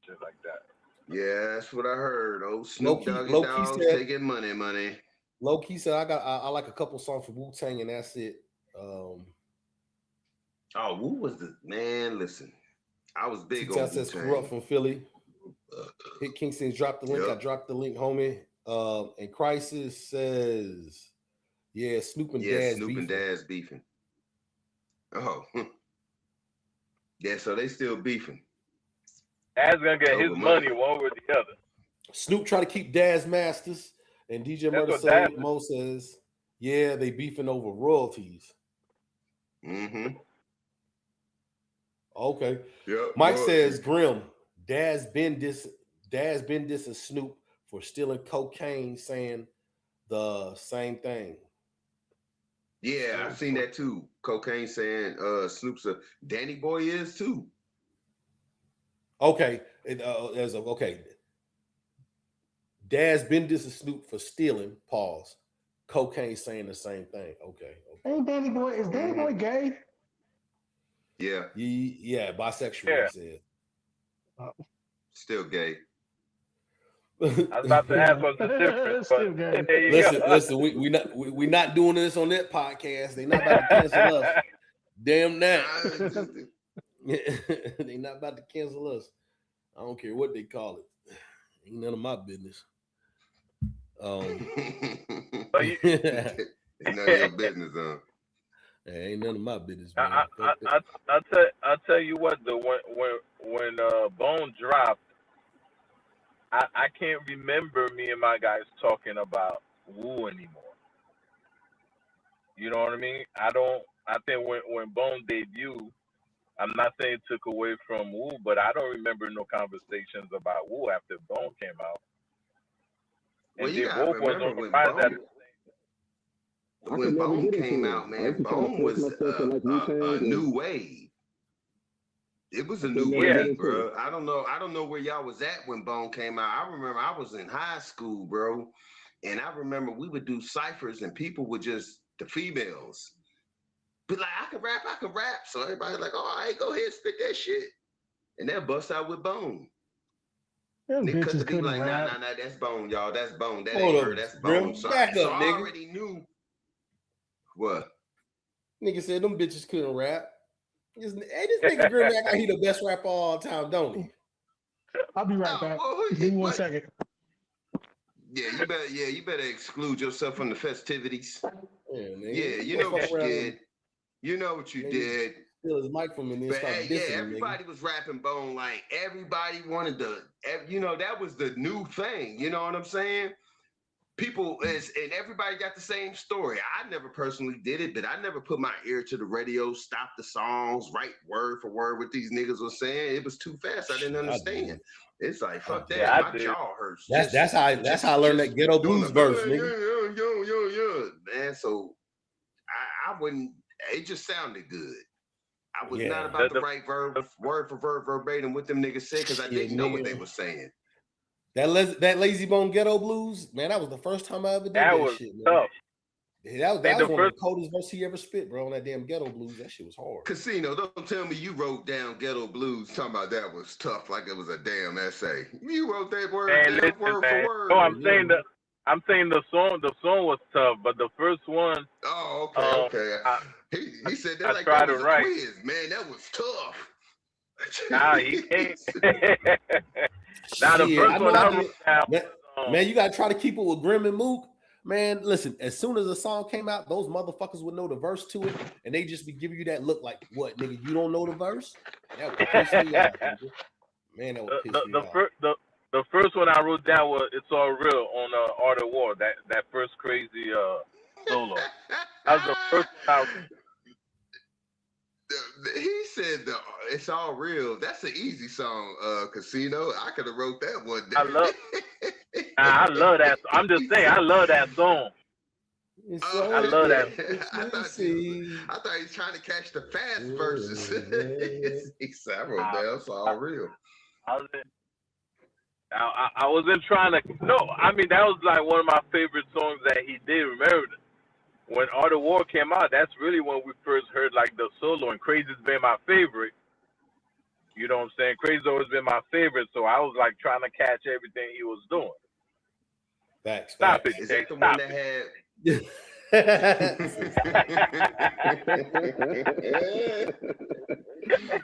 Shit like that. Yeah, that's what I heard. Oh, Snoop Doggy Dogg taking money. Low Key said I like a couple songs from Wu-Tang and that's it. Oh, Wu was the man. Listen, I was big on Wu-Tang. Says Corrupt from Philly. Hit King says drop the link. Yep. I dropped the link, homie. And Crisis says, yeah, Snoop and Daz beefing. Oh, yeah. So they still beefing. Daz gonna get his money one way or the other. Snoop try to keep Daz masters, and DJ Murder Mo says, yeah, they beefing over royalties. Mm-hmm. Okay. Yep. Mike says, Grim, Daz been dissing Snoop for stealing cocaine, saying the same thing. Yeah, I've seen that too. Cocaine saying Snoop's a Danny Boy is too. Okay. Okay. Daz been dissing Snoop for stealing, pause. Cocaine saying the same thing. Okay. Hey, Danny Boy, is Danny Boy gay? Yeah. Yeah, bisexual, he said. Still gay. I was about to ask what's the difference. Listen, we not doing this on that podcast. They not about to cancel us. Damn that. They not about to cancel us. I don't care what they call it. Ain't none of my business. Ain't none of your business, huh? Ain't none of my business, man. I'll tell you what though, when Bone dropped, I can't remember me and my guys talking about Wu anymore. You know what I mean? I think when Bone debuted, I'm not saying it took away from Wu, but I don't remember no conversations about Wu after Bone came out. Well, and you then gotta Wolf was remember on the rise at when Bone came out, man. Bone was a new wave. It was a new wave, bro. I don't know where y'all was at when Bone came out. I remember I was in high school, bro, and I remember we would do ciphers, and people would just the females be like, I can rap. So everybody's like, all right, go ahead, spit that shit. And they'll bust out with Bone. Them Nick cut bitches the beat couldn't like, rap. nah, that's Bone, y'all. That's Bone. That Hold ain't up, her, that's bro. Bone. So, Back so up, I nigga. already knew what. Nigga said them bitches couldn't rap. Hey, this nigga Grim act like he the best rapper of all time, don't he? I'll be right back. Give me 1 second. Yeah, you better exclude yourself from the festivities. Yeah, you know what you did. You know what you did. Steal his mic from him and then start dissing him, everybody was rapping Bone. Like everybody wanted that was the new thing. You know what I'm saying? People and everybody got the same story. I never personally did it, but I never put my ear to the radio, stop the songs, write word for word what these niggas were saying. It was too fast. I didn't understand. It's like fuck that. Yeah, my jaw hurts. That's how I learned that ghetto blues verse, nigga. Man, so I wouldn't. It just sounded good. I was not about to write word for word verbatim what them niggas said because I didn't know what they were saying. That Lazy Bone Ghetto Blues, man, that was the first time I ever did that was shit, man. Tough. Yeah, that was one of the coldest verses he ever spit, bro, on that damn Ghetto Blues. That shit was hard. Casino, don't tell me you wrote down Ghetto Blues talking about that was tough like it was a damn essay. You wrote that word down word for word. No, I'm saying the song was tough, but the first one. Oh, okay. He said that like that was a quiz, man. That was tough. Nah, he can't. Now the first one I wrote down. Man, you gotta try to keep it with Grim and Mook. Man, listen, as soon as the song came out, those motherfuckers would know the verse to it, and they just be giving you that look like, what, nigga, you don't know the verse? That would piss me off, nigga. Man, that would piss me off. The first one I wrote down was "It's All Real" on Art of War. That first Krayzie solo. That was the first time. He said "It's All Real." That's an easy song, Casino. I could have wrote that one down. I love that. I'm just saying, I love that song. I love that. I thought he was trying to catch the fast verses. He said, "I wrote that. It's all real." I wasn't trying to. No, I mean that was like one of my favorite songs that he did. Remember when Art of War came out? That's really when we first heard like the solo. And Krayzie's been my favorite. You know what I'm saying? Krayzie's always been my favorite. So I was like trying to catch everything he was doing. Facts. Stop it. Is that the one that had?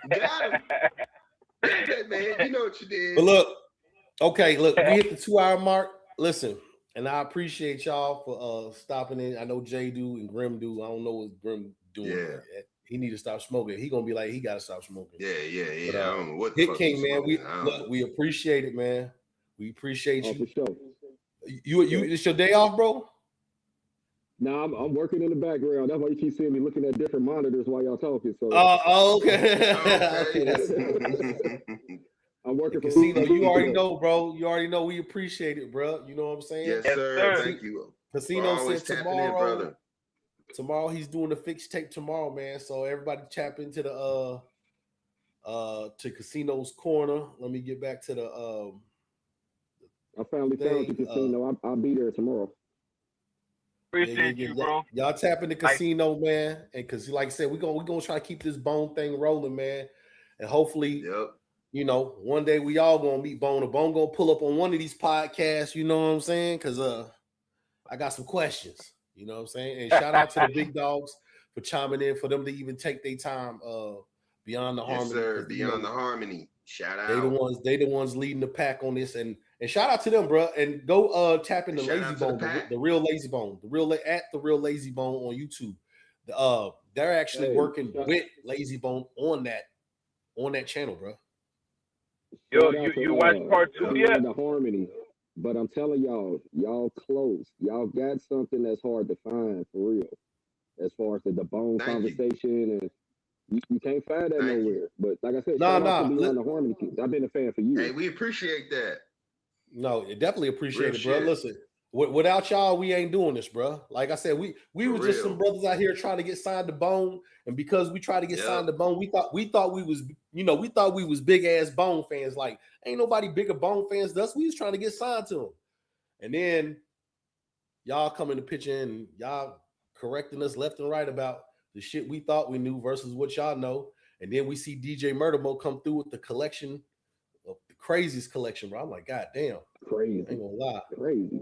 Got him. Man, you know what you did. But look, we hit the 2-hour mark. Listen, and I appreciate y'all for stopping in. I know Jay do and Grim do. I don't know what Grim doing. Yeah. He need to stop smoking. He gonna be like, he gotta stop smoking. Yeah. But, I don't know what Hit King, man. We appreciate it, man. We appreciate you. For sure. You it's your day off, bro? No, I'm working in the background. That's why you keep seeing me looking at different monitors while y'all talking. So okay. I'm working for Casino. You already know, bro. You already know we appreciate it, bro. You know what I'm saying? Yes, sir. Thank you. Casino said tomorrow. Tomorrow he's doing the fixed tape tomorrow, man. So everybody tap into the to Casino's corner. Let me get back to the I finally found the casino. I'll be there tomorrow. Appreciate you, bro. Y'all tap in the casino, man. And because, like I said, we're gonna try to keep this Bone thing rolling, man. And hopefully, you know, one day we all gonna meet Bone. Or Bone gonna pull up on one of these podcasts. You know what I'm saying? Because I got some questions. You know what I'm saying? And shout out to the big dogs for chiming in, for them to even take their time. Beyond the Harmony. Sir. Beyond the Harmony. Shout out. They the ones leading the pack on this, and shout out to them, bro. And go tap into Lazy Bone, the real Lazy Bone, the real Lazy Bone on YouTube. They're actually working with Lazy Bone on that channel, bro. Yo, you watched part 2 yet? The Harmony, but I'm telling y'all close. Y'all got something that's hard to find for real, as far as the Bone conversation and. You can't find that nowhere. But like I said, shout out to Beyond the Harmony kids. I've been a fan for years. Hey, we appreciate that. No, definitely appreciate it, bro. Listen, Without y'all, we ain't doing this, bro. Like I said, we For were just some real. brothers out here trying to get signed to Bone, and because we tried to get Yep. signed to Bone, we thought we was, you know, we thought we was big ass Bone fans. Like, ain't nobody bigger Bone fans than us. We was trying to get signed to him, and then y'all come in the picture and y'all correcting us left and right about the shit we thought we knew versus what y'all know, and then we see DJ Murdermo come through with the collection of the craziest collection, bro. I'm like, God damn, Crazy. I ain't gonna lie. Crazy.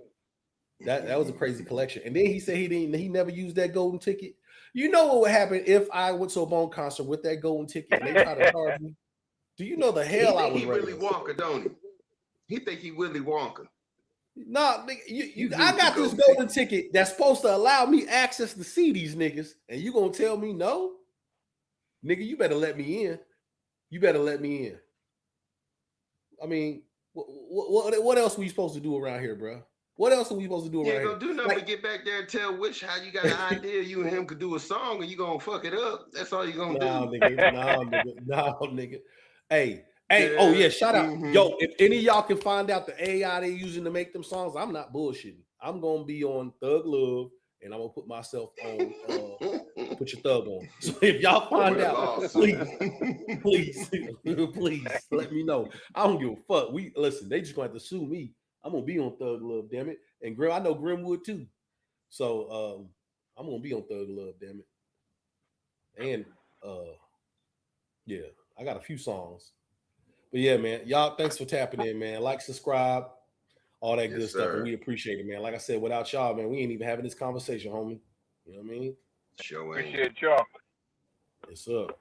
That was a crazy collection. And then he said he never used that golden ticket. You know what would happen if I went to a Bone concert with that golden ticket and they try to charge me? Do you know the hell I was He ready? Willy Wonka, don't he? He think he Willy Wonka. Nah, nigga, You I need got the this golden golden ticket that's supposed to allow me access to see these niggas, and you gonna tell me no? Nigga, you better let me in. You better let me in. I mean, what else we supposed to do around here, bro? What else are we supposed to do You around ain't gonna here? do nothing but get back there and tell Wish how you got an idea you and him could do a song and you gonna fuck it up. That's all you gonna do. No, nigga. Hey, oh yeah, shout out. Yo, if any of y'all can find out the AI they using to make them songs, I'm not bullshitting. I'm gonna be on Thug Love and I'm gonna put myself on put your thug on. So if y'all find out, please let me know. I don't give a fuck. We listen, they just gonna have to sue me. I'm gonna be on Thug Love, damn it. And Grim, I know Grim would too. So I'm gonna be on Thug Love, damn it. And yeah, I got a few songs. But yeah, man, y'all, thanks for tapping in, man. Like, subscribe, all that good stuff, and we appreciate it, man. Like I said, without y'all, man, we ain't even having this conversation, homie. You know what I mean? Sure ain't. Appreciate y'all. It's up.